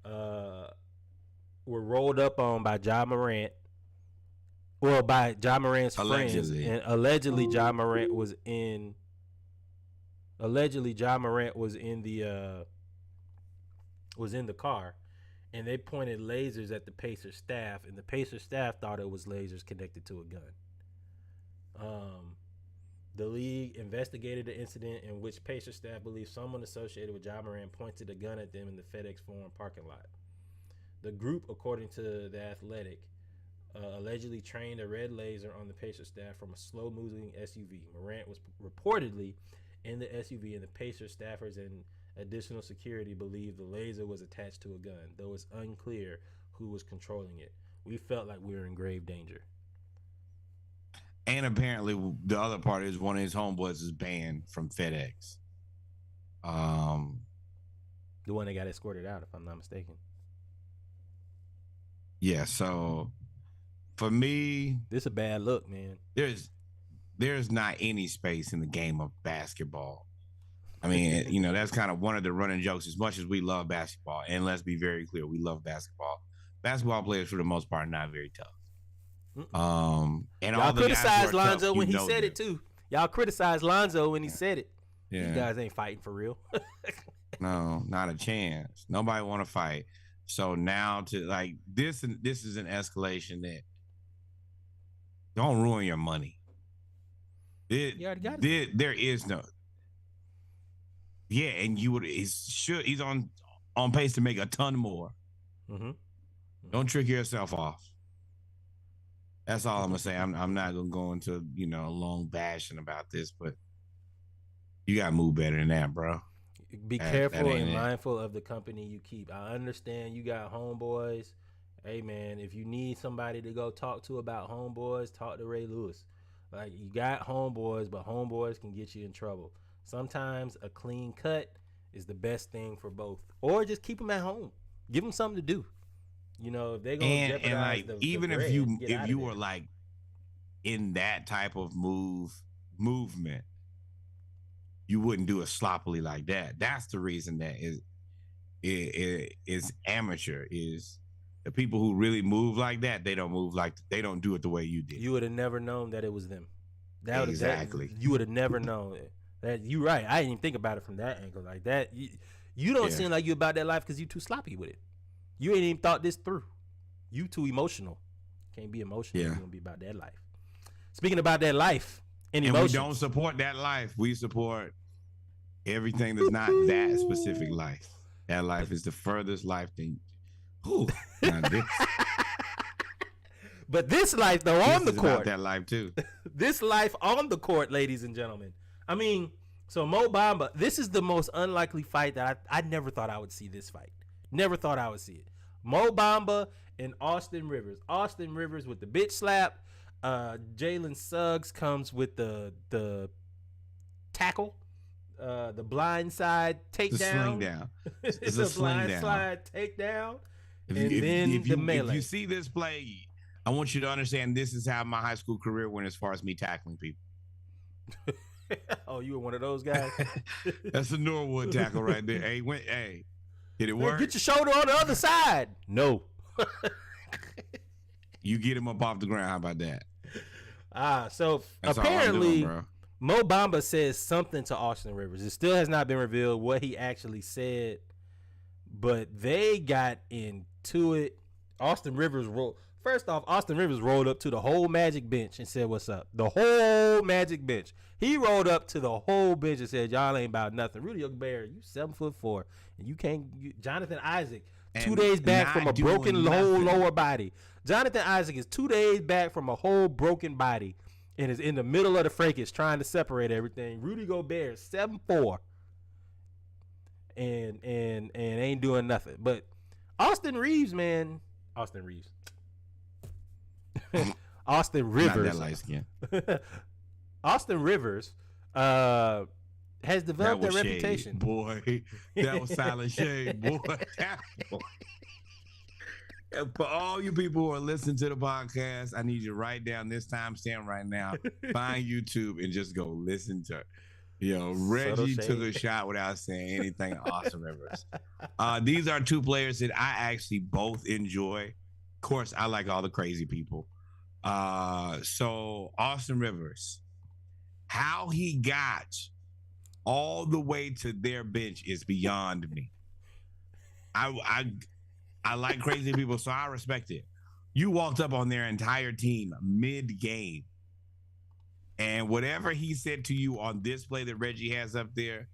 were rolled up on by Ja Morant. Well, by Ja Morant's friends, and allegedly Ja Morant was in allegedly Ja Morant was in the car, and they pointed lasers at the Pacers staff, and the Pacers staff thought it was lasers connected to a gun. The league investigated the incident in which Pacers staff believes someone associated with Ja Morant pointed a gun at them in the FedEx Forum parking lot. The group, according to The Athletic, allegedly trained a red laser on the Pacers staff from a slow-moving SUV. Morant was reportedly in the SUV, and the Pacers staffers and additional security believe the laser was attached to a gun, though it's unclear who was controlling it. We felt like we were in grave danger. And apparently the other part is one of his homeboys is banned from FedEx. The one that got escorted out, if I'm not mistaken. Yeah, so for me, this a bad look, man. There's not any space in the game of basketball. I mean, you know, that's kind of one of the running jokes. As much as we love basketball, and let's be very clear, we love basketball. Basketball players, for the most part, are not very tough. And y'all criticized Lonzo when he said it too. Y'all criticized Lonzo when he said it. Yeah. These guys ain't fighting for real. No, not a chance. Nobody want to fight. So now to like this is an escalation that don't ruin your money. You already got it. There is no. Yeah, and he's on pace to make a ton more. Mm-hmm. Don't trick yourself off. That's all I'm gonna say. I'm not gonna go into a long bashing about this, but you gotta move better than that, bro. Be careful and mindful of the company you keep. I understand you got homeboys. Hey man, if you need somebody to go talk to about homeboys, talk to Ray Lewis. Like, you got homeboys, but homeboys can get you in trouble. Sometimes a clean cut is the best thing for both, or just keep them at home. Give them something to do. You know, if they're gonna jeopardize and like even if you were like in that type of movement, you wouldn't do it sloppily like that. That's the reason that is amateur. Is the people who really move like that? They don't do it the way you did. You would have never known that it was them. Exactly. You would have never known it. That you right. I didn't even think about it from that angle like that. You don't seem like you about that life because you too sloppy with it. You ain't even thought this through. You too emotional. Can't be emotional. You're gonna be about that life. Speaking about that life and emotions. We don't support that life. We support everything that's not that specific life. That life is the furthest life thing. But this life though on the court. That life too. This life on the court, ladies and gentlemen. I mean, so Mo Bamba, this is the most unlikely fight that I never thought I would see this fight. Never thought I would see it. Mo Bamba and Austin Rivers. Austin Rivers with the bitch slap. Jalen Suggs comes with the tackle. The blind side takedown. The sling down. It's a blind slide takedown. The melee. If you see this play, I want you to understand this is how my high school career went as far as me tackling people. Oh, you were one of those guys? That's a Norwood tackle right there. Hey, did it work? Get your shoulder on the other side. No. You get him up off the ground. How about that? So that's apparently Mo Bamba says something to Austin Rivers. It still has not been revealed what he actually said, but they got into it. Austin Rivers rolled up to the whole Magic bench and said, "What's up?" The whole Magic bench. He rolled up to the whole bench and said, "Y'all ain't about nothing." Rudy Gobert, you 7'4", and you can't. Jonathan Isaac, 2 days back from a broken whole lower body. Jonathan Isaac is 2 days back from a whole broken body and is in the middle of the fracas trying to separate everything. Rudy Gobert, 7'4", and ain't doing nothing. But Austin Rivers. Austin Rivers. Not that light skin. Austin Rivers has developed that reputation. Shade, boy. That was silent shade, boy. For all you people who are listening to the podcast, I need you to write down this timestamp right now. Find YouTube and just go listen to it. Reggie took a shot without saying anything. Austin Rivers. These are two players that I actually both enjoy. Of course, I like all the crazy people. So Austin Rivers, how he got all the way to their bench is beyond me. I like crazy people, so I respect it. You walked up on their entire team mid-game, and whatever he said to you on this play that Reggie has up there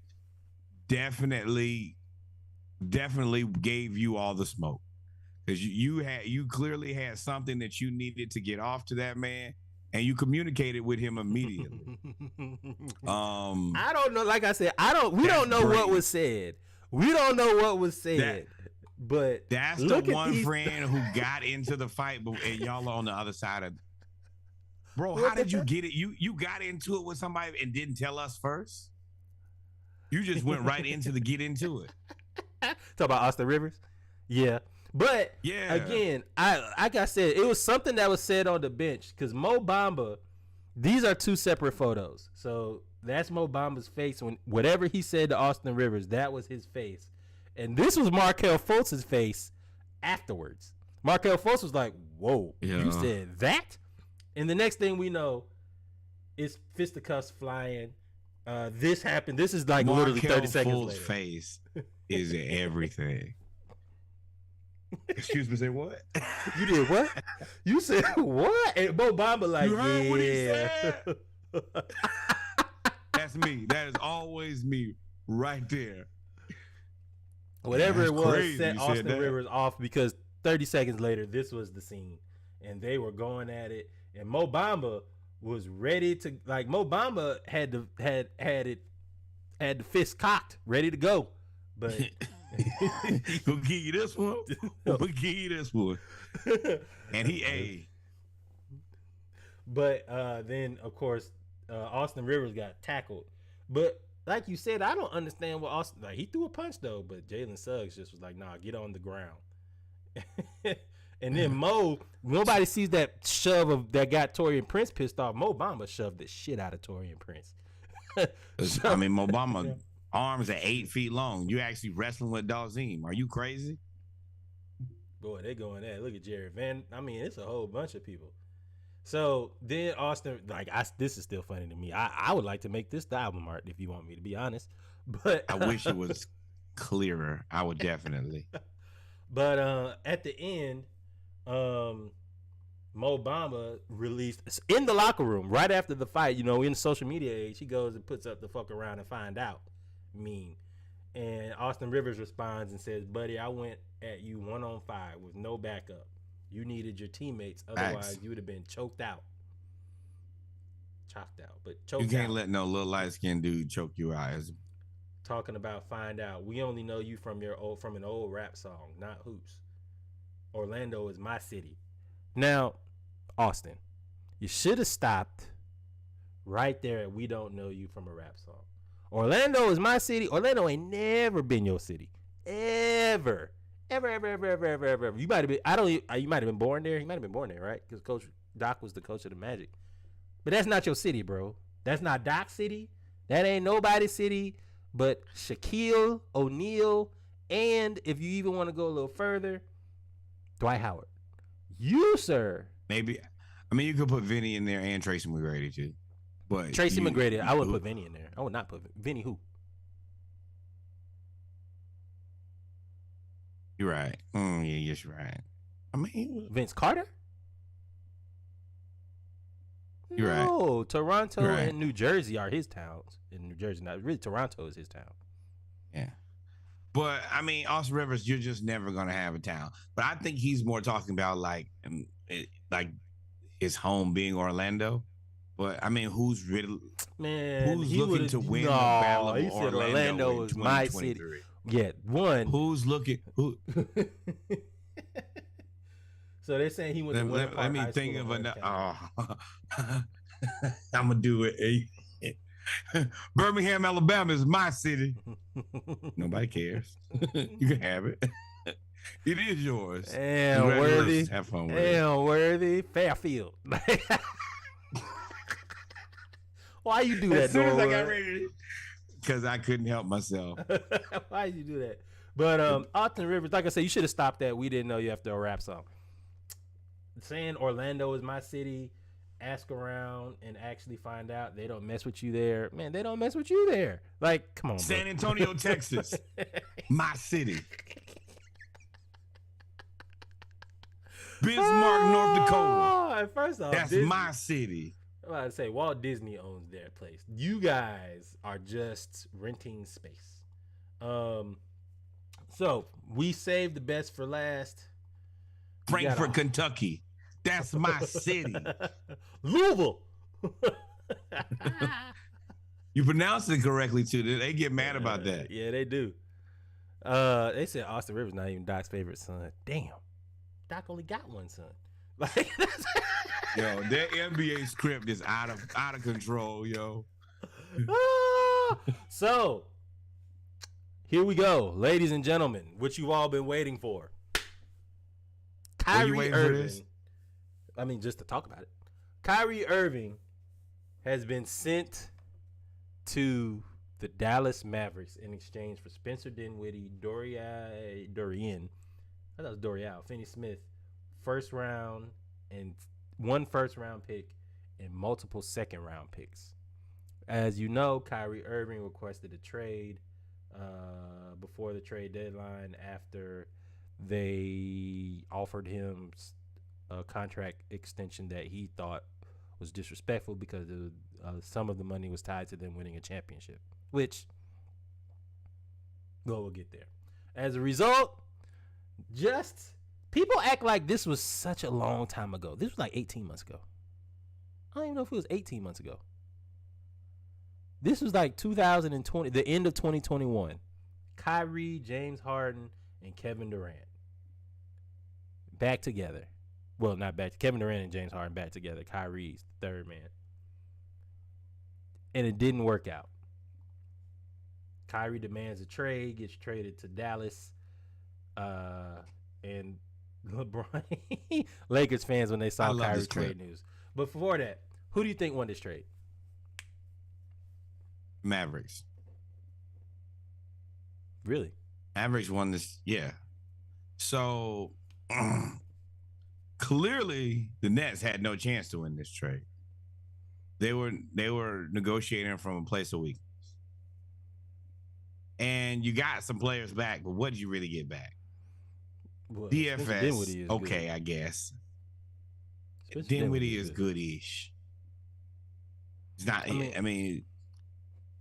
definitely gave you all the smoke, because you clearly had something that you needed to get off to that man, and you communicated with him immediately. I don't know. Like I said, we don't know what was said. We don't know what was said. But that's the one friend who got into the fight, and y'all are on the other side of. Bro, how did you get it? You got into it with somebody and didn't tell us first? You just went right into get into it. Talk about Austin Rivers? Yeah. But again, like I said, it was something that was said on the bench, because Mo Bamba, these are two separate photos. So that's Mo Bamba's face when whatever he said to Austin Rivers, that was his face. And this was Markelle Fultz's face afterwards. Markelle Fultz was like, whoa, you said that? And the next thing we know is fisticuffs flying. This happened. This is like literally 30 seconds later. Fultz's face is everything. Excuse me, say what? You did what? You said what? And Mo Bamba like, you heard what he said? That's me. That is always me right there. Whatever it was set Austin Rivers off, because 30 seconds later, this was the scene. And they were going at it. And Mo Bamba was ready to, like, Mo Bamba had the fist cocked, ready to go. But We'll give you this one. We'll give you this one. And he But then, of course, Austin Rivers got tackled. But like you said, I don't understand what Austin, like, he threw a punch though, but Jalen Suggs just was like, nah, get on the ground. And then Mo, nobody sees that shove of that got Taurean Prince pissed off. Mo Bamba shoved the shit out of Taurean Prince. I mean, Mo Bamba arms are 8 feet long. You actually wrestling with Dazim. Are you crazy? Boy, they going at it. Look at Jared Van. I mean, it's a whole bunch of people. So then Austin, like, this is still funny to me. I would like to make this the album art if you want me to be honest. But I wish it was clearer. I would definitely. But at the end, Mo Bamba released in the locker room right after the fight. You know, in the social media age, he goes and puts up the "fuck around and find out" meme, and Austin Rivers responds and says, "Buddy, I went at you 1-on-5 with no backup. You needed your teammates, otherwise you would have been choked out." But choked out. You can't let no little light skinned dude choke you out. Talking about find out. We only know you from an old rap song, not hoops. Orlando is my city. Now, Austin, you should have stopped right there at "we don't know you from a rap song." Orlando is my city. Orlando ain't never been your city. Ever. Ever. You might have been, you might have been born there. You might have been born there, right? Because Coach Doc was the coach of the Magic. But that's not your city, bro. That's not Doc's city. That ain't nobody's city but Shaquille O'Neal, and if you even want to go a little further, Dwight Howard. You, sir. Maybe. I mean, you could put Vinny in there and Tracy McGrady too. But Tracy McGrady, I would put Vinny in there. I would not put Vinny. Who? You're right. Yeah, you're right. I mean, Vince Carter? You're right. No, Toronto and New Jersey are his towns. In New Jersey, not really. Toronto is his town. Yeah. But I mean, Austin Rivers, you're just never gonna have a town. But I think he's more talking about like his home being Orlando. But I mean, who's really who's looking to win the battle of Orlando is my city. Yeah, one. Who's looking? Who? So they're saying he went to Winter Park Let me High think School of another. I'm gonna do it. Birmingham, Alabama is my city. Nobody cares. You can have it. It is yours. And Worthy. Have fun with and Worthy. Fairfield. Why you do that, as soon as I got Norwood? ready, because I couldn't help myself. Why you do that? But Austin Rivers, like I said, you should have stopped that. We didn't know you after a rap song. Saying Orlando is my city ask around and actually find out they don't mess with you there, man, they don't mess with you there. Like, come on, San bro. Antonio, Texas, my city. Bismarck, North Dakota. First off, that's Disney, my city. I'm about to say Walt Disney owns their place. You guys are just renting space. So we saved the best for last. Frankfort, Kentucky. That's my city. Louisville. You pronounced it correctly too. They get mad about that. Yeah, they do. They said Austin Rivers not even Doc's favorite son. Damn, Doc only got one son. Like, yo, that NBA script is out of control, yo. So here we go, ladies and gentlemen, what you've all been waiting for. Kyrie Irving. I mean, just to talk about it. Kyrie Irving has been sent to the Dallas Mavericks in exchange for Spencer Dinwiddie, Dorian, I thought it was Dorial, Finney-Smith, one first round pick and multiple second round picks. As you know, Kyrie Irving requested a trade before the trade deadline after they offered him a contract extension that he thought was disrespectful because some of the money was tied to them winning a championship, which we'll get there. As a result, people act like this was such a long time ago. This was like 18 months ago. I don't even know if it was 18 months ago. This was like 2020, the end of 2021. Kyrie, James Harden, and Kevin Durant back together. Well, not back. Kevin Durant and James Harden back together. Kyrie's the third man. And it didn't work out. Kyrie demands a trade, gets traded to Dallas. And LeBron, Lakers fans, when they saw Kyrie's trade news. But before that, who do you think won this trade? Mavericks. Really? Mavericks won this, yeah. So clearly the Nets had no chance to win this trade. They were negotiating from a place of weakness. And you got some players back, but what did you really get back? Well, DFS, okay, good. I guess. Dinwiddie is good-ish. He's not. I mean,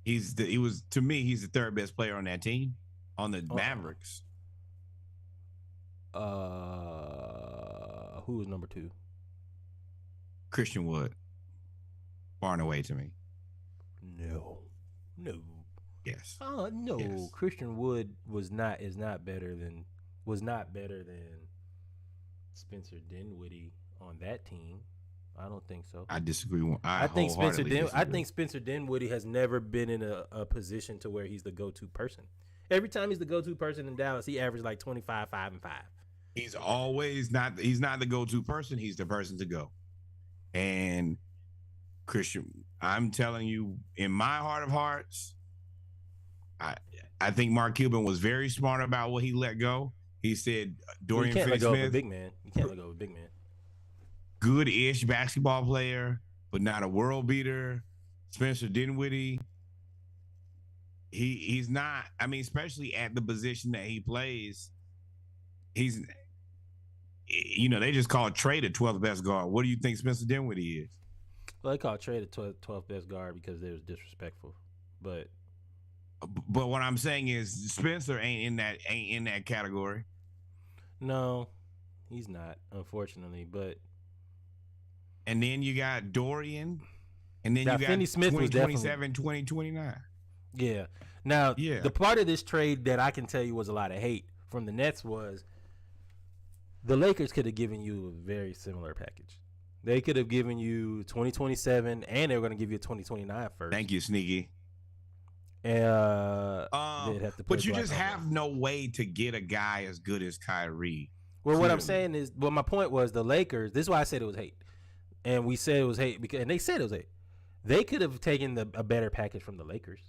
he's the third best player on that team, on the Mavericks. Who was number 2? Christian Wood. Far and away to me. No. Yes. Oh no, yes. Christian Wood was not better than Spencer Dinwiddie on that team. I don't think so. I disagree. I think Spencer Dinwiddie has never been in a position to where he's the go-to person. Every time he's the go-to person in Dallas, he averaged like 25, 5, and 5. He's always not. He's not the go-to person. He's the person to go. And Christian, I'm telling you, in my heart of hearts, I think Mark Cuban was very smart about what he let go. He said Dorian Finney-Smith. You can't let go of a big man. You can't let go of a big man. Good-ish basketball player, but not a world beater. Spencer Dinwiddie. He's not. I mean, especially at the position that he plays, he's. They just call Trey the 12th best guard. What do you think Spencer Dinwiddie is? Well, they call Trey the 12th best guard because they was disrespectful, but what I'm saying is Spencer ain't in that category. No, he's not, unfortunately. But and then you got Dorian, and then you got Finney-Smith 2027, 2029. Yeah. Now, the part of this trade that I can tell you was a lot of hate from the Nets was the Lakers could have given you a very similar package. They could have given you 2027, and they were going to give you a 2029 first. Thank you, Sneaky. They'd have to but you just have no way to get a guy as good as Kyrie. Well, what I'm saying is, my point was the Lakers. This is why I said it was hate, and we said it was hate and they said it was hate. They could have taken a better package from the Lakers.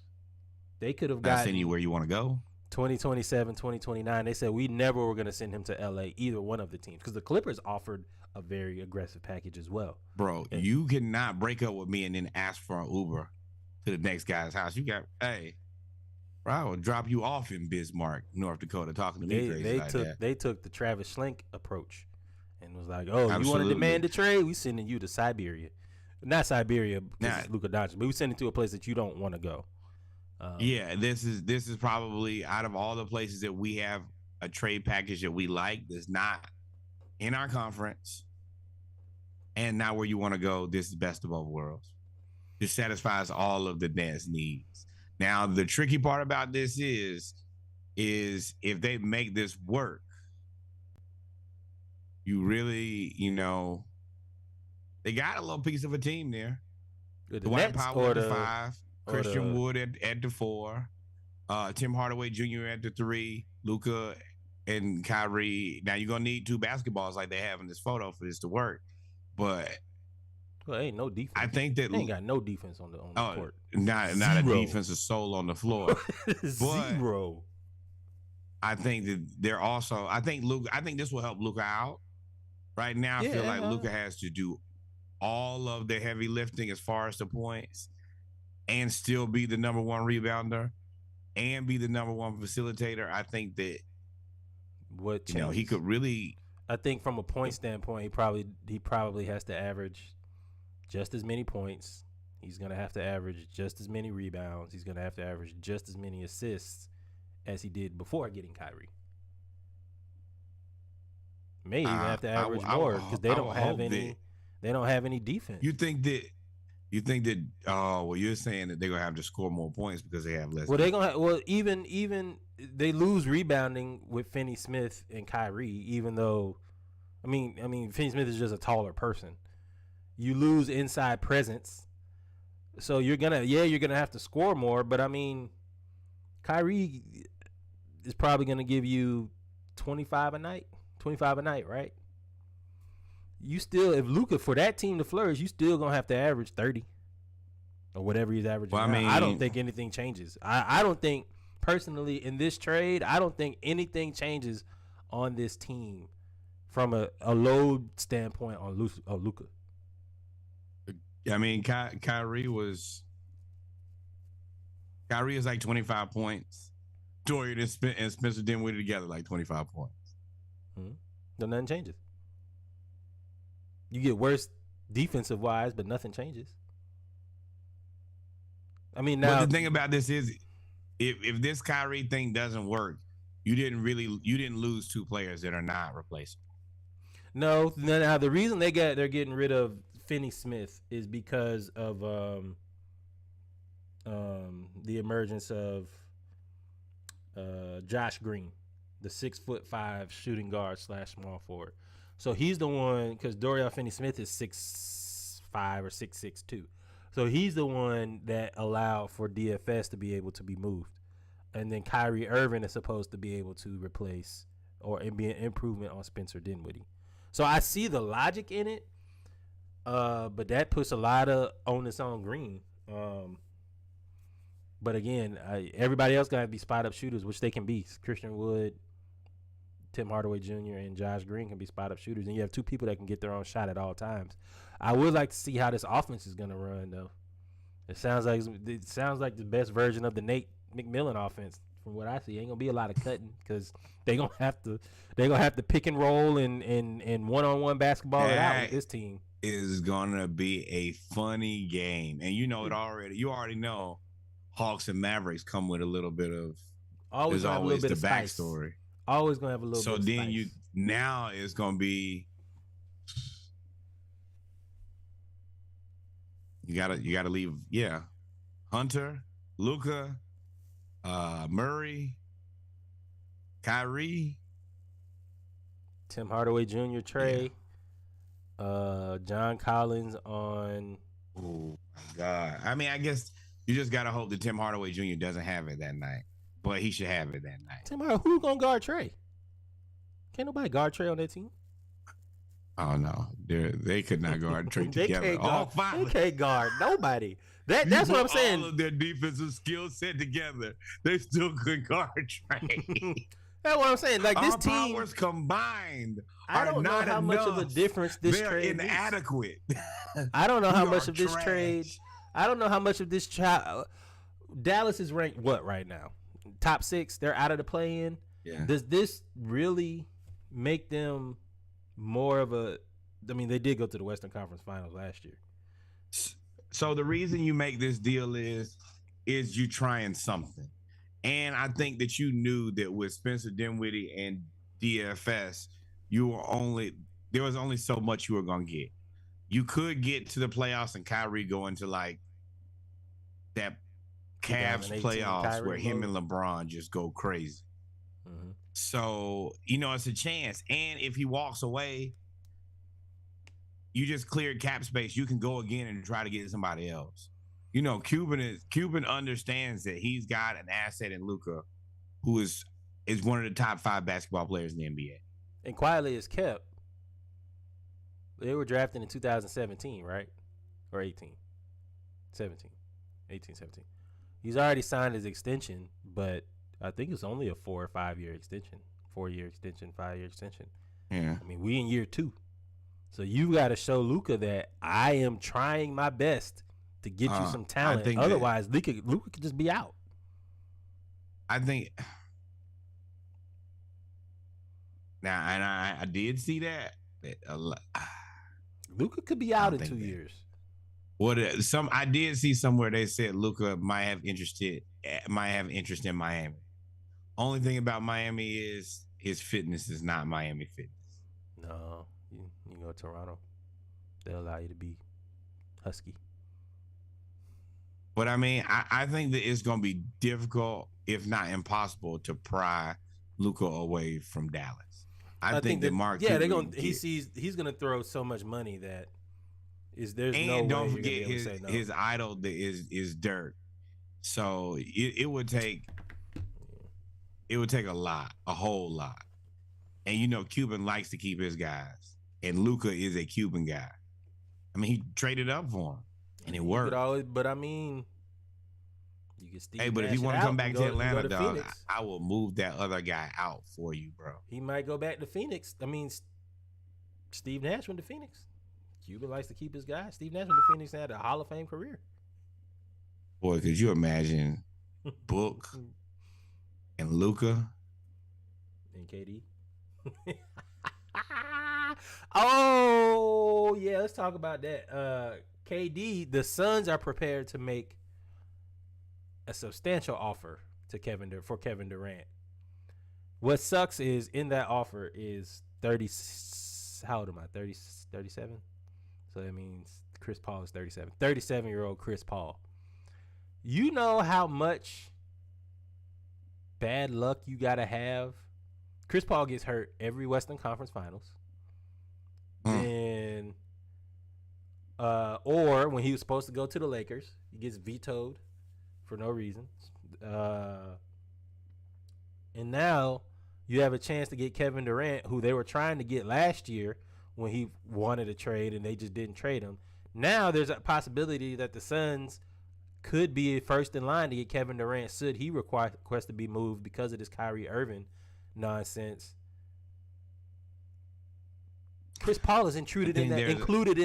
They could have gotten you where you want to go. 2027, 2029. They said we never were going to send him to LA, either one of the teams, because the Clippers offered a very aggressive package as well. Bro, you cannot break up with me and then ask for an Uber to the next guy's house. You got, hey, bro, I will drop you off in Bismarck, North Dakota, talking to me crazy like that. They took the Travis Schlenk approach and was like, oh, Absolutely. You want to demand a trade? We sending you to Siberia. Not Siberia because it's Luka Doncic, but we send it to a place that you don't want to go. Yeah, this is probably out of all the places that we have a trade package that we like that's not in our conference and not where you want to go. This is best of both worlds. This satisfies all of the Nets' needs. Now, the tricky part about this is if they make this work, you really, they got a little piece of a team there. Dwight Powell at the 5, Christian Wood at the 4, Tim Hardaway Jr. at the 3, Luka and Kyrie. Now you're gonna need 2 basketballs like they have in this photo for this to work. But ain't no defense. I think that they ain't got no defense on the court. Not a defensive soul on the floor. Zero. I think that they're also. I think this will help Luka out. Right now, I feel like Luka has to do all of the heavy lifting as far as the points, and still be the number 1 rebounder, and be the number 1 facilitator. I think that he could really. I think from a point standpoint, he probably has to average just as many points. He's gonna have to average just as many rebounds. He's gonna have to average just as many assists as he did before getting Kyrie. May even have to average more because they don't have any. They don't have any defense. You think that? You're saying that they're gonna have to score more points because they have less. Well, they're gonna. Even they lose rebounding with Finney Smith and Kyrie. Even though, I mean, Finney Smith is just a taller person. You lose inside presence, so you're gonna have to score more. But I mean, Kyrie is probably gonna give you 25 a night, right? You still, if Luka, for that team to flourish, you still gonna have to average 30 or whatever he's averaging. Well, I don't think anything changes. I don't think personally in this trade, I don't think anything changes on this team from a load standpoint on Luka. I mean, Kyrie is like 25 points. Dorian and Spencer Dinwiddie together like 25 points. So nothing changes. You get worse defensive wise, but nothing changes. I mean, now but the thing about this is, if this Kyrie thing doesn't work, you didn't lose 2 players that are not replaceable. No. Now the reason they're getting rid of Finney Smith is because of the emergence of Josh Green, the 6'5" shooting guard / small forward. So he's the one, because Dorian Finney-Smith is 6'5" or 6'6" too. So he's the one that allowed for DFS to be able to be moved. And then Kyrie Irving is supposed to be able to replace or be an improvement on Spencer Dinwiddie. So I see the logic in it, but that puts a lot of onus on Green. But again, everybody else got to be spot-up shooters, which they can be. Christian Wood, Tim Hardaway Jr., and Josh Green can be spot-up shooters, and you have 2 people that can get their own shot at all times. I would like to see how this offense is going to run, though. It sounds like the best version of the Nate McMillan offense from what I see. Ain't gonna be a lot of cutting because they're gonna have to pick and roll and one-on-one basketball it out with this team. Is gonna be a funny game, and you know it already. You already know Hawks and Mavericks come with a little bit of. There's always the backstory. Always gonna have a little. So bit of then spice. now it's gonna be. You gotta leave. Yeah, Hunter, Luka, Murray, Kyrie, Tim Hardaway Jr., Trey, John Collins on. Oh my God! I mean, I guess you just gotta hope that Tim Hardaway Jr. doesn't have it that night, but he should have it that night. Tim Hardaway, who's gonna guard Trey? Can't nobody guard Trey on that team. Oh no, they could not guard Trey together. All 5. They can't guard nobody. That's what I'm saying. All of their defensive skill set together, they still couldn't guard Trae. That's what I'm saying. Like this Our team powers combined I are don't know not how much of a enough. difference this They're trade makes. inadequate. I don't know how We much are of this trash. trade. I don't know how much of this child. Dallas is ranked what right now? Top 6. They're out of the play-in. Yeah. Does this really make them more of a? I mean, they did go to the Western Conference Finals last year. So the reason you make this deal is you trying something. And I think that you knew that with Spencer Dinwiddie and DFS, there was only so much you were gonna get. You could get to the playoffs and Kyrie go into like that Cavs 2018 playoffs Kyrie where him mode. and LeBron just go crazy. Mm-hmm. So, it's a chance. And if he walks away, you just cleared cap space. You can go again and try to get somebody else. Cuban understands that he's got an asset in Luka, who is one of the top 5 basketball players in the NBA. And quietly is kept. They were drafted in 2017, right? Or 18. 17. 18, 17. He's already signed his extension, but I think it's only a 4 or 5 year extension. 4-year extension, 5-year extension. Yeah. I mean, we in year 2. So you got to show Luka that I am trying my best to get you some talent. Otherwise, Luka could just be out. I think now, and I did see that Luka could be out in 2 years. I did see somewhere they said Luka might have interest in Miami. Only thing about Miami is his fitness is not Miami fitness. No, you go to Toronto, they'll allow you to be husky. But I mean, I think that it's going to be difficult, if not impossible, to pry Luka away from Dallas. I think that Mark. Yeah, he's gonna throw so much money that there's no way and don't you're forget gonna be able to say no. his idol that is Dirk. So it would take a whole lot. And Cuban likes to keep his guys, and Luka is a Cuban guy. I mean, he traded up for him, and it worked. But I mean, you can still. Hey, but if you want to come back to Atlanta, dog, I will move that other guy out for you, bro. He might go back to Phoenix. I mean, Steve Nash went to Phoenix. Cuban likes to keep his guys. Steve Nash went to Phoenix and had a Hall of Fame career. Boy, could you imagine Book and Luka and KD? Oh yeah, let's talk about that. KD, the Suns are prepared to make a substantial offer to Kevin Durant. What sucks is in that offer is 30. How old am I? 37. So that means Chris Paul is 37. 37-year-old Chris Paul. You know how much bad luck you gotta have. Chris Paul gets hurt every Western Conference Finals. And or when he was supposed to go to the Lakers, he gets vetoed for no reason. And now you have a chance to get Kevin Durant, who they were trying to get last year when he wanted a trade and they just didn't trade him. Now there's a possibility that the Suns could be first in line to get Kevin Durant should he request to be moved because of this Kyrie Irving nonsense. Chris Paul is included in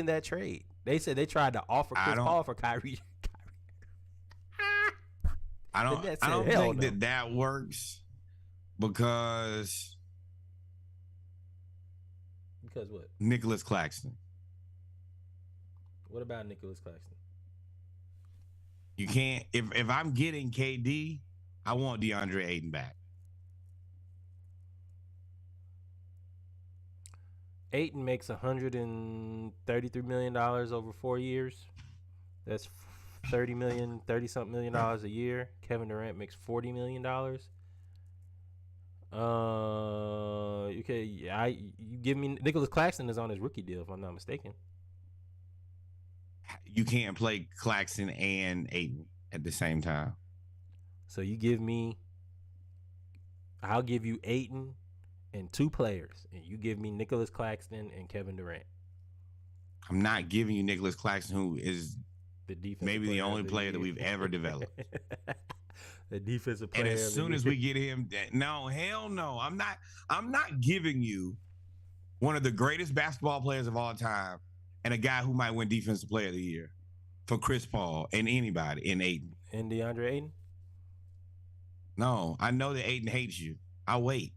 that trade. They said they tried to offer Chris Paul for Kyrie. I don't think that works because what? Nicholas Claxton. What about Nicholas Claxton? You can't. If I'm getting KD, I want DeAndre Ayton back. Ayton makes $133 million over 4 years. That's $30-something million a year. Kevin Durant makes $40 million. You give me Nicholas Claxton is on his rookie deal, if I'm not mistaken. You can't play Claxton and Ayton at the same time. So I'll give you Ayton and 2 players, and you give me Nicholas Claxton and Kevin Durant. I'm not giving you Nicholas Claxton, who is the defense. Maybe the only player that we've ever developed. The defensive player. And as soon as we get him, no, hell no. I'm not giving you one of the greatest basketball players of all time and a guy who might win Defensive Player of the Year for Chris Paul and anybody in Ayton. And DeAndre Ayton? No, I know that Ayton hates you. I'll wait.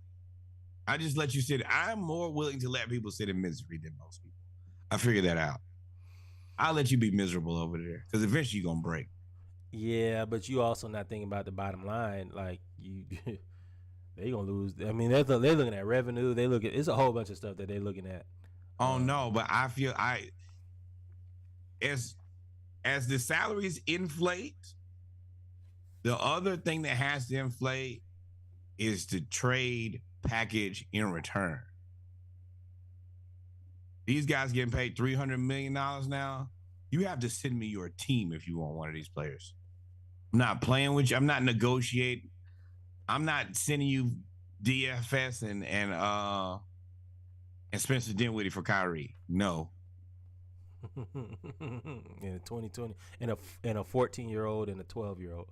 I just let you sit. I'm more willing to let people sit in misery than most people. I figured that out. I'll let you be miserable over there because eventually you're going to break. Yeah, but you also not thinking about the bottom line. Like, they going to lose. I mean, they're looking at revenue. It's a whole bunch of stuff that they're looking at. Oh, no, but I feel as the salaries inflate, the other thing that has to inflate is the trade package in return. These guys getting paid $300 million now. You have to send me your team if you want one of these players. I'm not playing with you. I'm not negotiating. I'm not sending you DFS and Spencer Dinwiddie for Kyrie. No. In a 2020, and a 14-year-old and a 12-year-old.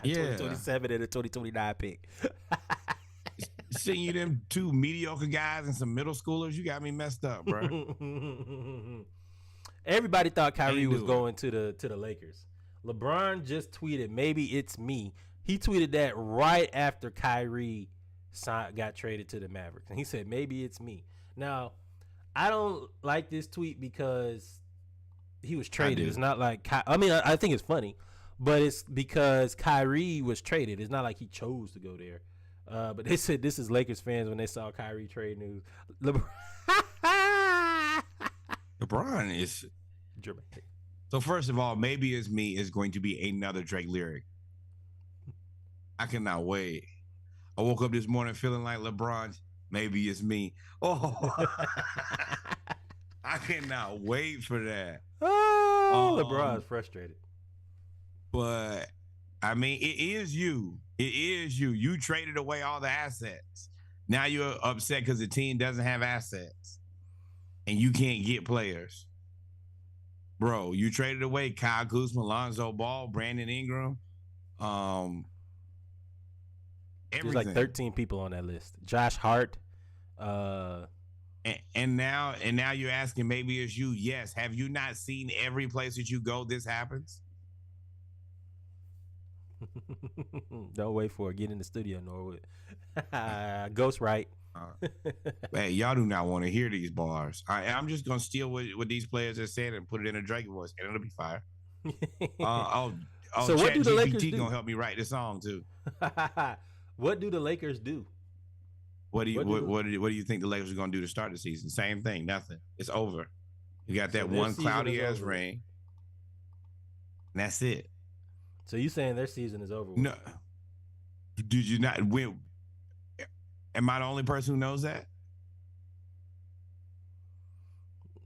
Yeah. 2027 and a 2029 pick. Seeing you them two mediocre guys and some middle schoolers, you got me messed up, bro. Everybody thought Kyrie was going to the Lakers. LeBron just tweeted, "Maybe it's me." He tweeted that right after Kyrie got traded to the Mavericks, and he said, "Maybe it's me." Now, I don't like this tweet because he was traded. It's not like I think it's funny, but it's because Kyrie was traded. It's not like he chose to go there. But they said this is Lakers fans when they saw Kyrie trade news. LeBron is dramatic. So first of all, maybe it's me is going to be another Drake lyric. I cannot wait. I woke up this morning feeling like LeBron's maybe it's me. Oh, I cannot wait for that. Oh, LeBron's frustrated. But I mean, it is you. It is you. You traded away all the assets. Now you're upset because the team doesn't have assets and you can't get players. Bro, you traded away Kyle Kuzma, Lonzo Ball, Brandon Ingram. There's like 13 people on that list. Josh Hart. And now you're asking maybe it's you. Yes. Have you not seen every place that you go this happens? Don't wait for it. Get in the studio, Norwood. Ghost right. Hey, y'all do not want to hear these bars. I'm just gonna steal what these players are saying and put it in a Drake voice, and it'll be fire. So what do the Lakers do? Gonna help me write the song too. What do the Lakers do? What do you think the Lakers are gonna do to start the season? Same thing. Nothing. It's over. You got that one cloudy ass rain. And that's it. So you saying their season is over? No. Did you not win? Am I the only person who knows that?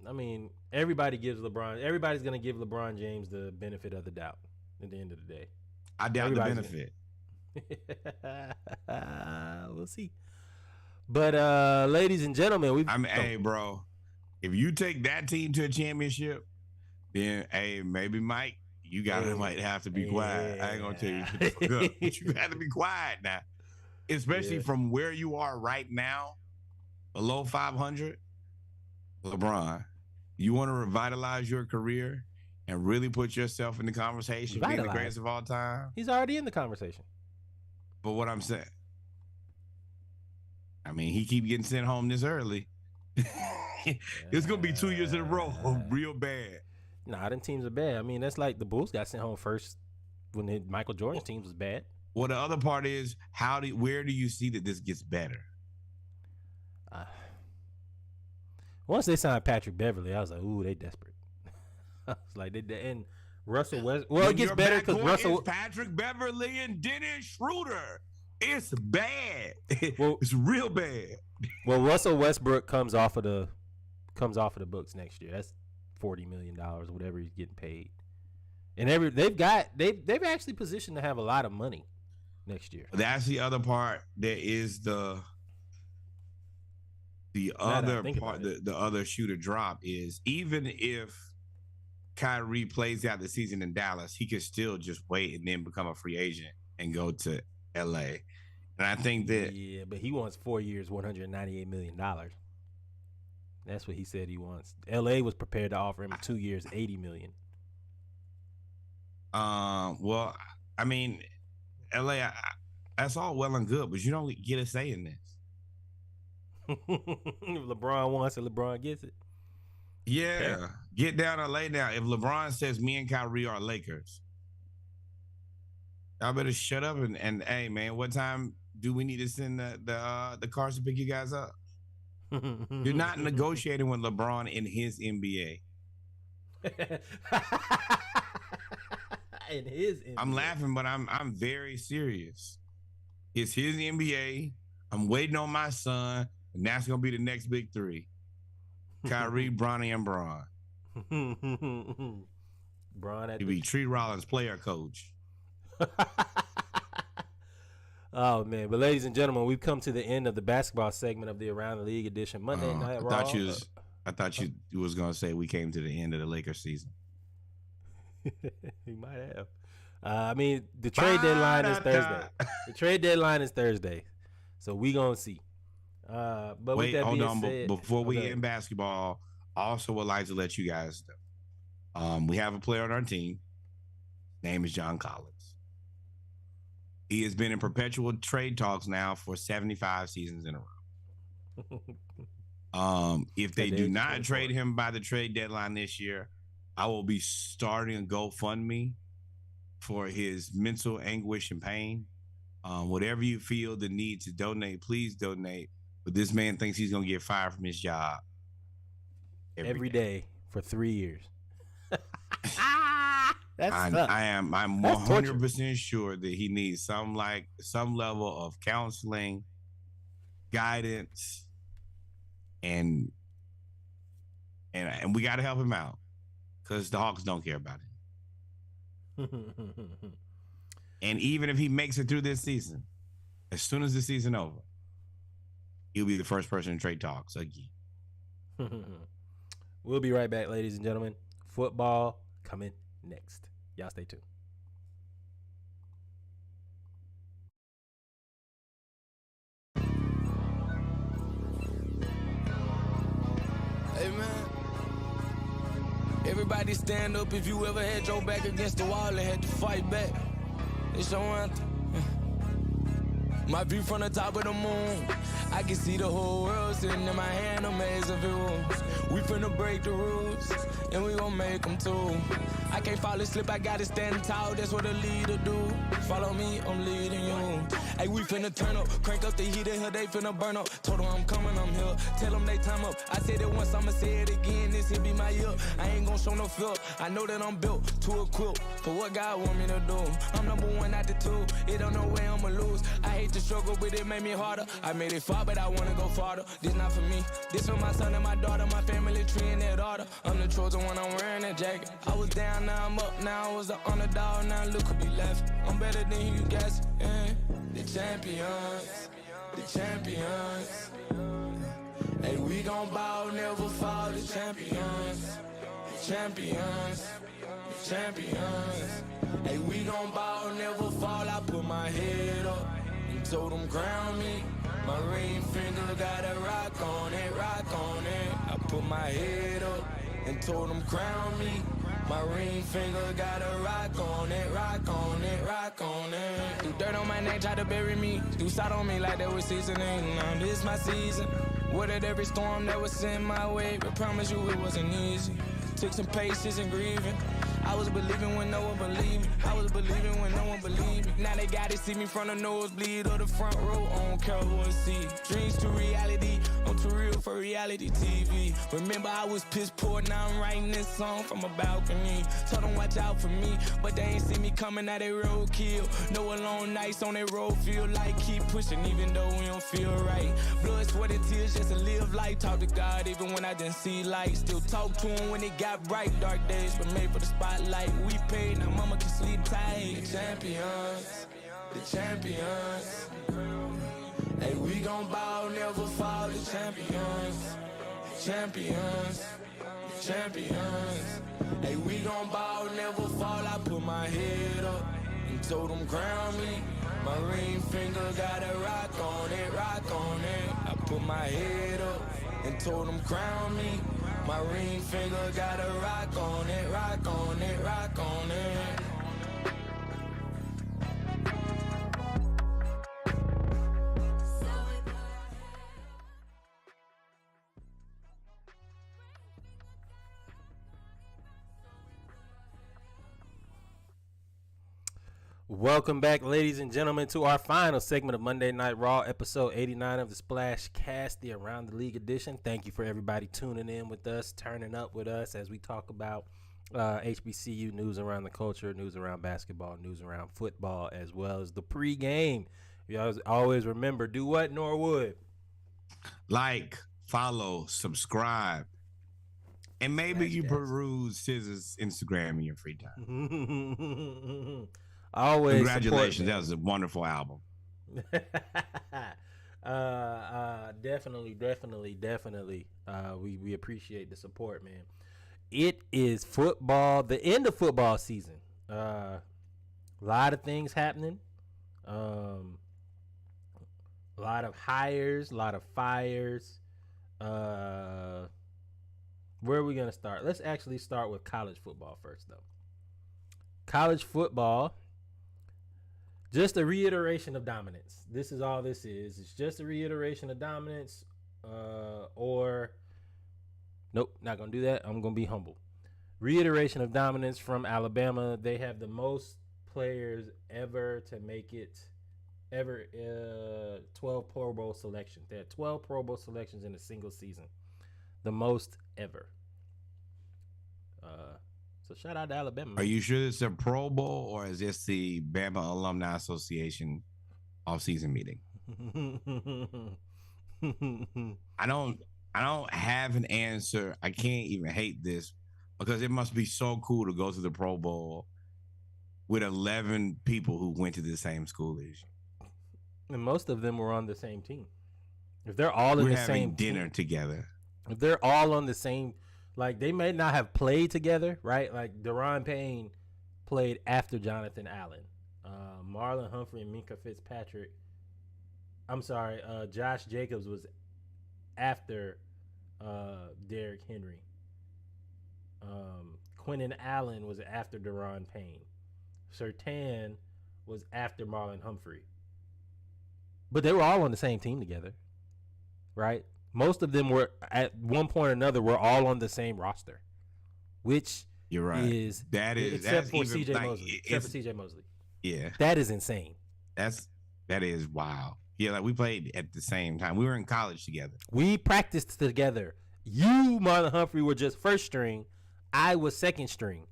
I mean, everybody's going to give LeBron James the benefit of the doubt at the end of the day. I doubt the benefit. We'll see. But ladies and gentlemen, hey, bro, if you take that team to a championship, then hey, maybe Mike, you might have to be quiet. I ain't gonna tell you to fuck up, but you have to be quiet now. Especially from where you are right now, below 500, LeBron, you want to revitalize your career and really put yourself in the conversation being the greatest of all time? He's already in the conversation. But what I'm saying, I mean, he keep getting sent home this early. It's going to be 2 years in a row real bad. Nah, them teams are bad. I mean, that's like the Bulls got sent home first when Michael Jordan's teams was bad. Well, the other part is where do you see that this gets better? Once they signed Patrick Beverly, I was like, ooh, they desperate. I was like, and Russell West. Well, it gets better because Russell. Patrick Beverly and Dennis Schroeder. It's bad. It's real bad. Well, Russell Westbrook comes off of the books next year. That's $40 million, whatever he's getting paid. And they've actually positioned to have a lot of money next year. That's the other part. There is the other part. The other shoe to drop is even if Kyrie plays out the season in Dallas, he could still just wait and then become a free agent and go to LA. And I think that but he wants 4 years, $198 million. That's what he said he wants. LA was prepared to offer him 2 years, $80 million. Well, I mean, LA, that's all well and good, but you don't get a say in this. If LeBron wants it, LeBron gets it. Yeah. Okay. Get down or lay down. If LeBron says me and Kyrie are Lakers, y'all better shut up and hey man, what time do we need to send the cars to pick you guys up? You're not negotiating with LeBron in his NBA. In his NBA. I'm laughing, but I'm very serious. It's his NBA. I'm waiting on my son, and that's gonna be the next big three. Kyrie, Bronny, and Bron. Bron at He'd be Tree Rollins, player coach. Oh man! But ladies and gentlemen, we've come to the end of the basketball segment of the Around the League edition Monday Night Raw. I thought you was gonna say we came to the end of the Lakers season. You might have. I mean, the trade deadline is Thursday. The trade deadline is Thursday, so we gonna see. But wait, with that hold being on. said, Before we end basketball, I also would like to let you guys know. We have a player on our team. His name is John Collins. He has been in perpetual trade talks now for 75 seasons in a row. If they do not trade him by the trade deadline this year, I will be starting a GoFundMe for his mental anguish and pain. Whatever you feel the need to donate, please donate. But this man thinks he's going to get fired from his job every day for 3 years. I'm 100% sure that he needs some level of counseling, guidance, and we got to help him out because the Hawks don't care about him. And even if he makes it through this season, as soon as the season over, he'll be the first person in trade talks again. We'll be right back, ladies and gentlemen. Football coming next. Y'all stay tuned. Hey man, everybody stand up if you ever had your back against the wall and had to fight back. It's your anthem. My view from the top of the moon, I can see the whole world sitting in my hand, amazing view. We finna break the rules, and we gon' make them too. I can't fall asleep, I gotta stand tall, that's what a leader do. Follow me, I'm leading you. Hey, we finna turn up, crank up the heat in here, they finna burn up. Told them I'm coming, I'm here, tell them they time up. I said it once, I'ma say it again, this here be my year. I ain't gon' show no fear, I know that I'm built to equip for what God want me to do. I'm number one out the two, it don't know where I'ma lose. I hate the struggle, but it made me harder. I made it far, but I wanna go farther. This not for me, this for my son and my daughter, my family tree and their daughter. I'm the chosen one, I'm wearing that jacket. I was down, now I'm up, now I was the underdog, now look who be left. I'm better than you guys, yeah. The champions, the champions. Hey, we gon' bow, never fall, the champions, the champions, the champions. Hey, we gon' bow, never fall, I put my head up and told them crown me. My ring finger got a rock on it, rock on it. I put my head up and told them crown me. My ring finger got a rock on it, rock on it, rock on it. Do dirt on my name, try to bury me. Do side on me like they was seasoning. Now this my season. Weathered every storm that was sent my way, but promise you it wasn't easy. Took some patience and grieving. I was believing when no one believed me. I was believing when no one believed me. Now they gotta see me from the nosebleed or the front row. I don't care who I see. Dreams to reality, I'm too real for reality TV. Remember I was piss poor, now I'm writing this song from a balcony. Told them watch out for me, but they ain't see me coming out they roadkill. No alone nights on that road, feel like keep pushing even though we don't feel right. Blood, sweat, and tears just to live life. Talk to God even when I didn't see light. Still talk to him when it got bright. Dark days but made for the spotlight. We paid, now mama can sleep tight. The champions, the champions. Hey, we gon' bow, never fall. The champions, the champions, the champions. Hey, we gon' ball, never fall. I put my head up and told them crown me. My ring finger got a rock on it, rock on it. I put my head up and told them crown me. My ring finger got a rock on it, rock on it, rock on it. Welcome back, ladies and gentlemen, to our final segment of Monday Night Raw, episode 89 of the Splash Cast, the Around the League edition. Thank you for everybody tuning in with us, turning up with us as we talk about HBCU news around the culture, news around basketball, news around football, as well as the pregame. You always remember, do what, Norwood? Like, follow, subscribe, and maybe you peruse Scissor's Instagram in your free time. Always congratulations. That was a wonderful album. Definitely. We appreciate the support, man. It is football, the end of football season. A lot of things happening. A lot of hires, a lot of fires. Where are we going to start? Let's actually start with college football first, though. College football. Just a reiteration of dominance. This is all this is. It's just a reiteration of dominance. Nope, not going to do that. I'm going to be humble. Reiteration of dominance from Alabama. They have the most players ever to make it. 12 Pro Bowl selections. They had 12 Pro Bowl selections in a single season. The most ever. So shout out to Alabama. Are you sure it's a Pro Bowl or is this the Bama Alumni Association off-season meeting? I don't have an answer. I can't even hate this because it must be so cool to go to the Pro Bowl with 11 people who went to the same school as you. And most of them were on the same team. If they're all in the same dinner together. If they're all on the same, like they may not have played together, right? Like Deron Payne played after Jonathan Allen. Marlon Humphrey and Minka Fitzpatrick. I'm sorry, Josh Jacobs was after Derrick Henry. Quentin Allen was after Deron Payne. Surtain was after Marlon Humphrey. But they were all on the same team together, right? Most of them were at one point or another were all on the same roster, which you're right. Except for CJ Mosley. Yeah, that is insane. That is wow. Yeah, like we played at the same time. We were in college together. We practiced together. You, Marlon Humphrey, were just first string. I was second string,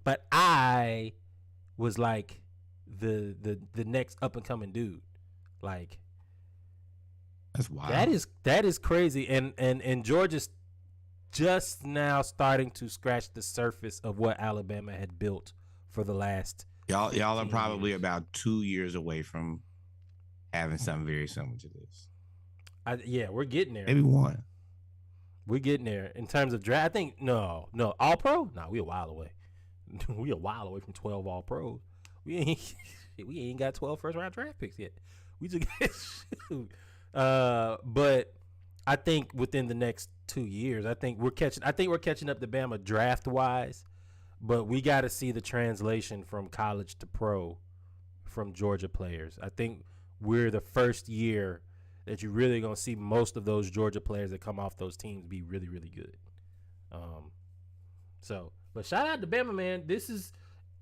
but I was like the next up and coming dude. Like that's wild. That is crazy. And Georgia's just now starting to scratch the surface of what Alabama had built for the last. Y'all are probably about 2 years away from having something very similar to this. Yeah, we're getting there. Maybe one. We're getting there in terms of draft. I think no, all pro. No, we a while away. We a while away from 12 all pros. We ain't got 12 first round draft picks yet. We just but I think within the next 2 years, I think we're catching up to Bama draft wise, but we got to see the translation from college to pro from Georgia players. I think we're the first year that you're really gonna see most of those Georgia players that come off those teams be really, really good. But shout out to Bama, man. This is.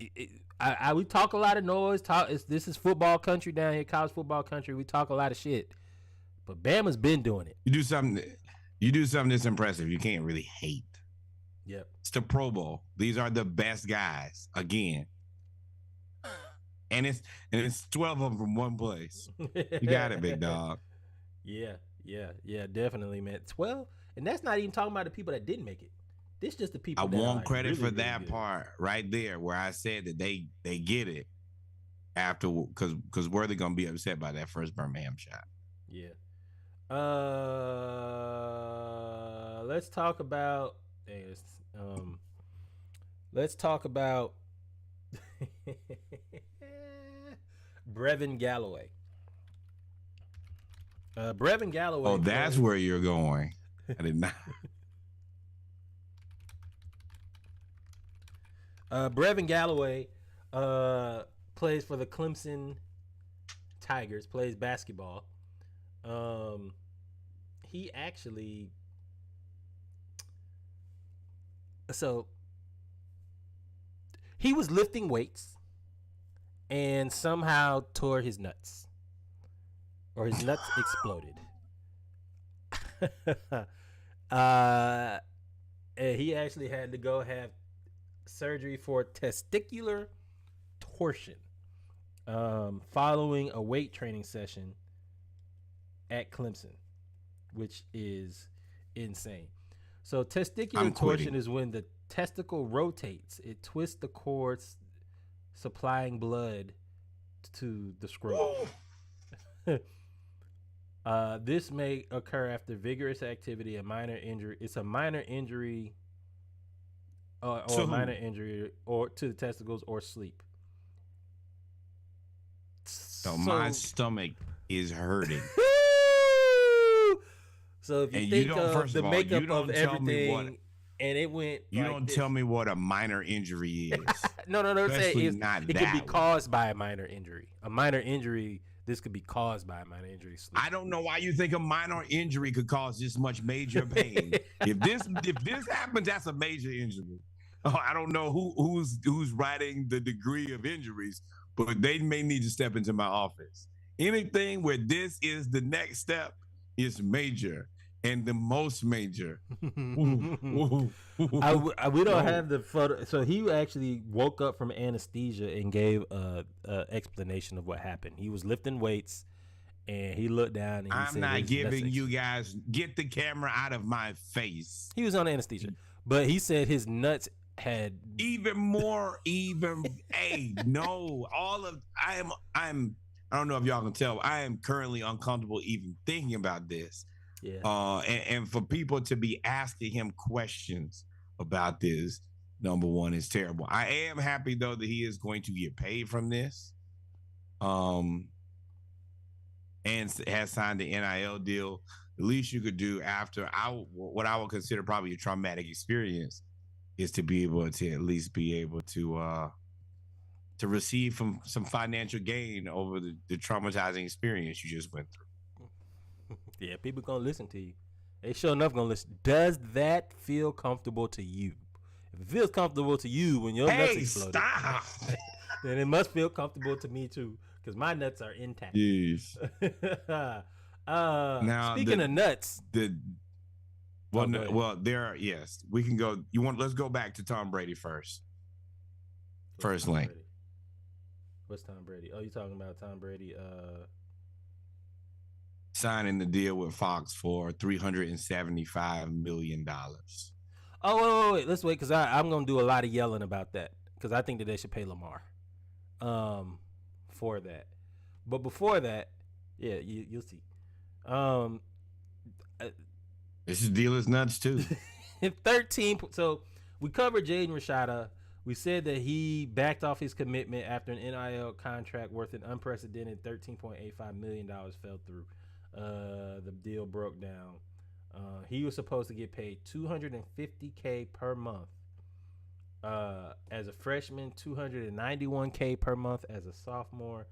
We talk a lot of noise. This is football country down here, college football country. We talk a lot of shit, but Bama's been doing it. You do something that's impressive. You can't really hate. Yep. It's the Pro Bowl. These are the best guys again, and it's 12 of them from one place. You got it, big dog. Yeah, definitely, man. 12, and that's not even talking about the people that didn't make it. This just the people. I want credit really, for that really part right there, where I said that they get it after because Worthy gonna be upset by that first Birmingham shot. Yeah. Let's talk about Let's talk about Brevin Galloway. Brevin Galloway. Oh, that's where you're going. I did not. Brevin Galloway plays for the Clemson Tigers, plays basketball. He actually, so he was lifting weights and somehow tore his nuts, or his nuts exploded. And he actually had to go have surgery for testicular torsion following a weight training session at Clemson, which is insane. So testicular torsion is when the testicle rotates. It twists the cords supplying blood to the scrotum. This may occur after vigorous activity, a minor injury. It's a minor injury or a minor injury or to the testicles or sleep. So my stomach is hurting. So if you think of the makeup of everything, and it went, you don't tell me what a minor injury is. No. It could be caused by a minor injury. A minor injury. This could be caused by a minor injury. I don't know why you think a minor injury could cause this much major pain. if this happens, that's a major injury. Oh, I don't know who's writing the degree of injuries, but they may need to step into my office. Anything where this is the next step is major. And the most major. We don't have the photo. So he actually woke up from anesthesia and gave a explanation of what happened. He was lifting weights, and he looked down. And I'm not giving you guys. Get the camera out of my face. He was on anesthesia, but he said his nuts had even more. Hey, no. I don't know if y'all can tell. I am currently uncomfortable even thinking about this. Yeah. And for people to be asking him questions about this, number one, is terrible. I am happy though that he is going to get paid from this, and has signed the NIL deal. The least you could do after what I would consider probably a traumatic experience is to be able to at least be able to receive some financial gain over the traumatizing experience you just went through. Yeah, people gonna listen to you. They sure enough gonna listen. Does that feel comfortable to you? If it feels comfortable to you when your nuts exploded, stop. Then it must feel comfortable to me too, because my nuts are intact. Yes. Now, speaking of nuts, yes, we can go. Let's go back to Tom Brady first. First link. What's Tom Brady? Oh, you talking about Tom Brady? Signing the deal with Fox for $375 million. Oh, wait. Let's wait, because I'm going to do a lot of yelling about that, because I think that they should pay Lamar for that. But before that, yeah, you'll see. This deal is nuts, too. 13. So we covered Jaden Rashada. We said that he backed off his commitment after an NIL contract worth an unprecedented $13.85 million fell through. The deal broke down. He was supposed to get paid $250K per month as a freshman, $291K per month as a sophomore,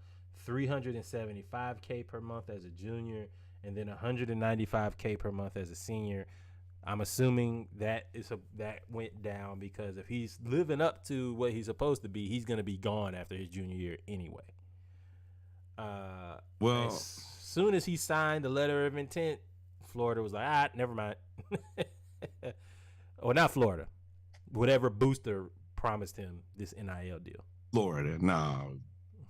$375K per month as a junior, and then $195K per month as a senior. I'm assuming that went down because if he's living up to what he's supposed to be, he's going to be gone after his junior year anyway. As soon as he signed the letter of intent, Florida was like, never mind. Or not Florida. Whatever booster promised him this NIL deal. Florida, no.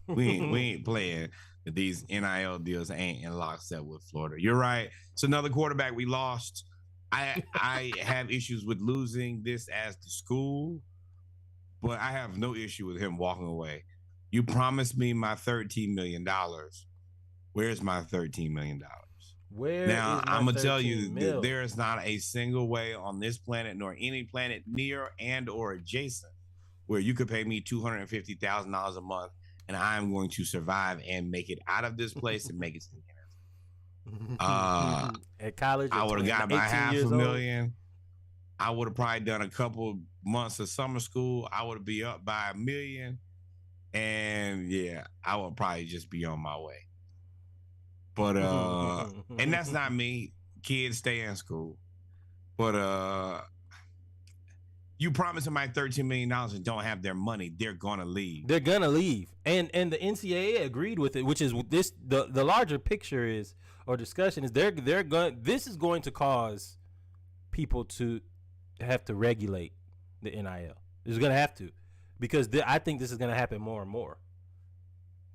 We ain't playing. These NIL deals ain't in lockstep with Florida. You're right. It's another quarterback we lost. I have issues with losing this as the school, but I have no issue with him walking away. You promised me my $13 million. Where's my $13 million? Where now is my I'm gonna tell 13 you mil? that there is not a single way on this planet nor any planet near and or adjacent where you could pay me $250,000 a month and I'm going to survive and make it out of this place and make it to the NFL. At college, I would have got by $500,000. old. I would have probably done a couple months of summer school. I would be up by $1 million, and yeah, I would probably just be on my way. But and that's not me. Kids stay in school, but you promise somebody $13 million and don't have their money, they're gonna leave. They're gonna leave, and the NCAA agreed with it, which is this. The larger picture is, or discussion is, they're going. This is going to cause people to have to regulate the NIL. It's gonna have to, because I think this is gonna happen more and more.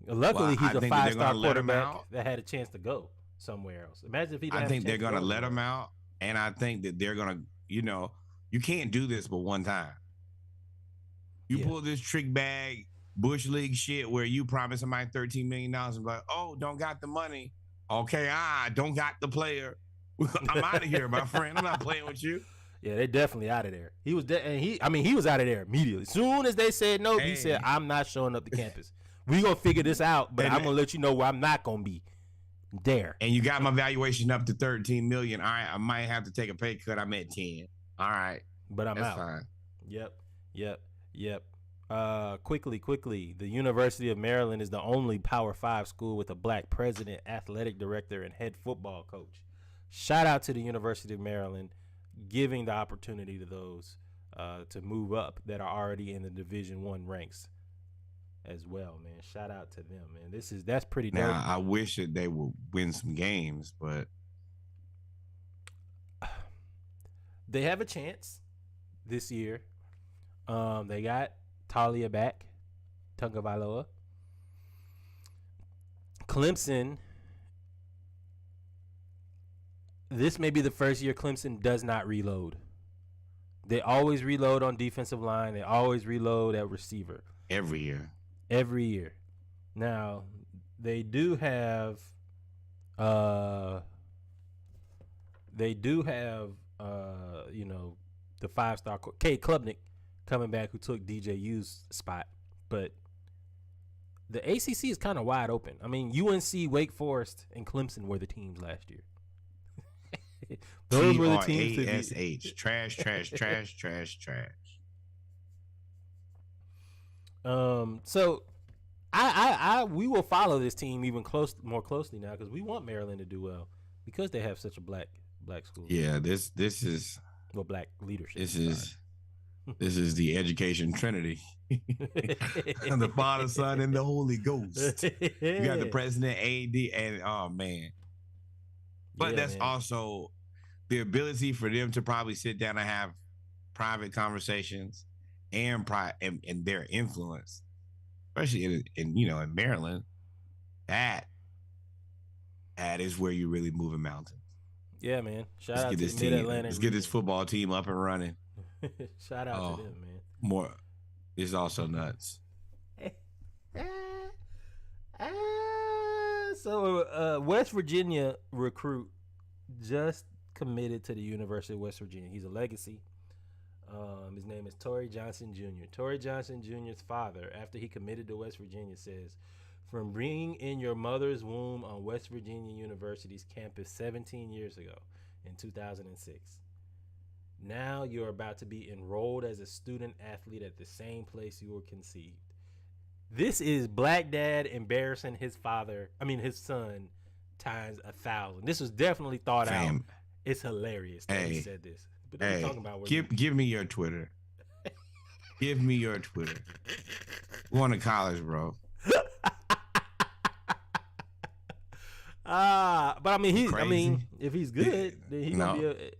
Luckily, he's a 5-star quarterback that had a chance to go somewhere else. Imagine if he didn't I have think a they're chance gonna to let him out, and I think that they're gonna, you can't do this but one time. You pull this trick bag Bush League shit where you promise somebody $13 million and be like, oh, don't got the money. Okay, don't got the player. I'm out of here, my friend. I'm not playing with you. Yeah, they're definitely out of there. He was he was out of there immediately. As soon as they said no, he said, I'm not showing up to campus. We gonna figure this out, but I'm gonna let you know where I'm not gonna be there. And you got my valuation up to $13 million. All right, I might have to take a pay cut. I'm at 10. All right, but I'm that's out. Fine. Yep. Quickly. The University of Maryland is the only Power 5 school with a black president, athletic director, and head football coach. Shout out to the University of Maryland, giving the opportunity to those to move up that are already in the Division I ranks as well, man. Shout out to them, man. That's pretty dope. Now, I wish that they would win some games, but they have a chance this year. They got Talia back, Tagovailoa. Clemson. This may be the first year Clemson does not reload. They always reload on defensive line. They always reload at receiver. Every year. Now, they do have the 5-star Cade Klubnik coming back, who took DJU's spot, but the ACC is kind of wide open. I mean, UNC, Wake Forest, and Clemson were the teams last year. Those were the teams to beat. Trash. So we will follow this team even more closely now, because we want Maryland to do well, because they have such a black school. Yeah, this is black leadership. This is the education trinity. And the Father, Son, and the Holy Ghost. You got the president, AD, and oh man. But that's also the ability for them to probably sit down and have private conversations and their influence, especially in Maryland. That is where you really move a mountain. Yeah, man. Shout out to Mid-Atlantic. Let's get this football team up and running. Shout out to them, man. More. It's also nuts. So, West Virginia recruit just committed to the University of West Virginia. He's a legacy. His name is Torrey Johnson Jr. Torrey Johnson Jr.'s father, after he committed to West Virginia, says, "From being in your mother's womb on West Virginia University's campus 17 years ago in 2006, now you're about to be enrolled as a student athlete at the same place you were conceived." This is black dad embarrassing his son times 1,000. This was definitely thought out. It's hilarious that he said this. But Hey, talking about give me your Twitter. Give me your Twitter. Going to college, bro. But I mean, if he's good, then he gonna be it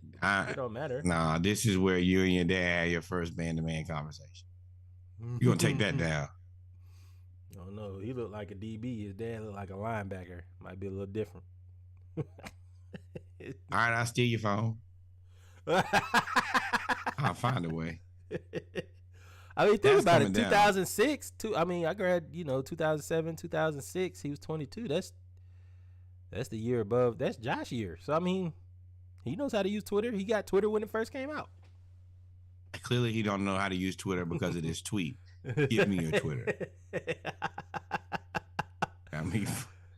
don't matter. Nah, this is where you and your dad had your first man-to-man conversation. You gonna take that down? Oh no, he looked like a DB. His dad looked like a linebacker. Might be a little different. All right, I'll steal your phone. I'll find a way. I mean, think about it. 2006. I grad, 2007, 2006. He was 22. That's the year above. That's Josh year. So, I mean, he knows how to use Twitter. He got Twitter when it first came out. Clearly, he don't know how to use Twitter because of this tweet. Give me your Twitter. I mean,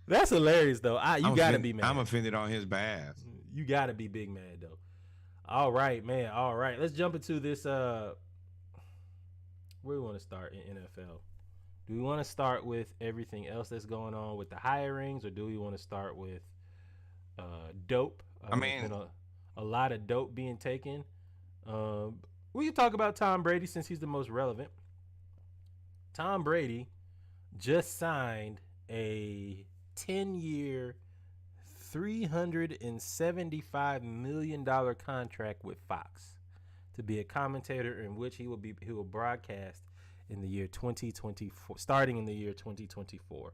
that's hilarious, though. You got to be mad. I'm offended on his behalf. You got to be big mad, though. All right, man. All right. Let's jump into this. Where do we want to start in NFL? Do we want to start with everything else that's going on with the hirings, or do we want to start with dope? I mean, there's been a lot of dope being taken. We can talk about Tom Brady since he's the most relevant. Tom Brady just signed a 10-year, $375 million contract with Fox to be a commentator in which he will broadcast in the year 2024, starting in the year 2024.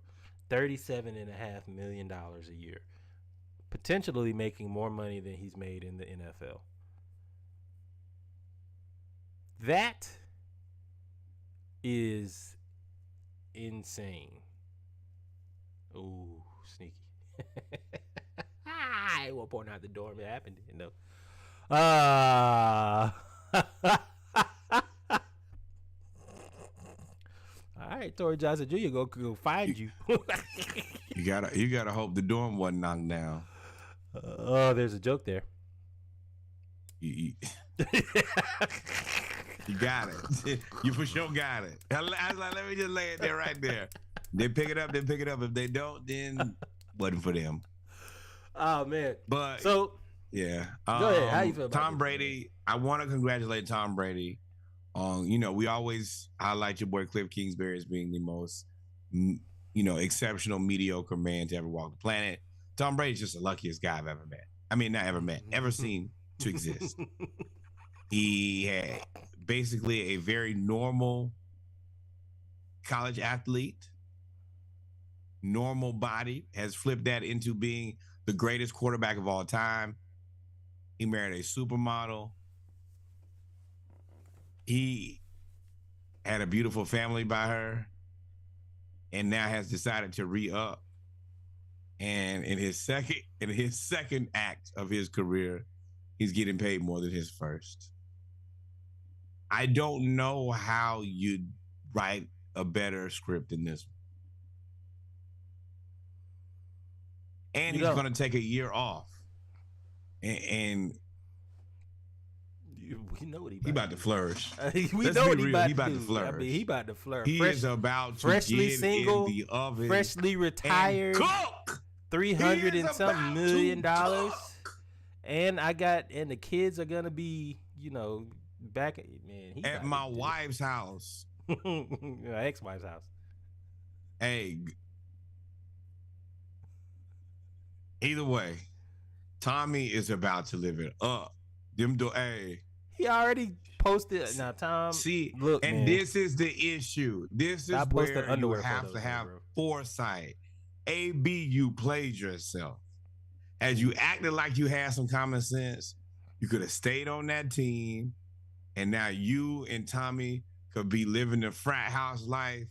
$37.5 million a year, potentially making more money than he's made in the NFL. That is insane. Ooh, sneaky. I won't point out the door. It happened, you know. All right, Torrey Johnson Jr. go find you. You gotta hope the dorm wasn't knocked down. Oh, there's a joke there. You got it. You for sure got it. I was like, let me just lay it there right there. They pick it up. If they don't, then wasn't for them. Oh man. But so yeah. Go ahead. How you feel about Tom Brady? I want to congratulate Tom Brady on, we always highlight your boy Cliff Kingsbury as being the most, exceptional, mediocre man to ever walk the planet. Tom Brady's just the luckiest guy I've ever met. I mean, not ever met, ever seen to exist. He had basically a very normal college athlete, normal body, has flipped that into being the greatest quarterback of all time. He married a supermodel. He had a beautiful family by her, and now has decided to re-up. And in his second act of his career, he's getting paid more than his first. I don't know how you'd write a better script than this one. And he's going to take a year off. And we know what he about to flourish. We know what he about to flourish. I mean, he about to flourish. He is about to freshly get single, in the oven, freshly retired, and cook. $300 and something million. And the kids are gonna be, back at my wife's house, ex-wife's house. Hey, either way, Tommy is about to live it up. Hey, he already posted. Now, Tom, look, and man. This is the issue. This is where you have to have bro. foresight. AB, you played yourself. As you acted like you had some common sense, you could have stayed on that team, and now you and Tommy could be living the frat house life,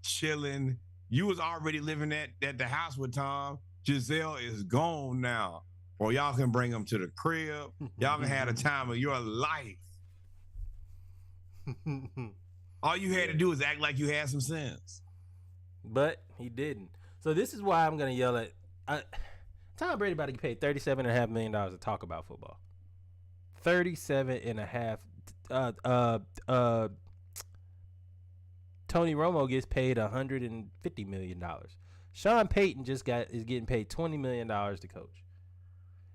chilling. You was already living at the house with Tom. Giselle is gone now. Or y'all can bring them to the crib. Y'all can have a time of your life. All you had to do is act like you had some sense. But he didn't. So this is why I'm going to yell at... Tom Brady about to get paid $37.5 million to talk about football. $37.5. Tony Romo gets paid $150 million. Sean Payton is getting paid $20 million to coach.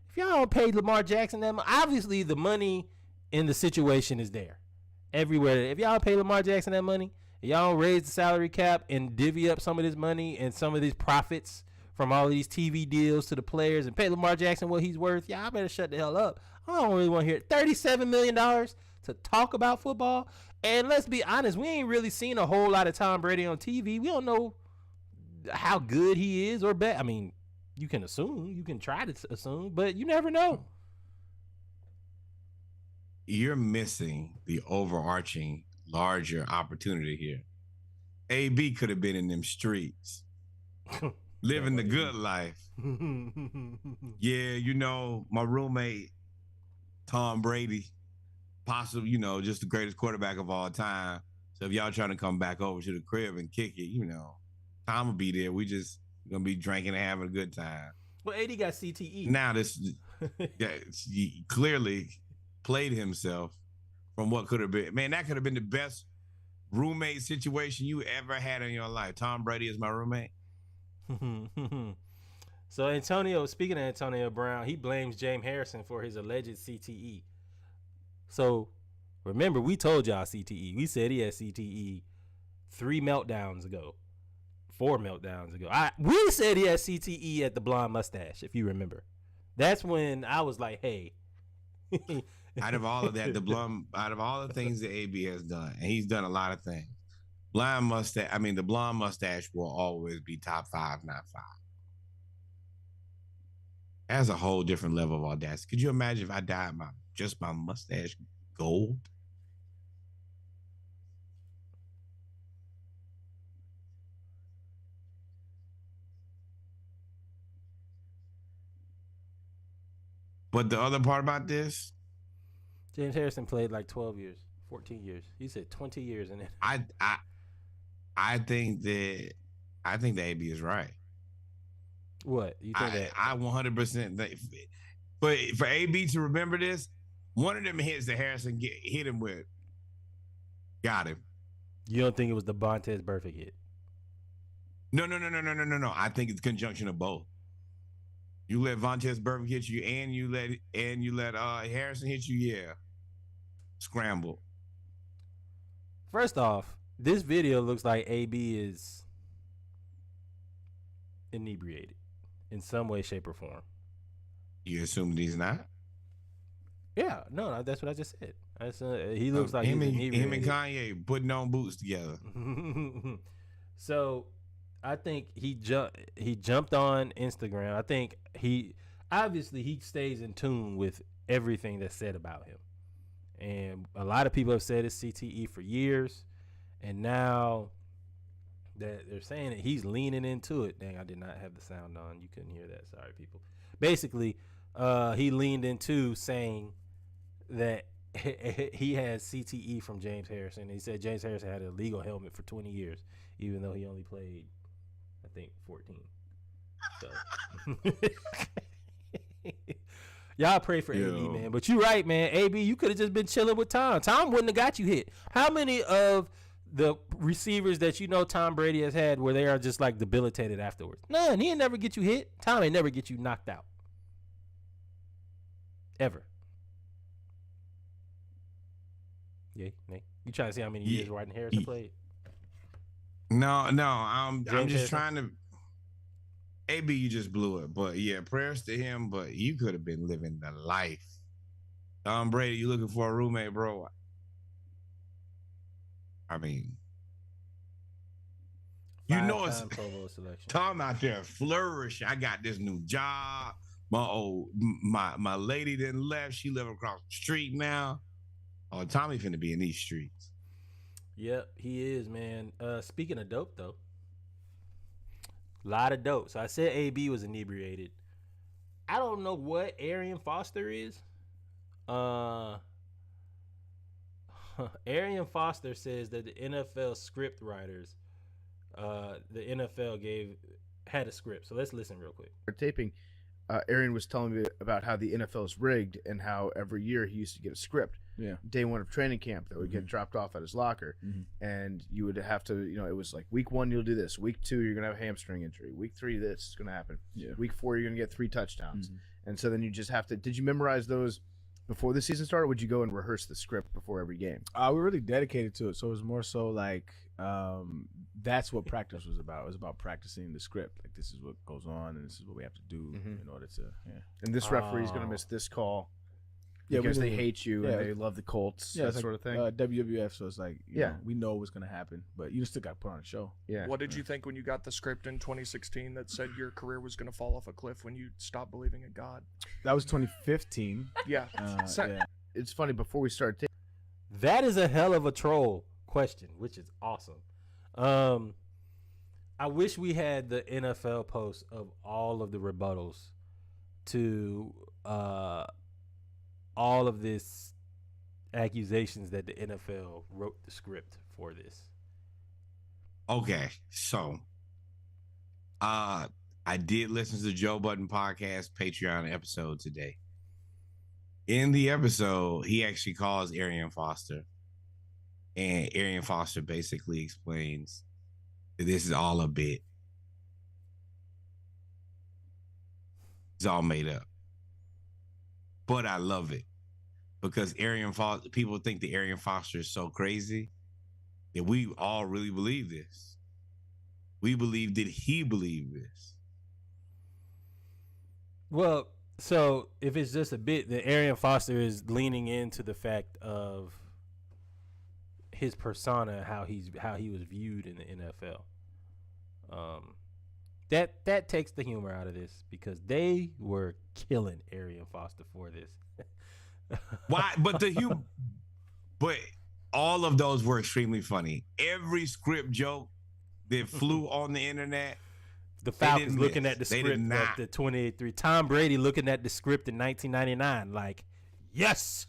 If y'all don't pay Lamar Jackson that much, obviously the money in the situation is there. Everywhere. If y'all don't pay Lamar Jackson that money, y'all don't raise the salary cap and divvy up some of this money and some of these profits from all of these TV deals to the players and pay Lamar Jackson what he's worth, y'all better shut the hell up. I don't really want to hear it. $37 million to talk about football. And let's be honest, we ain't really seen a whole lot of Tom Brady on TV. We don't know how good he is or bad. I mean, you can assume, you can try to assume, but you never know. You're missing the overarching, larger opportunity here. AB could have been in them streets. living the good life. Yeah, you know, my roommate, Tom Brady, possibly, you know, just the greatest quarterback of all time. So if y'all trying to come back over to the crib and kick it, you know, Tom will be there. We just gonna be drinking and having a good time. Well, AD got CTE. Now this he clearly played himself from what could have been. Man, that could have been the best roommate situation you ever had in your life. Tom Brady is my roommate. So Antonio, speaking of Antonio Brown, he blames James Harrison for his alleged CTE. So remember, we told y'all CTE. We said he had CTE 4 meltdowns ago. We said he had CTE at the blonde mustache, if you remember. That's when I was like, hey. Out of all of that, out of all the things that AB has done, and he's done a lot of things, the blonde mustache will always be top 5, not 5. That's a whole different level of audacity. Could you imagine if I dyed just my mustache gold? But the other part about this, James Harrison played like 12 years, 14 years. He said 20 years in it. I think that AB is right. What you think? I 100% think. But for AB to remember this, one of them hits that Harrison hit him with, got him. You don't think it was the Vontaze Burfict hit? No. I think it's conjunction of both. You let Vontaze Burfict hit you, and you let Harrison hit you. Yeah, scramble. First off, this video looks like AB is inebriated in some way, shape, or form. You assume that he's not? Yeah, no, that's what I just said. He looks like him he's inebriated. Him and Kanye putting on boots together. So, I think he jumped on Instagram. I think he stays in tune with everything that's said about him. And a lot of people have said it's CTE for years. And now that they're saying that he's leaning into it. Dang, I did not have the sound on. You couldn't hear that. Sorry, people. Basically, he leaned into saying that he has CTE from James Harrison. He said James Harrison had a legal helmet for 20 years, even though he only played, I think, 14. So y'all pray for AB, man. But you're right, man. AB, you could have just been chilling with Tom. Tom wouldn't have got you hit. How many of the receivers that you know Tom Brady has had where they are just like debilitated afterwards? None. He ain't never get you hit. Tom ain't never get you knocked out. Ever. Yeah, Nick. You trying to see how many years Rodney Harrison played? No. I'm just trying to. AB, you just blew it. But yeah, prayers to him. But you could have been living the life. Tom Brady, you looking for a roommate, bro? I mean, you know it's Tom out there flourishing. I got this new job. My lady didn't left. She live across the street now. Oh, Tommy finna be in these streets. Yep, he is, man. Speaking of dope, though, a lot of dope. So I said AB was inebriated. I don't know what Arian Foster is. Arian Foster says that the NFL script writers, the NFL had a script. So let's listen real quick. For taping, Arian was telling me about how the NFL is rigged and how every year he used to get a script. Yeah. Day one of training camp that would get dropped off at his locker, and you would have to, it was like week 1 you'll do this, week 2 you're gonna have a hamstring injury, week 3 this is gonna happen, week 4 you're gonna get 3 touchdowns, and so then you just have to. Did you memorize those before the season started? Or would you go and rehearse the script before every game? We're really dedicated to it, so it was more so like that's what practice was about. It was about practicing the script. Like, this is what goes on, and this is what we have to do in order to. Yeah. And this referee's gonna miss this call. Because they hate you and they love the Colts, that sort of thing. WWF, so it's like, you know, we know what's going to happen, but you still got to put on a show. Yeah. What did you think when you got the script in 2016 that said your career was going to fall off a cliff when you stopped believing in God? That was 2015. Yeah. It's funny, before we started that is a hell of a troll question, which is awesome. I wish we had the NFL post of all of the rebuttals to all of this accusations that the NFL wrote the script for this. Okay, so I did listen to the Joe Budden podcast Patreon episode today. In the episode, he actually calls Arian Foster, and Arian Foster basically explains that this is all a bit. It's all made up. But I love it because Arian Foster, people think that Arian Foster is so crazy that we all really believe this. We believe that he believed this. Well, so if it's just a bit, then Arian Foster is leaning into the fact of his persona, how he was viewed in the NFL. That takes the humor out of this because they were killing Arian Foster for this. Why? But but all of those were extremely funny. Every script joke that flew on the internet. The Falcons looking at the script at the 28-3. Tom Brady looking at the script in 1999 like, yes.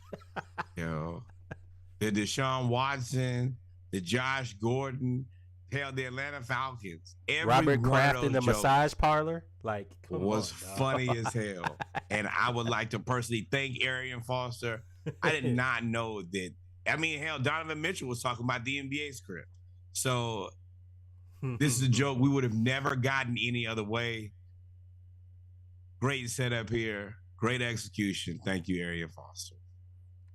Yo, the Deshaun Watson, the Josh Gordon, hell, the Atlanta Falcons. Robert Kraft in the massage parlor, like, was funny as hell. And I would like to personally thank Arian Foster. I did not know that. I mean, hell, Donovan Mitchell was talking about the NBA script. So this is a joke we would have never gotten any other way. Great setup here. Great execution. Thank you, Arian Foster.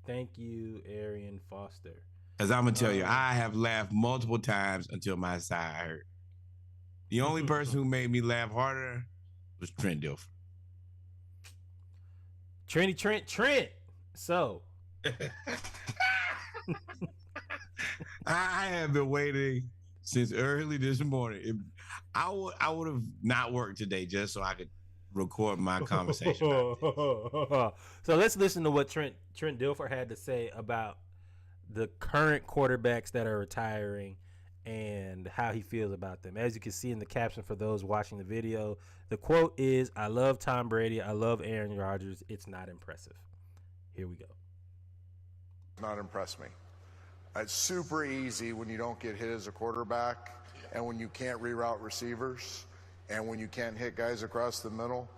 Thank you, Arian Foster. Because I'm going to tell you, I have laughed multiple times until my side hurt. The only person who made me laugh harder was Trent Dilfer. Trent. So. I have been waiting since early this morning. I would have not worked today just so I could record my conversation. So let's listen to what Trent Dilfer had to say about the current quarterbacks that are retiring and how he feels about them. As you can see in the caption for those watching the video, the quote is, "I love Tom Brady. I love Aaron Rodgers. It's not impressive." Here we go. Not impressed me. It's super easy when you don't get hit as a quarterback and when you can't reroute receivers and when you can't hit guys across the middle.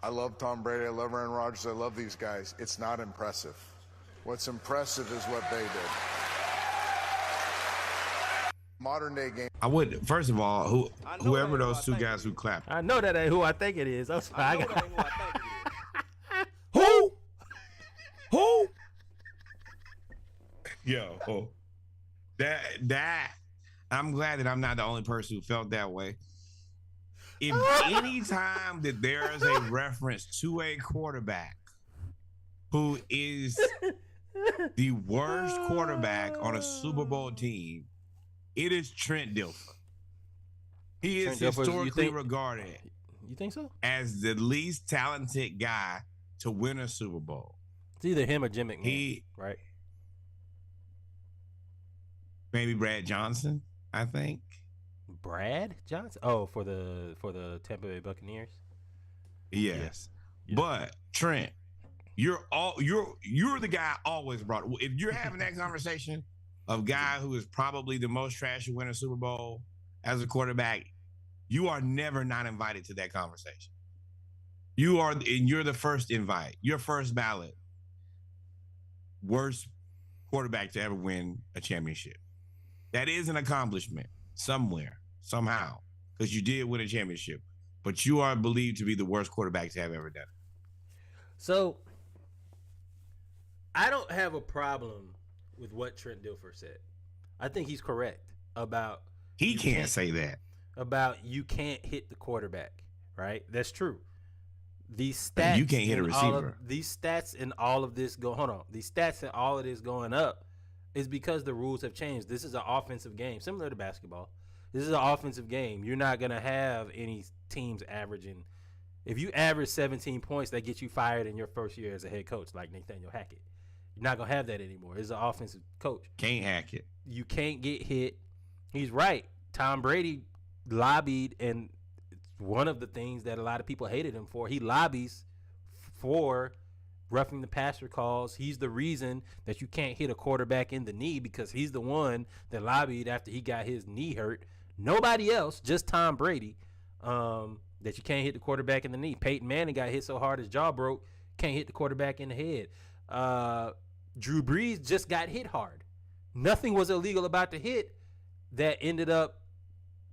I love Tom Brady. I love Aaron Rodgers. I love these guys. It's not impressive. What's impressive is what they did. Modern day game. I would, first of all, whoever those two guys who clapped. I know that ain't who I think it is. I'm sorry. I know that ain't who I think it is. Who? Yo, that I'm glad that I'm not the only person who felt that way. If any time that there is a reference to a quarterback who is the worst quarterback on a Super Bowl team, it is Trent Dilfer. He is historically regarded. You think so? As the least talented guy to win a Super Bowl. It's either him or Jim McMahon, right? Maybe Brad Johnson, I think. Brad Johnson? Oh, for the Tampa Bay Buccaneers? Yes. Yeah. But Trent, you're the guy I always brought. If you're having that conversation of guy who is probably the most trash to win a Super Bowl as a quarterback, you are never not invited to that conversation. You're the first invite. Your first ballot. Worst quarterback to ever win a championship. That is an accomplishment somewhere, somehow, because you did win a championship, but you are believed to be the worst quarterback to have ever done it. So, I don't have a problem with what Trent Dilfer said. I think he's correct about... He can't say that. About you can't hit the quarterback, right? That's true. These stats... You can't hit a receiver. These stats and all of this These stats and all of this going up is because the rules have changed. This is an offensive game, similar to basketball. This is an offensive game. You're not going to have any teams averaging. If you average 17 points, that gets you fired in your first year as a head coach, like Nathaniel Hackett. You're not going to have that anymore. It's an offensive coach. Can't hack it. You can't get hit. He's right. Tom Brady lobbied, and one of the things that a lot of people hated him for, he lobbies for roughing the passer calls. He's the reason that you can't hit a quarterback in the knee, because he's the one that lobbied after he got his knee hurt. Nobody else, just Tom Brady, that you can't hit the quarterback in the knee. Peyton Manning got hit so hard his jaw broke, can't hit the quarterback in the head. Drew Brees just got hit hard. Nothing was illegal about the hit that ended up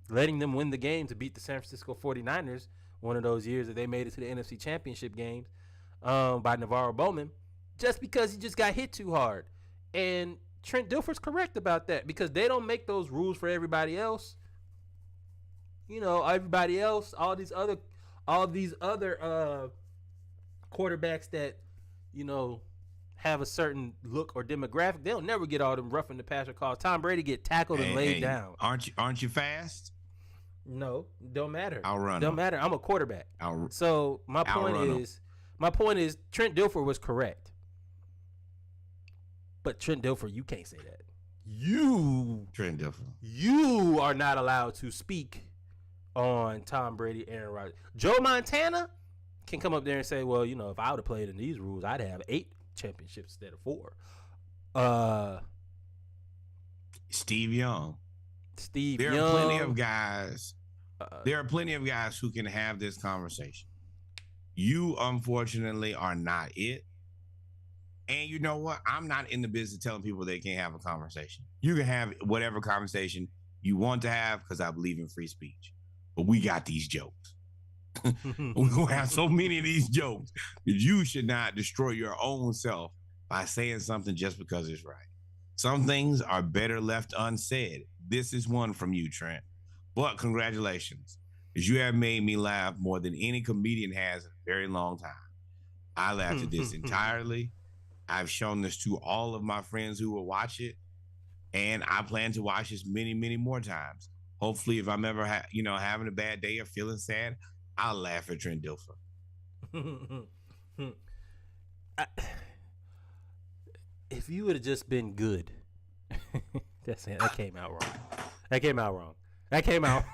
letting them win the game to beat the San Francisco 49ers, one of those years that they made it to the NFC Championship games, by Navarro Bowman, just because he just got hit too hard. And Trent Dilfer's correct about that, because they don't make those rules for everybody else. You know, everybody else, all these other quarterbacks that, you know, have a certain look or demographic, they'll never get all them roughing the passer calls. Tom Brady get tackled and laid down. Aren't you fast? No, don't matter. I'll run. Don't matter. I'm a quarterback. So my point is Trent Dilfer was correct. But Trent Dilfer, you can't say that. Trent Dilfer. You are not allowed to speak on Tom Brady, Aaron Rodgers. Joe Montana can come up there and say, well, you know, if I would have played in these rules, I'd have 8 championships instead of 4. Steve Young. There Young. Are plenty of guys. There are plenty of guys who can have this conversation. You, unfortunately, are not it. And you know what? I'm not in the business of telling people they can't have a conversation. You can have whatever conversation you want to have, because I believe in free speech. But we got these jokes. We're going to have so many of these jokes that you should not destroy your own self by saying something just because it's right. Some things are better left unsaid. This is one from you, Trent. But congratulations, because you have made me laugh more than any comedian has in a very long time. I laughed at this entirely. I've shown this to all of my friends who will watch it, and I plan to watch this many, many more times. Hopefully, if I'm ever having a bad day or feeling sad, I'll laugh at Trent Dilfer. If you would have just been good, that came out wrong. That came out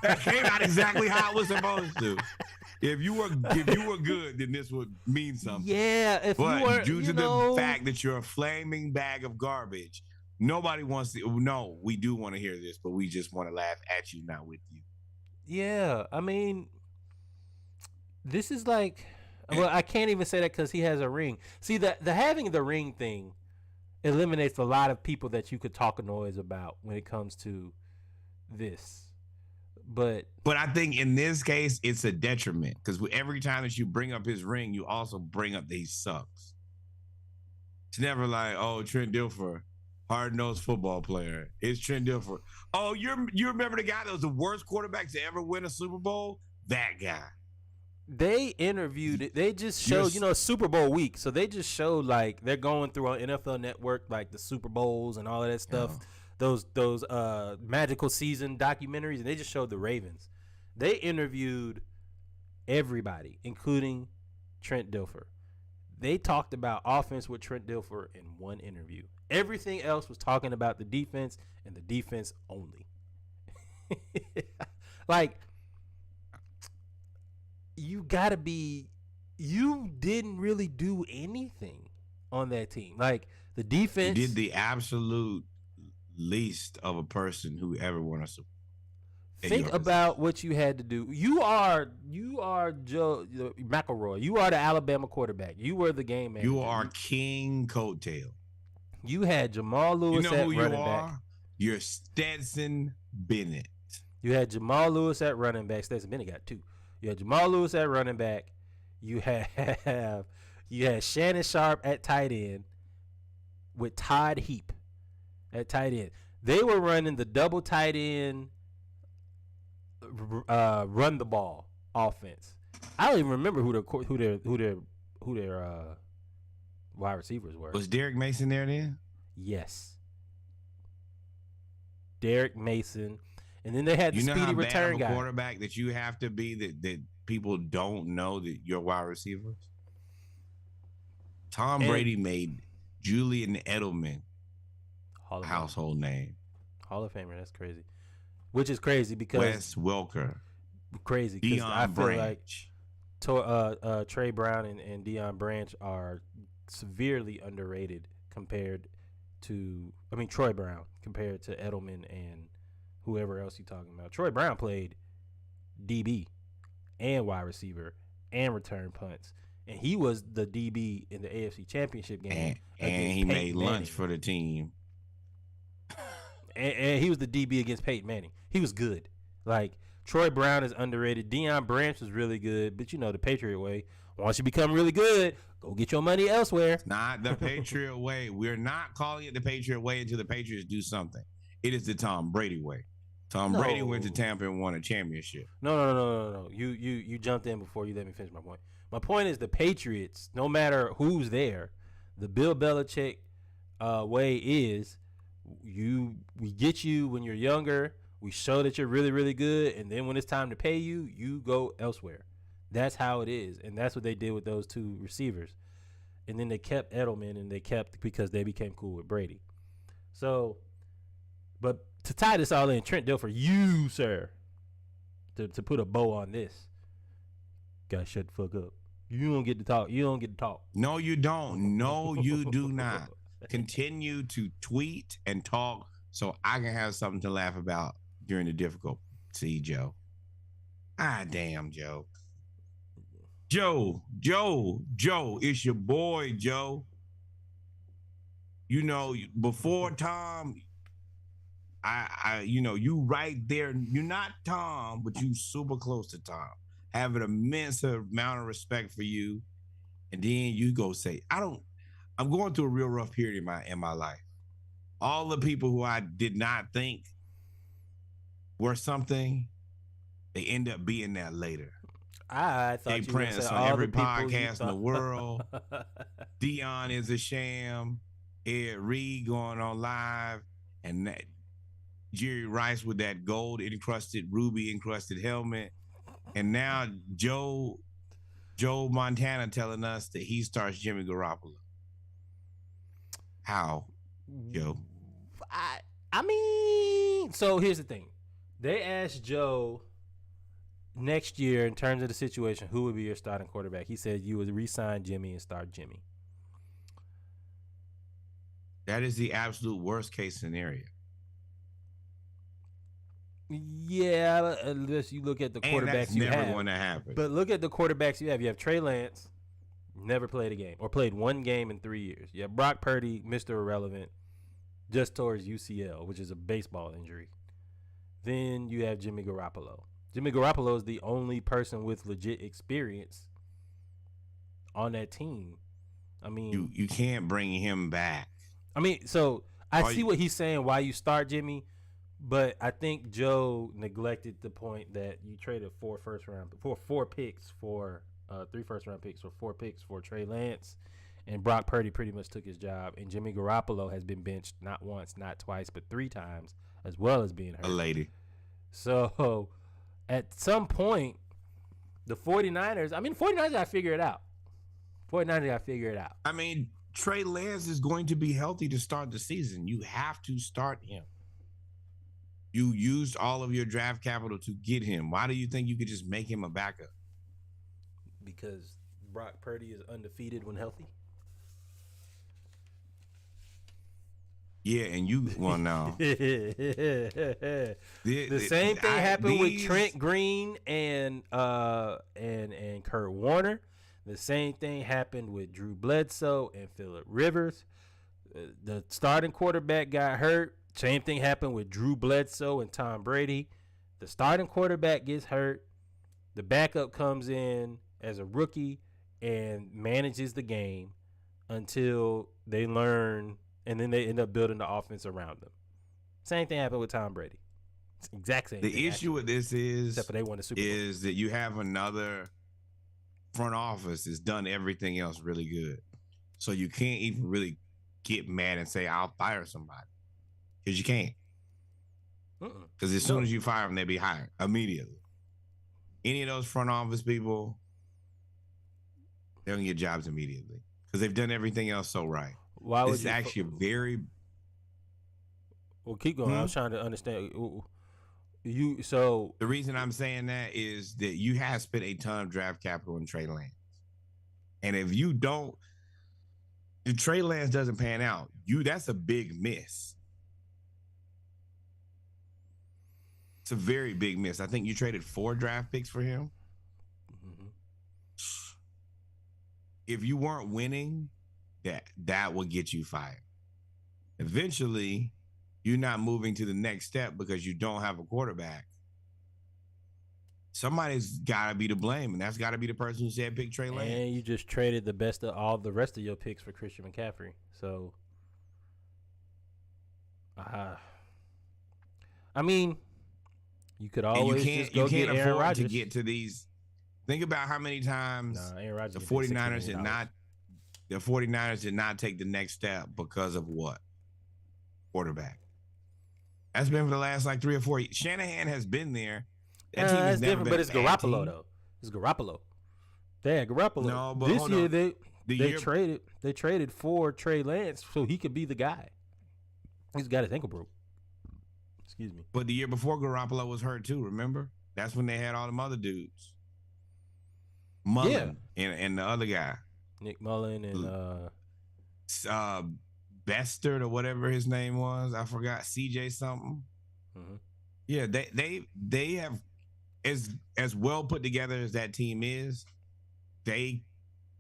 exactly how it was supposed to. If you were good, then this would mean something. Yeah, due to the fact that you're a flaming bag of garbage, nobody wants to. No, we do want to hear this, but we just want to laugh at you, not with you. Yeah, I mean, this is like, well, I can't even say that because he has a ring. See, the having the ring thing eliminates a lot of people that you could talk a noise about when it comes to this. But I think in this case, it's a detriment, because every time that you bring up his ring, you also bring up that he sucks. It's never like, oh, Trent Dilfer, hard-nosed football player. It's Trent Dilfer. Oh, you remember the guy that was the worst quarterback to ever win a Super Bowl? That guy. They interviewed it. They just showed, Super Bowl week. So they just showed, like, they're going through on NFL Network, like the Super Bowls and all of that stuff. Yeah. Those magical season documentaries, and they just showed the Ravens. They interviewed everybody, including Trent Dilfer. They talked about offense with Trent Dilfer in one interview. Everything else was talking about the defense, and the defense only. Like, you didn't really do anything on that team. Like, the defense. You did the absolute least of a person who ever won a Super Bowl. Think about what you had to do. You are Joe McElroy. You are the Alabama quarterback. You were the game manager. You are King Coattail. You had Jamal Lewis at running back. You're Stetson Bennett. You had Jamal Lewis at running back. Stetson Bennett got 2. You had Jamal Lewis at running back. You had Shannon Sharp at tight end with Todd Heap at tight end. They were running the double tight end, run the ball offense. I don't even remember who their wide receivers were. Was Derek Mason there then? Yes, Derek Mason, and then they had the speedy return guy. Quarterback that you have to be that people don't know that you're wide receivers. Tom Brady made Julian Edelman household name. Hall of Famer. That's crazy. which is crazy because Wes Welker, crazy because I Deion feel Branch. like Trey Brown and Deion Branch are severely underrated compared to, I mean, Troy Brown compared to Edelman and whoever else you're talking about. Troy Brown played DB and wide receiver and return punts, and he was the DB in the AFC Championship game. And he made lunch for the team. And he was the DB against Peyton Manning. He was good. Like, Troy Brown is underrated. Deion Branch was really good, but you know the Patriot way. Once you become really good, go get your money elsewhere. Not the Patriot way. We're not calling it the Patriot way until the Patriots do something. It is the Tom Brady way. Tom Brady went to Tampa and won a championship. No. You jumped in before you let me finish my point. My point is the Patriots, no matter who's there, the Bill Belichick way is we get you when you're younger, we show that you're really, really good, and then when it's time to pay you, you go elsewhere. That's how it is, and that's what they did with those two receivers. And then they kept Edelman, and they kept because they became cool with Brady. So, but to tie this all in, Trent Dilfer, you, sir, to put a bow on this, gotta shut the fuck up. You don't get to talk. You don't get to talk. No, you don't. No, you do not. Continue to tweet and talk so I can have something to laugh about during the difficulty, Joe. Ah, damn, Joe. Joe, it's your boy, Joe. You know, before Tom, you right there. You're not Tom, but you super close to Tom. Have an immense amount of respect for you. And then you go say, I'm going through a real rough period in my life. All the people who I did not think were something, they end up being that later. I thought they you Prince on every podcast in the world. Deion is a sham. Ed Reed going on live, and that Jerry Rice with that gold encrusted, ruby encrusted helmet, and now Joe Montana telling us that he starts Jimmy Garoppolo. How, Joe? I mean, so here's the thing. They asked Joe next year in terms of the situation, who would be your starting quarterback? He said you would re-sign Jimmy and start Jimmy. That is the absolute worst case scenario. Yeah, unless you look at the quarterbacks you have. Never going to happen. But look at the quarterbacks you have. You have Trey Lance, never played a game or played one game in 3 years. You have Brock Purdy, Mr. Irrelevant, just towards UCL, which is a baseball injury. Then you have Jimmy Garoppolo. Jimmy Garoppolo is the only person with legit experience on that team. I mean, you can't bring him back. I mean, so I see what he's saying, why you start Jimmy, but I think Joe neglected the point that you traded three first-round picks for 4 picks for Trey Lance, and Brock Purdy pretty much took his job, and Jimmy Garoppolo has been benched not once, not twice, but 3 times, as well as being hurt. A lady. So at some point, the 49ers got to figure it out. I mean, Trey Lance is going to be healthy to start the season. You have to start him. You used all of your draft capital to get him. Why do you think you could just make him a backup? Because Brock Purdy is undefeated when healthy. Yeah, and you no. The same thing happened with Trent Green and Kurt Warner. The same thing happened with Drew Bledsoe and Phillip Rivers. The starting quarterback got hurt. Same thing happened with Drew Bledsoe and Tom Brady. The starting quarterback gets hurt. The backup comes in as a rookie and manages the game until they learn, and then they end up building the offense around them. Same thing happened with Tom Brady. It's the exact same thing. The issue with this is, except for they won the Super Bowl, is that you have another front office that's done everything else really good. So you can't even really get mad and say, I'll fire somebody. Because you can't. Because as soon as you fire them, they'll be hired immediately. Any of those front office people, they're going to get jobs immediately. Because they've done everything else so right. Why would it's actually very... Well, keep going. I was trying to understand. The reason I'm saying that is that you have spent a ton of draft capital in Trey Lance. And if Trey Lance doesn't pan out, that's a big miss. It's a very big miss. I think you traded 4 draft picks for him. Mm-hmm. If you weren't winning, that will get you fired. Eventually, you're not moving to the next step because you don't have a quarterback. Somebody's got to be to blame, and that's got to be the person who said pick Trey Lance. And you just traded the best of all the rest of your picks for Christian McCaffrey. So, I mean, you could always just go get Aaron Rodgers. To get to these. Think about how many times the 49ers did not take the next step because of what? Quarterback. That's been for the last 3 or 4 years. Shanahan has been there. That team has never different, been but it's Garoppolo team. though. It's Garoppolo. They Garoppolo. No, but this year on. they traded for Trey Lance so he could be the guy. He's got his ankle broke. Excuse me. But the year before Garoppolo was hurt too. Remember? That's when they had all them other dudes. Mullen and the other guy, Nick Mullen and Bestard or whatever his name was. I forgot. CJ something. Mm-hmm. Yeah, they have as well put together as that team is. They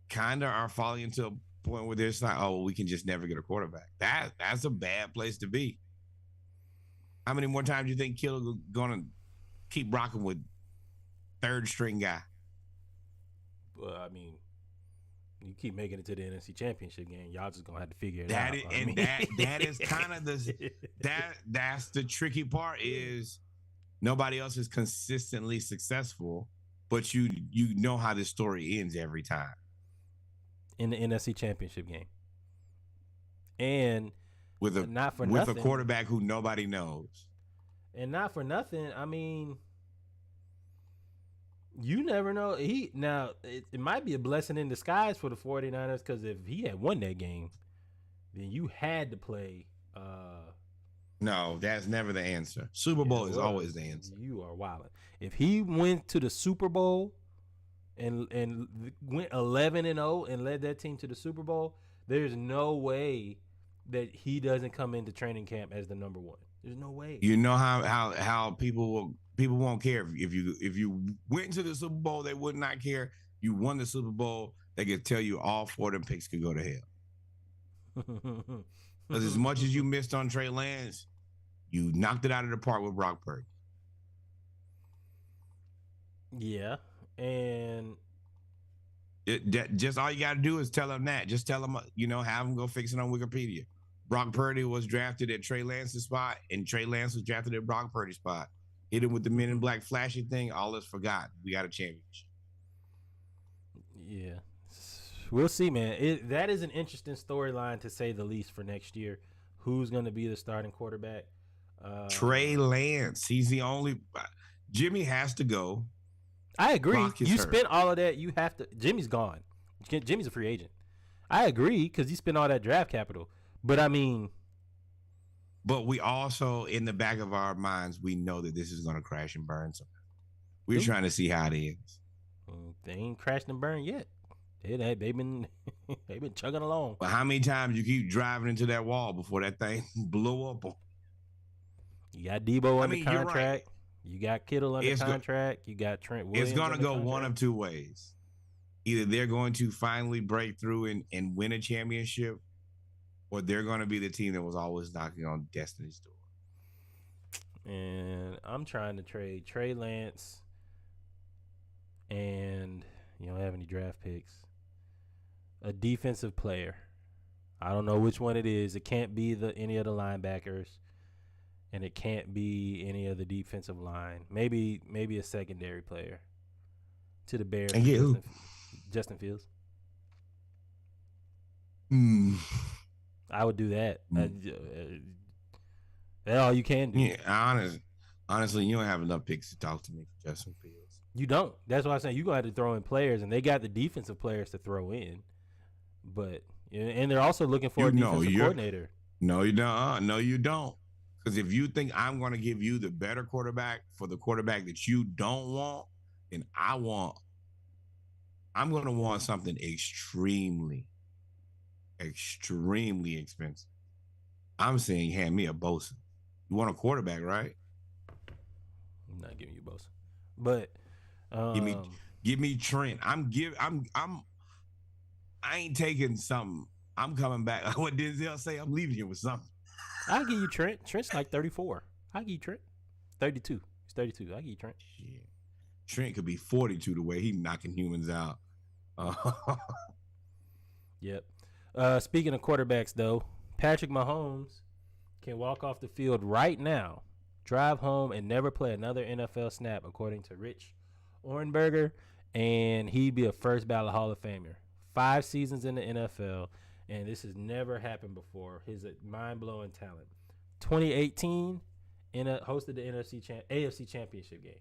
kind of are falling into a point where it's like, oh, we can just never get a quarterback. That's a bad place to be. How many more times do you think Kittle gonna keep rocking with third string guy? Well, I mean, you keep making it to the NFC Championship game, y'all just gonna have to figure it out. That is kind of that's the tricky part is nobody else is consistently successful, but you know how this story ends every time. In the NFC Championship game. And with a quarterback who nobody knows. And not for nothing, I mean, you never know. It might be a blessing in disguise for the 49ers because if he had won that game, then you had to play. No, that's never the answer. Super Bowl is always the answer. You are wilding. If he went to the Super Bowl and went 11-0 and led that team to the Super Bowl, there's no way that he doesn't come into training camp as the number one. There's no way. You know how people won't care if you went to the Super Bowl, they would not care. You won the Super Bowl, they could tell you all 4 of them picks could go to hell. Because as much as you missed on Trey Lance, you knocked it out of the park with Brock Purdy. Yeah, and just all you got to do is tell them that. Just tell them, have them go fix it on Wikipedia. Brock Purdy was drafted at Trey Lance's spot, and Trey Lance was drafted at Brock Purdy's spot. Hit him with the Men in Black flashy thing. All is forgotten. We got a championship. Yeah, we'll see, man. That is an interesting storyline to say the least for next year. Who's going to be the starting quarterback? Trey Lance. He's the only. Jimmy has to go. I agree. You hurt. spent all of that. You have to. Jimmy's gone. Jimmy's a free agent. I agree because you spent all that draft capital. But I mean, but we also, in the back of our minds, we know that this is going to crash and burn. So we're trying to see how it ends. They ain't crashed and burned yet. They've been chugging along. But how many times you keep driving into that wall before that thing blow up? You got Debo under contract. Right. You got Kittle under contract. You got Trent Williams. It's going to go one of two ways. Either they're going to finally break through and win a championship, or they're going to be the team that was always knocking on Destiny's door. And I'm trying to trade Trey Lance, and you don't have any draft picks. A defensive player. I don't know which one it is. It can't be any of the linebackers, and it can't be any of the defensive line. Maybe a secondary player to the Bears. And get who? Justin Fields. I would do that. That's all you can do. Yeah, honestly, you don't have enough picks to talk to me for Justin Fields. You don't. That's why I'm saying you're going to have to throw in players, and they got the defensive players to throw in. But and they're also looking for a defensive coordinator. No, you don't. No, you don't. Because if you think I'm going to give you the better quarterback for the quarterback that you don't want, then I'm going to want something extremely, extremely expensive. I'm saying hand me a Bosa. You want a quarterback, right? I'm not giving you Bosa. But give me Trent. I ain't taking something. I'm coming back. Like what Denzel say, I'm leaving here with something. I'll give you Trent. Trent's like 34. I'll give you Trent. 32. He's 32. I'll give you Trent. Shit. Trent could be 42 the way he knocking humans out. Yep. Speaking of quarterbacks, though, Patrick Mahomes can walk off the field right now, drive home, and never play another NFL snap, according to Rich Orenberger, and he'd be a first ballot Hall of Famer. 5 seasons in the NFL, and this has never happened before. He's a mind-blowing talent. 2018, hosted the AFC Championship game.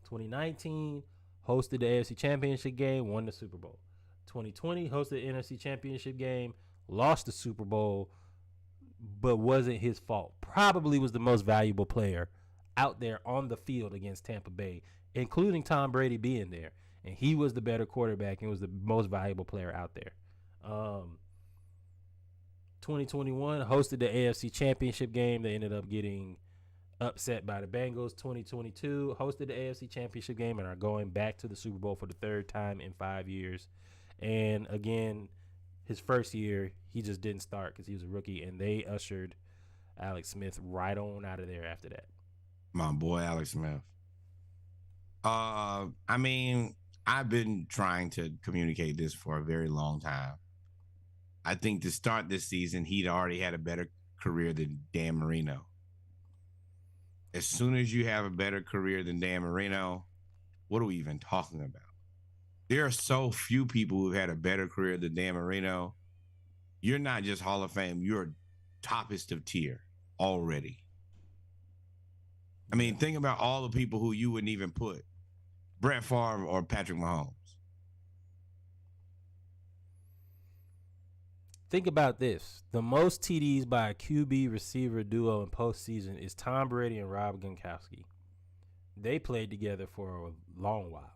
2019, hosted the AFC Championship game, won the Super Bowl. 2020, hosted the NFC Championship game, lost the Super Bowl, but wasn't his fault. Probably was the most valuable player out there on the field against Tampa Bay, including Tom Brady being there. And he was the better quarterback and was the most valuable player out there. 2021, hosted the AFC Championship game. They ended up getting upset by the Bengals. 2022, hosted the AFC Championship game and are going back to the Super Bowl for the 3rd time in 5 years. And again, his first year, he just didn't start because he was a rookie, and they ushered Alex Smith right on out of there after that. My boy, Alex Smith. I mean, I've been trying to communicate this for a very long time. I think to start this season, he'd already had a better career than Dan Marino. As soon as you have a better career than Dan Marino, what are we even talking about? There are so few people who've had a better career than Dan Marino. You're not just Hall of Fame. You're toppest of tier already. I mean, think about all the people who you wouldn't even put. Brett Favre or Patrick Mahomes. Think about this. The most TDs by a QB receiver duo in postseason is Tom Brady and Rob Gronkowski. They played together for a long while.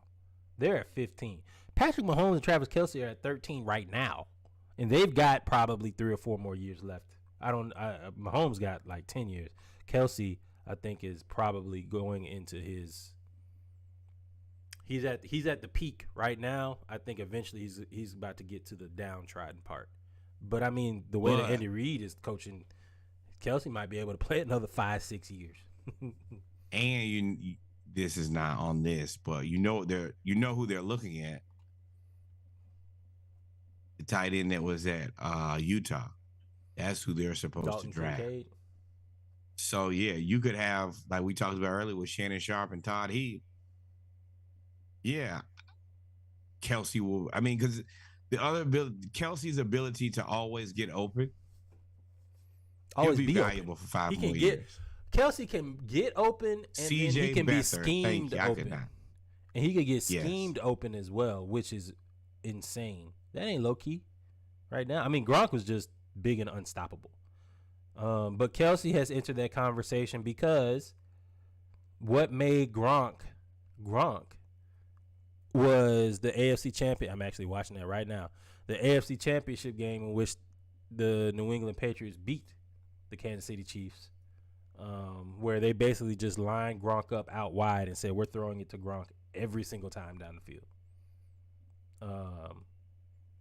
They're at 15. Patrick Mahomes and Travis Kelce are at 13 right now. And they've got probably 3 or 4 more years left. Mahomes got like 10 years. Kelce, I think, is probably going into his. He's at the peak right now. I think eventually he's about to get to the downtrodden part. But I mean, the way that Andy Reid is coaching, Kelce might be able to play another 5-6 years. And this is not on this, but you know who they're looking at. The tight end that was at Utah. That's who they're supposed to draft. Kincaid. So yeah, you could have, like we talked about earlier with Shannon Sharp and Todd Heap. Yeah, Kelce will. I mean, because the other Kelce's ability to always get open, always be valuable open. for 5 more years. Kelce can get open, and then he can be schemed open, and he could get schemed open as well, which is insane. That ain't low key right now. I mean, Gronk was just big and unstoppable, but Kelce has entered that conversation because what made Gronk was the AFC champion. I'm actually watching that right now. The AFC Championship game in which the New England Patriots beat the Kansas City Chiefs, where they basically just lined Gronk up out wide and said, we're throwing it to Gronk every single time down the field.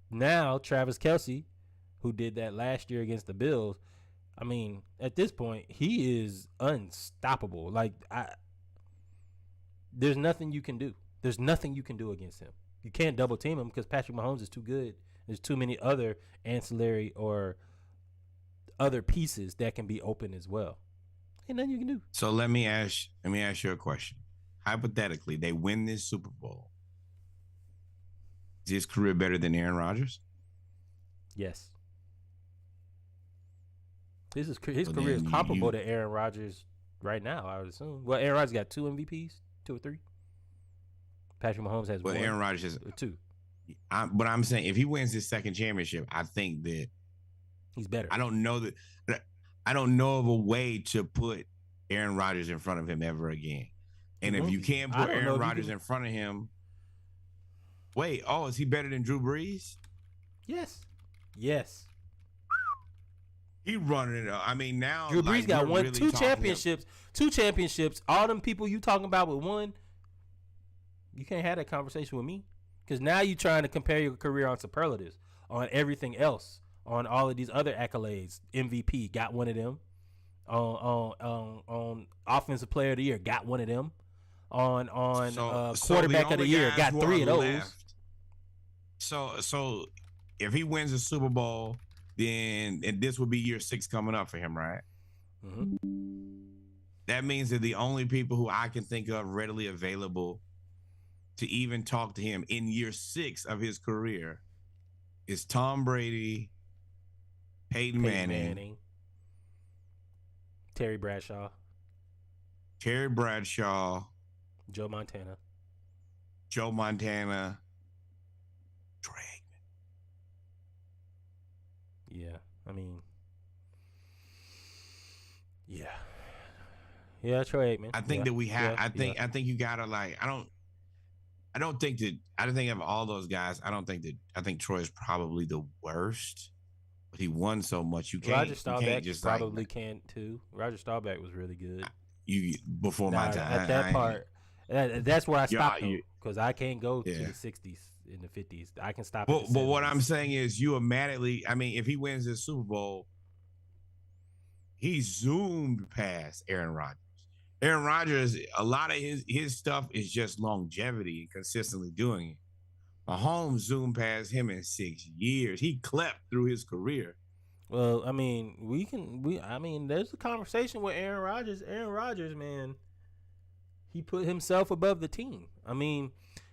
Now, Travis Kelce, who did that last year against the Bills, I mean, at this point, he is unstoppable. Like, there's nothing you can do. There's nothing you can do against him. You can't double team him because Patrick Mahomes is too good. There's too many other ancillary or other pieces that can be open as well. Ain't nothing you can do. So let me ask you a question. Hypothetically, they win this Super Bowl. Is his career better than Aaron Rodgers? Yes. His career is comparable to Aaron Rodgers right now, I would assume. Well, Aaron Rodgers got 2 MVPs, 2 or 3. Patrick Mahomes has 1. Aaron Rodgers has 2. But I'm saying if he wins his second championship, I think that he's better. I don't know I don't know of a way to put Aaron Rodgers in front of him ever again. And if you can't put Aaron Rodgers in front of him, wait, is he better than Drew Brees? Yes. He running it up. I mean, now Drew Brees got two championships. All them people you talking about with one, you can't have that conversation with me, because now you trying to compare your career on superlatives, on everything else, on all of these other accolades. MVP got one of them. On offensive player of the year got one of them. On quarterback of the year got 3 of those. So if he wins the Super Bowl, then and this would be year 6 coming up for him, right? Mm-hmm. That means that the only people who I can think of readily available to even talk to him in year 6 of his career is Tom Brady, Peyton Manning, Terry Bradshaw, Joe Montana, Troy Aikman. Yeah, I mean, yeah, Troy Aikman. I think that we have. I think you gotta like. I don't think of all those guys. I think Troy is probably the worst, but he won so much. Roger Staubach probably can too. Roger Staubach was really good. Before my time. At that part, that's where I stopped because I can't go to the 60s and the 50s. I can stop. But what I'm saying is, you automatically. I mean, if he wins this Super Bowl, he zoomed past Aaron Rodgers. Aaron Rodgers, a lot of his stuff is just longevity and consistently doing it. Mahomes zoomed past him in 6 years. He clept through his career. Well, I mean, there's a conversation with Aaron Rodgers. Aaron Rodgers, man, he put himself above the team. I mean,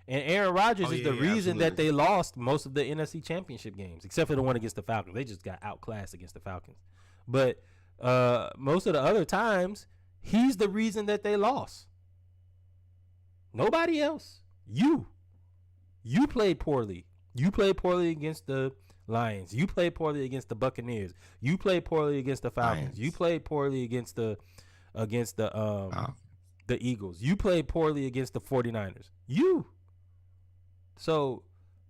and Aaron Rodgers is the reason that they lost most of the NFC Championship games, except for the one against the Falcons. They just got outclassed against the Falcons. But most of the other times, he's the reason that they lost. Nobody else. You played poorly. You played poorly against the Lions. You played poorly against the Buccaneers. You played poorly against the Falcons. You played poorly against the Eagles. You played poorly against the 49ers. So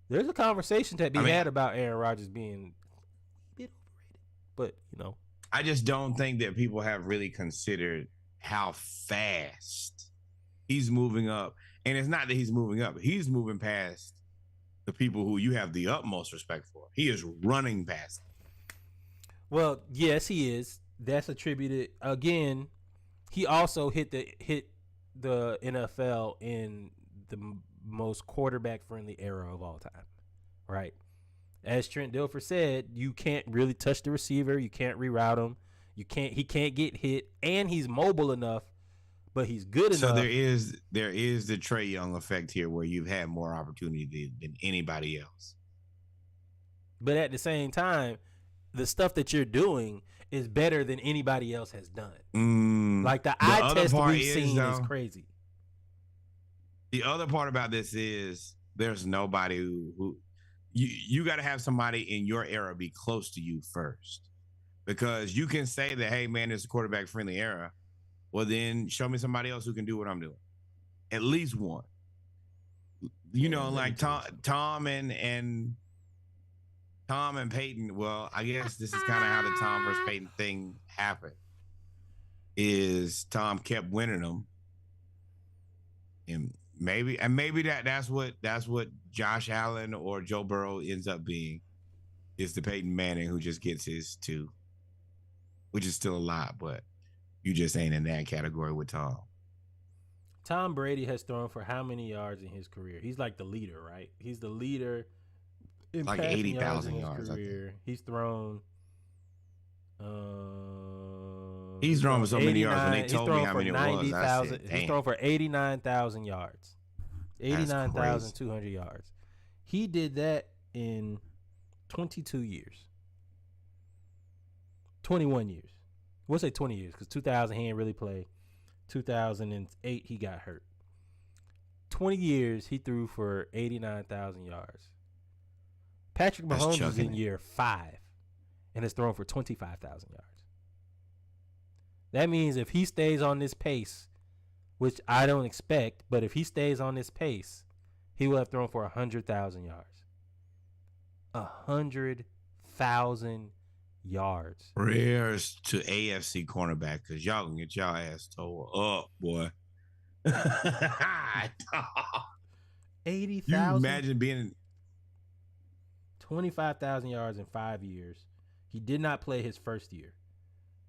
there's a conversation to be had about Aaron Rodgers being a bit overrated. But, I just don't think that people have really considered how fast he's moving up. And it's not that he's moving up. He's moving past the people who you have the utmost respect for. He is running past them. Well, yes, he is. That's attributed. Again, he also hit the NFL in the most quarterback-friendly era of all time, right? As Trent Dilfer said, you can't really touch the receiver. You can't reroute him. He can't get hit, and he's mobile enough, but he's good enough. So there is the Trae Young effect here, where you've had more opportunity than anybody else. But at the same time, the stuff that you're doing is better than anybody else has done. Like the eye test we've seen is crazy. The other part about this is there's nobody who you got to have somebody in your era be close to you first, because you can say that, hey man, it's a quarterback friendly era. Well, then show me somebody else who can do what I'm doing. At least one. Like Tom and Peyton. Well, I guess this is kind of how the Tom versus Peyton thing happened. Is Tom kept winning them, and maybe that's what Josh Allen or Joe Burrow ends up being, is the Peyton Manning who just gets his 2, which is still a lot, but you just ain't in that category with Tom. Tom Brady has thrown for how many yards in his career? He's like the leader, right? He's the leader in like 80,000 yards. He's thrown. He's thrown for so many yards. When they told me how many it was, I said, he's thrown for 89,000 yards, 89,200 yards. He did that in 22 years, 21 years. We'll say 20 years, because 2000 he didn't really play. 2008 he got hurt. 20 years he threw for 89,000 yards. Patrick Mahomes is in year 5 and has thrown for 25,000 yards. That means if he stays on this pace, which I don't expect, but if he stays on this pace, he will have thrown for 100,000 yards. 100,000 yards. Prayers to AFC cornerback because y'all gonna get y'all ass tore up, boy. 80,000. You imagine being 25,000 yards in 5 years. He did not play his first year.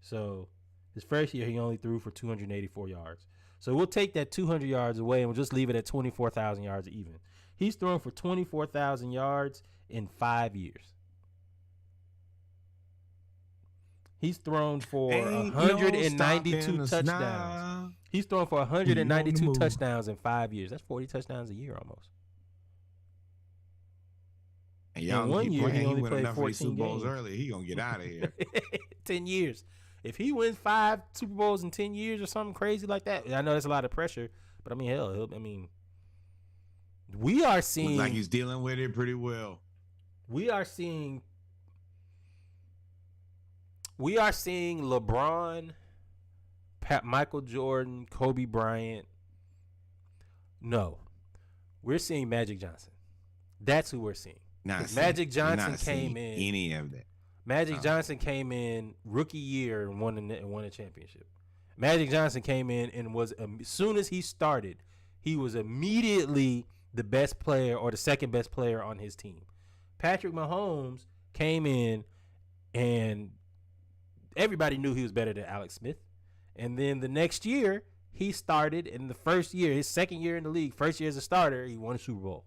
So his first year, he only threw for 284 yards. So we'll take that 200 yards away and we'll just leave it at 24,000 yards even. He's thrown for 24,000 yards in 5 years. He's thrown for 192 touchdowns. He's thrown for 192 touchdowns in 5 years. That's 40 touchdowns a year almost. And y'all in 1 year, he only went played enough 14 Super Bowls games. early. He gonna get out of here. 10 years. If he wins 5 Super Bowls in 10 years or something crazy like that, I know that's a lot of pressure, but I mean, hell, we are seeing. Looks like he's dealing with it pretty well. We are seeing LeBron, Michael Jordan, Kobe Bryant. No, we're seeing Magic Johnson. That's who we're seeing. Magic Johnson came in. Any of that. Magic Johnson came in rookie year and won a championship. Magic Johnson came in and was, as soon as he started, he was immediately the best player or the second best player on his team. Patrick Mahomes came in and everybody knew he was better than Alex Smith. And then the next year, he started in the first year, his second year in the league, first year as a starter, he won a Super Bowl.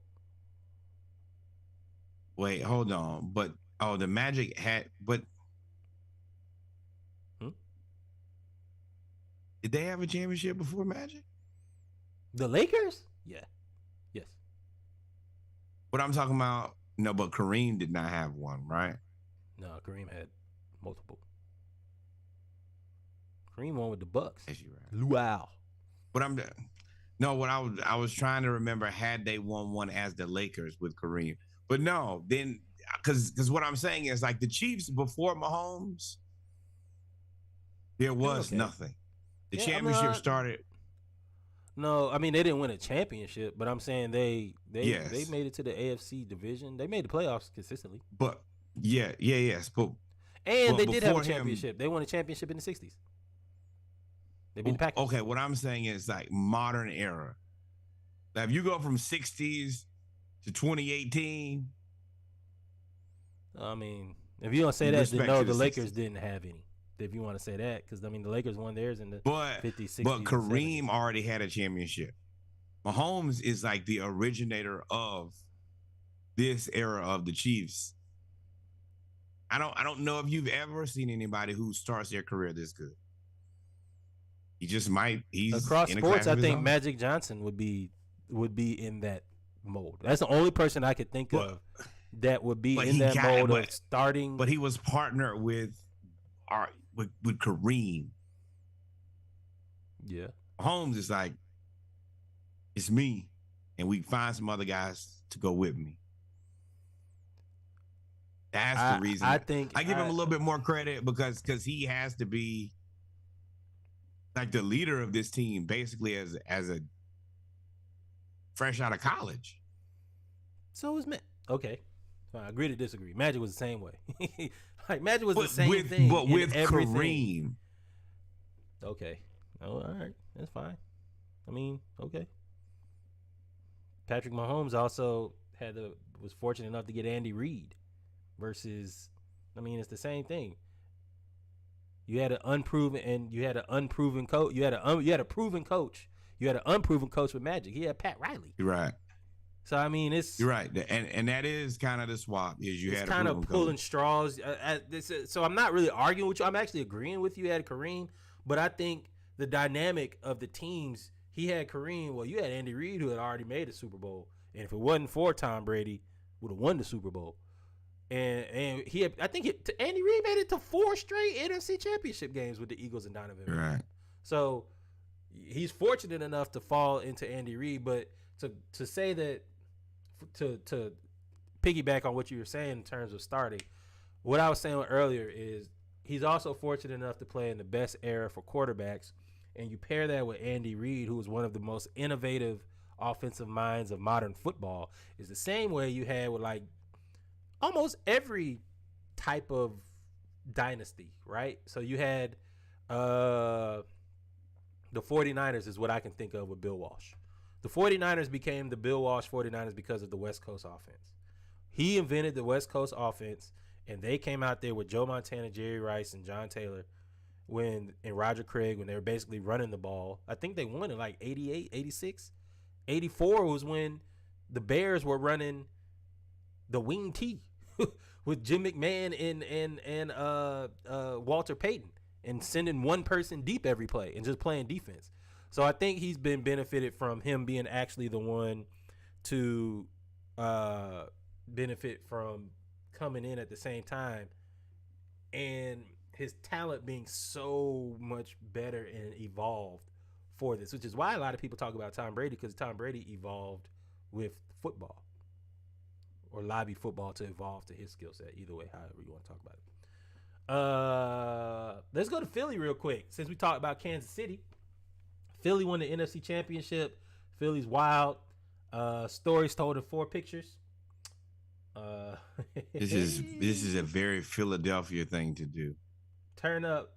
Wait, hold on. But the Magic had, but did they have a championship before Magic? The Lakers? Yeah. Yes. What I'm talking about, no, but Kareem did not have one, right? No, Kareem had multiple. Kareem won with the Bucks. Yes, you're right. Luau. But I was trying to remember, had they won one as the Lakers with Kareem? But no, then because what I'm saying is like the Chiefs before Mahomes, there was nothing. The championship started. No, I mean they didn't win a championship, but I'm saying they made it to the AFC division. They made the playoffs consistently. But yes. But they did have a before championship. They won a championship in the 60s. They beat the Packers. Okay, what I'm saying is like modern era. Now, if you go from 60s to 2018. I mean, if you don't say that, then no, the Lakers didn't have any. If you want to say that, because I mean, the Lakers won theirs in the 50s, 60s. But Kareem already had a championship. Mahomes is like the originator of this era of the Chiefs. I don't know if you've ever seen anybody who starts their career this good. He just might. He's across in sports. I think own. Magic Johnson would be in that mold. That's the only person I could think of that would be in that mold of starting. But he was partnered with Kareem. Yeah. Holmes is like, it's me, and we find some other guys to go with me. That's the reason. I think I give him a little bit more credit because he has to be like the leader of this team, basically as a fresh out of college. So is Magic. Okay, I agree to disagree. Magic was the same way. Like Magic was the same thing, but with everything. Kareem. Okay. Oh, all right, that's fine. I mean, okay. Patrick Mahomes also was fortunate enough to get Andy Reid, versus, I mean, it's the same thing. You had an unproven and you had an unproven coach. You had a proven coach. You had an unproven coach with Magic. He had Pat Riley. You're right. So I mean, you're right, and that is kind of the swap. Is you had kind of pulling coach. straws. So I'm not really arguing with you. I'm actually agreeing with you. You had Kareem, but I think the dynamic of the teams. He had Kareem. Well, you had Andy Reid, who had already made a Super Bowl, and if it wasn't for Tom Brady, would have won the Super Bowl. And Andy Reid made it to 4 straight NFC Championship games with the Eagles and Donovan. Right. So he's fortunate enough to fall into Andy Reid, but to say that, to piggyback on what you were saying in terms of starting, what I was saying earlier is he's also fortunate enough to play in the best era for quarterbacks. And you pair that with Andy Reid, who was one of the most innovative offensive minds of modern football, is the same way you had with like almost every type of dynasty, right? So you had the 49ers is what I can think of with Bill Walsh. The 49ers became the Bill Walsh 49ers because of the West Coast offense. He invented the West Coast offense, and they came out there with Joe Montana, Jerry Rice, and John Taylor and Roger Craig when they were basically running the ball. I think they won in like 88, 86. 84 was when the Bears were running the wing T with Jim McMahon and Walter Payton and sending one person deep every play and just playing defense. So I think he's been benefited from him being actually the one to benefit from coming in at the same time and his talent being so much better and evolved for this, which is why a lot of people talk about Tom Brady, because Tom Brady evolved with football or lobby football to evolve to his skill set. Either way, however you want to talk about it. Let's go to Philly real quick. Since we talked about Kansas City, Philly won the NFC Championship. Philly's wild. Stories told in 4 pictures. This is a very Philadelphia thing to do. Turn up.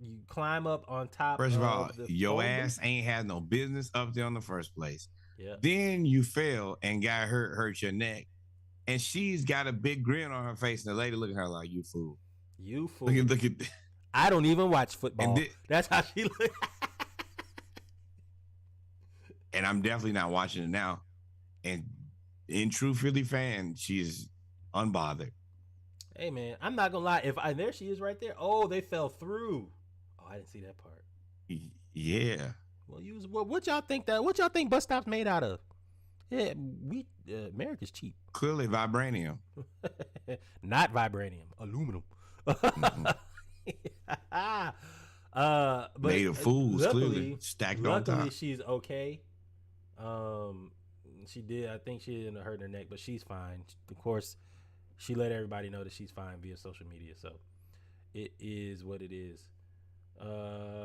You climb up on top. First of all, your ass ain't had no business up there in the first place. Yeah. Then you fell and got hurt your neck, and she's got a big grin on her face, and the lady looking at her like, "You fool, you fool." Look at. I don't even watch football. That's how she looks. And I'm definitely not watching it now. And in true Philly fan, she is unbothered. Hey man, I'm not gonna lie. And there she is right there. Oh, they fell through. Oh, I didn't see that part. Yeah. Well, what y'all think bus stops made out of? Yeah, America's cheap. Clearly vibranium. Not vibranium, aluminum. But made of fools, luckily, clearly stacked on top. Luckily, she's okay. I think she didn't hurt her neck, but she's fine. Of course, she let everybody know that she's fine via social media, so it is what it is.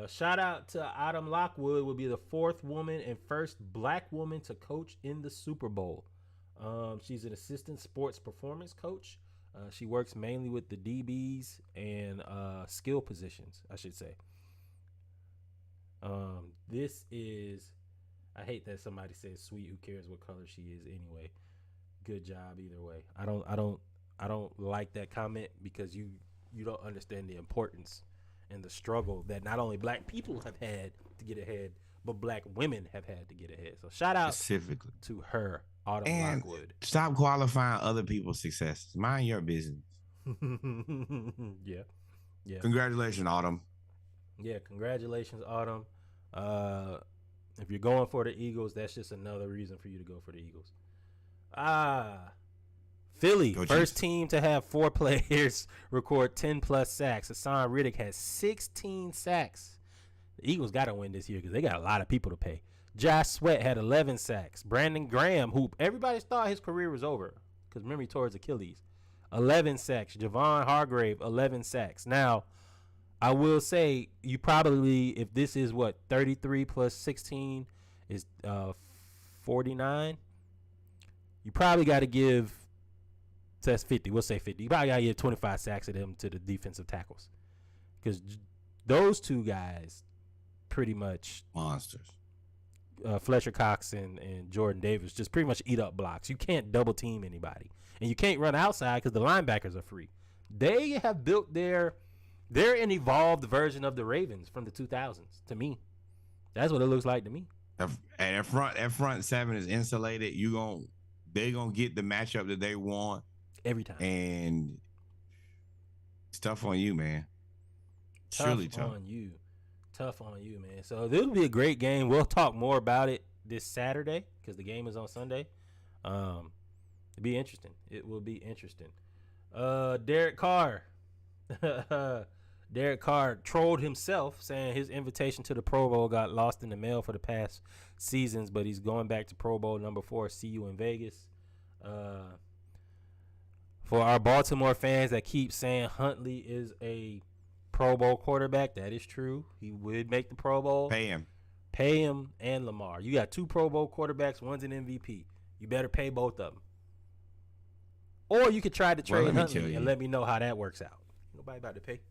Shout out to Autumn Lockwood, will be the 4th woman and first black woman to coach in the Super Bowl. She's an assistant sports performance coach. She works mainly with the DBs and skill positions, I should say. This is, I hate that somebody says sweet. Who cares what color she is anyway? Good job either way. I don't like that comment because you don't understand the importance and the struggle that not only black people have had to get ahead, but black women have had to get ahead. So shout out specifically to her, Autumn Lockwood. Stop qualifying other people's successes. Mind your business. Yeah. Congratulations, Autumn. Yeah, congratulations, Autumn. If you're going for the Eagles, that's just another reason for you to go for the Eagles. Philly, first team to have 4 players record 10-plus sacks. Hassan Reddick has 16 sacks. The Eagles got to win this year because they got a lot of people to pay. Josh Sweat had 11 sacks. Brandon Graham, who everybody thought his career was over because remember he tore his Achilles, 11 sacks. Javon Hargrave, 11 sacks. Now, I will say you probably, if this is 33 plus 16 is 49, you probably got to give, so that's 50. We'll say 50. You probably got to give 25 sacks of them to the defensive tackles because those 2 guys pretty much monsters. Fletcher Cox and Jordan Davis just pretty much eat up blocks. You can't double team anybody, and you can't run outside because the linebackers are free. They have built they're an evolved version of the Ravens from the 2000s. To me, that's what it looks like to me. And that front 7 is insulated. They're gonna get the matchup that they want every time, and it's tough on you, man. Tough Really tough on you. Tough on you, man. So this will be a great game. We'll talk more about it this Saturday because the game is on Sunday. It'll be interesting. It will be interesting. Derek Carr. Derek Carr trolled himself, saying his invitation to the Pro Bowl got lost in the mail for the past seasons, but he's going back to Pro Bowl number 4. See you in Vegas. For our Baltimore fans that keep saying Huntley is a Pro Bowl quarterback, that is true. He would make the Pro Bowl. Pay him. Pay him and Lamar. You got 2 Pro Bowl quarterbacks. One's an MVP. You better pay both of them. Or you could try to trade Huntley and let me know how that works out. Nobody about to pay.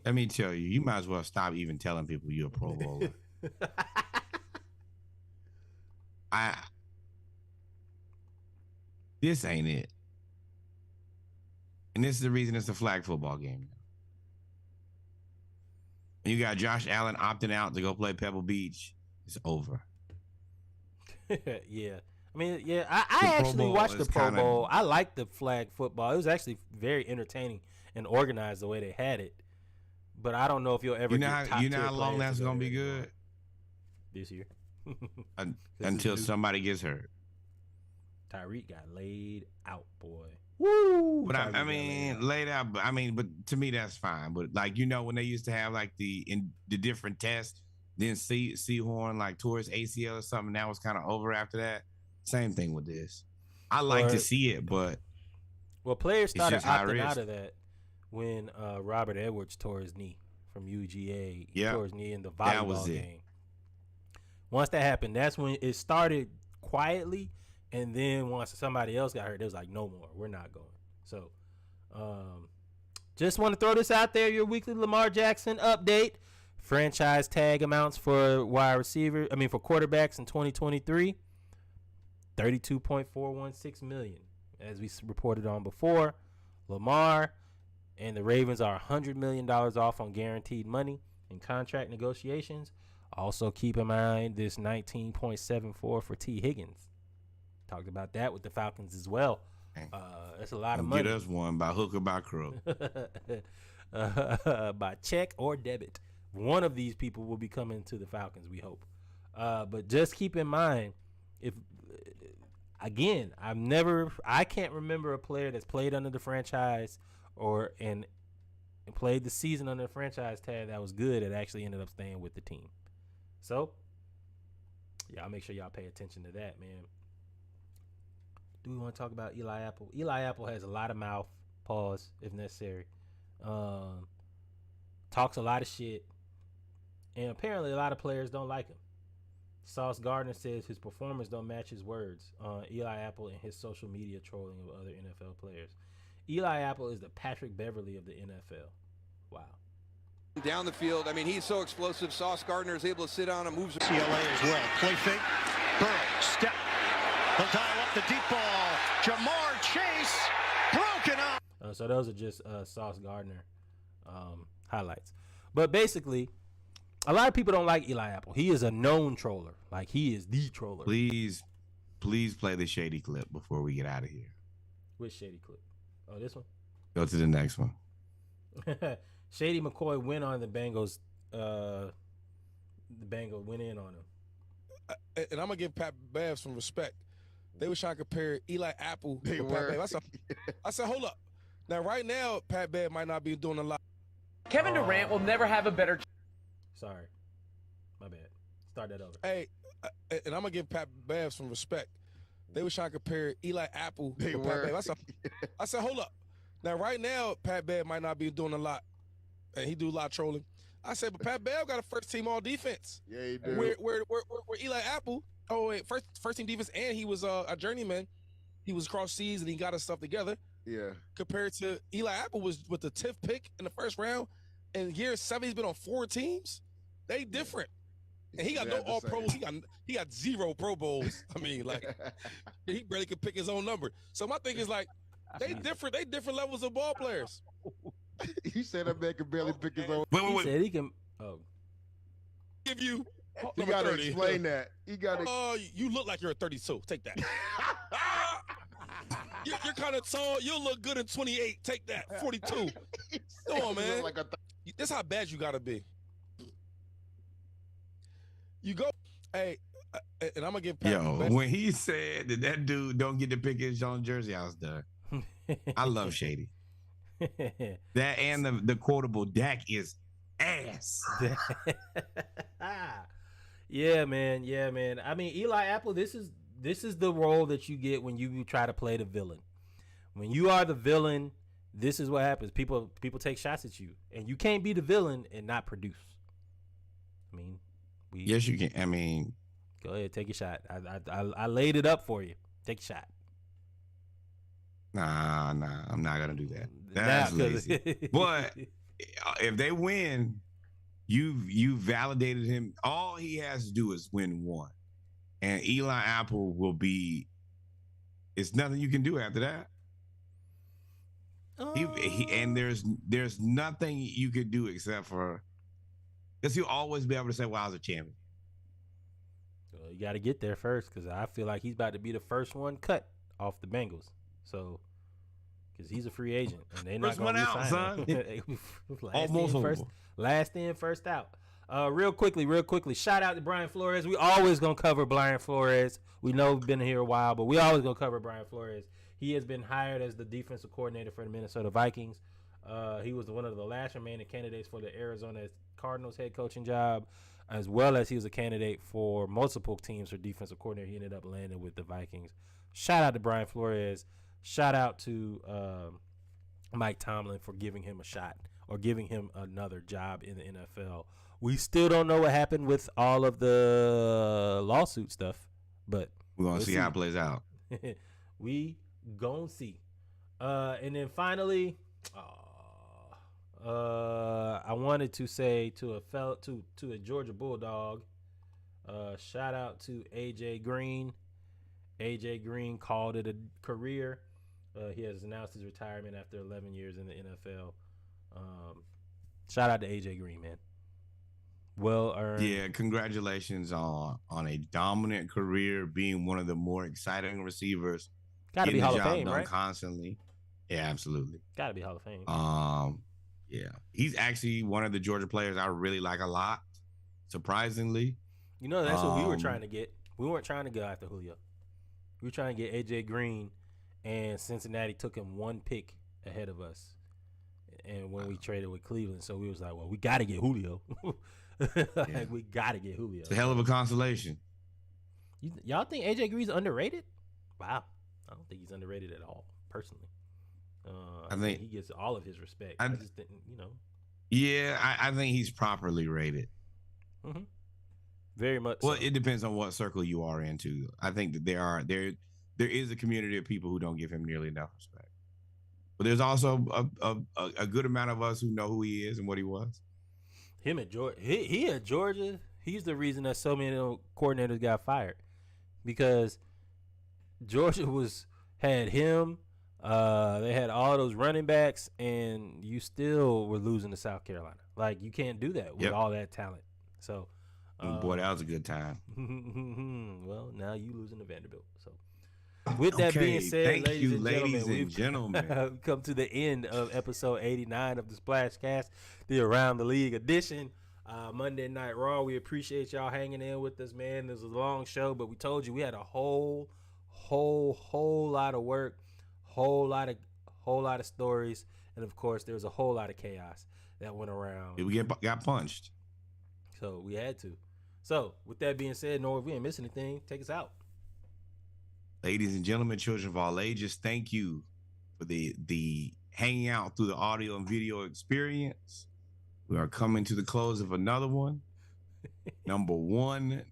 Let me tell you, you might as well stop even telling people you're a Pro Bowler. This ain't it. And this is the reason it's a flag football game. And you got Josh Allen opting out to go play Pebble Beach. It's over. Yeah. I mean, yeah, I actually watched the Pro Bowl. I liked the flag football. It was actually very entertaining and organized the way they had it. But I don't know if you'll ever get top tier how long that's going to be good? This year. Until somebody gets hurt. Tyreek got laid out, boy. Woo! But I mean, laid out. But to me, that's fine. But like, when they used to have like the different tests, then Seahorn like tore his ACL or something. That was kind of over after that. Same thing with this. I like to see it, but players started opting out of that when Robert Edwards tore his knee from UGA. He tore his knee in the volleyball game. Once that happened, that's when it started quietly. And then once somebody else got hurt, it was like, no more. We're not going. So, just want to throw this out there. Your weekly Lamar Jackson update. Franchise tag amounts for for quarterbacks in 2023. $32.416 million. As we reported on before, Lamar and the Ravens are $100 million off on guaranteed money in contract negotiations. Also, keep in mind this 19.74 for T. Higgins. Talked about that with the Falcons as well. That's a lot of money. Get us one by hook or by crook. By check or debit. One of these people will be coming to the Falcons, we hope. But just keep in mind, I can't remember a player that's played under the franchise and played the season under the franchise tag that was good that actually ended up staying with the team. So, y'all make sure y'all pay attention to that, man. Do we want to talk about Eli Apple? Eli Apple has a lot of mouth. Pause, if necessary. Talks a lot of shit. And apparently a lot of players don't like him. Sauce Gardner says his performance don't match his words on Eli Apple and his social media trolling of other NFL players. Eli Apple is the Patrick Beverly of the NFL. Wow. Down the field, he's so explosive. Sauce Gardner is able to sit on and moves. CLA as well. Play fake. Burrow, step. He'll dial up the deep ball. Jamar Chase, broken up. So those are just Sauce Gardner highlights. But basically, a lot of people don't like Eli Apple. He is a known troller. Like, he is the troller. Please play the shady clip before we get out of here. Which shady clip? Oh, this one? Go to the next one. Shady McCoy went on the Bengals. The Bengals went in on him. And I'm going to give Pat Bev some respect. They were trying to compare Eli Apple to Pat Bev. I said, hold up. Now, right now, Pat Bev might not be doing a lot. Kevin Durant will never have a better... Sorry. My bad. Start that over. Hey, and I'm going to give Pat Bev some respect. They were trying to compare Eli Apple to Pat Bev. I said, hold up. Now, right now, Pat Bev might not be doing a lot. And he do a lot of trolling. I said, but Pat Bev got a first-team all-defense. Yeah, he do. Where Eli Apple, first-team defense, and he was a journeyman. He was across seas, and he got his stuff together. Yeah. Compared to Eli Apple was with the 10th pick in the first round. And year 7, he's been on 4 teams. They different. And he got no all-pros. He got 0 Pro Bowls. He barely could pick his own number. So my thing is they different. They different levels of ball players. He said that man could barely pick his own. Wait. He said he can. Oh. Give you. You got to explain that. You got to. You look like you're a 32. Take that. You're kind of tall. You'll look good in 28. Take that. 42. Come on, man. This is how bad you got to be. You go. Hey, and I'm going to give Pat when he said that dude don't get to pick his own jersey, I was done. I love Shady. That and the quotable Dak is ass. Yeah, man. Eli Apple, this is the role that you get when you try to play the villain. When you are the villain, this is what happens. People take shots at you, and you can't be the villain and not produce. I mean, yes, you can. I mean, go ahead, take your shot. I laid it up for you. Take a shot. Nah, I'm not gonna do that. That's lazy. But if they win, you validated him. All he has to do is win one, and Eli Apple will be. It's nothing you can do after that. And there's nothing you can do except for, because he'll always be able to say, "Well, I was a champion." You got to get there first, because I feel like he's about to be the first one cut off the Bengals. So, because he's a free agent, and they're not going to sign him. Last in, first out. Real quickly, shout out to Brian Flores. We always going to cover Brian Flores. We know we've been here a while, but we always going to cover Brian Flores. He has been hired as the defensive coordinator for the Minnesota Vikings. He was one of the last remaining candidates for the Arizona Cardinals head coaching job, as well as he was a candidate for multiple teams for defensive coordinator. He ended up landing with the Vikings. Shout out to Brian Flores. Shout out to Mike Tomlin for giving him a shot or giving him another job in the NFL. We still don't know what happened with all of the lawsuit stuff, but we're going to see how it plays out. We gon' see. And then finally, I wanted to say to a Georgia Bulldog, shout out to AJ Green. AJ Green called it a career. He has announced his retirement after 11 years in the NFL. Shout out to AJ Green, man. Well earned. Yeah, congratulations on a dominant career, being one of the more exciting receivers. Got to be Hall of Fame, right? Constantly. Yeah, absolutely. Got to be Hall of Fame. Yeah, he's actually one of the Georgia players I really like a lot. Surprisingly, you know, that's what we were trying to get. We weren't trying to go after Julio. We were trying to get AJ Green, and Cincinnati took him one pick ahead of us. And when we traded with Cleveland, so we was like, well, we got to get Julio. We got to get Julio. It's a hell of a consolation. Y'all think AJ Green's underrated? Wow. I don't think he's underrated at all, personally. I think he gets all of his respect. I just didn't, Yeah, I think he's properly rated. Mm-hmm. Very much. Well, so. It depends on what circle you are into. I think that there is a community of people who don't give him nearly enough respect. But there's also a good amount of us who know who he is and what he was. Him at Georgia, he at Georgia, he's the reason that so many coordinators got fired, because Georgia had him. They had all those running backs, and you still were losing to South Carolina. Like, you can't do that with all that talent. So, boy, that was a good time. Well, now you losing to Vanderbilt. So, with that being said, ladies and gentlemen, we've come to the end of episode 89 of the Splashcast, the Around the League edition. Monday Night Raw. We appreciate y'all hanging in with us, man. This was a long show, but we told you we had a whole lot of work. Whole lot of stories, and of course there was a whole lot of chaos that went around. We got punched, so we had to. So with that being said, Nor, if we ain't missing anything, take us out. Ladies and gentlemen, children of all ages, thank you for the hanging out through the audio and video experience. We are coming to the close of another one. Number one.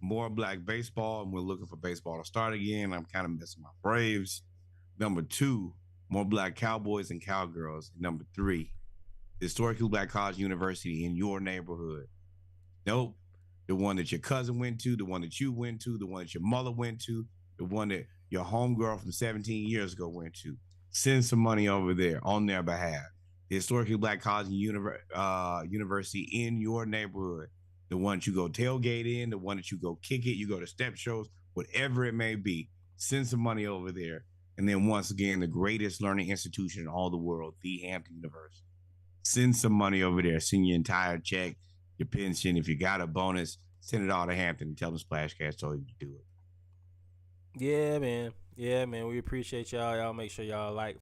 More Black baseball, and we're looking for baseball to start again. I'm kind of missing my Braves. Number 2, more Black Cowboys and Cowgirls. Number 3, historically Black college university in your neighborhood. Nope. The one that your cousin went to, the one that you went to, the one that your mother went to, the one that your homegirl from 17 years ago went to. Send some money over there on their behalf. The historically Black college and university in your neighborhood. The one that you go tailgate in, the one that you go kick it, you go to step shows, whatever it may be, send some money over there. And then once again, the greatest learning institution in all the world, the Hampton University. Send some money over there. Send your entire check, your pension. If you got a bonus, send it all to Hampton and tell them Splashcast told you to do it. Yeah, man. We appreciate y'all. Y'all make sure y'all like,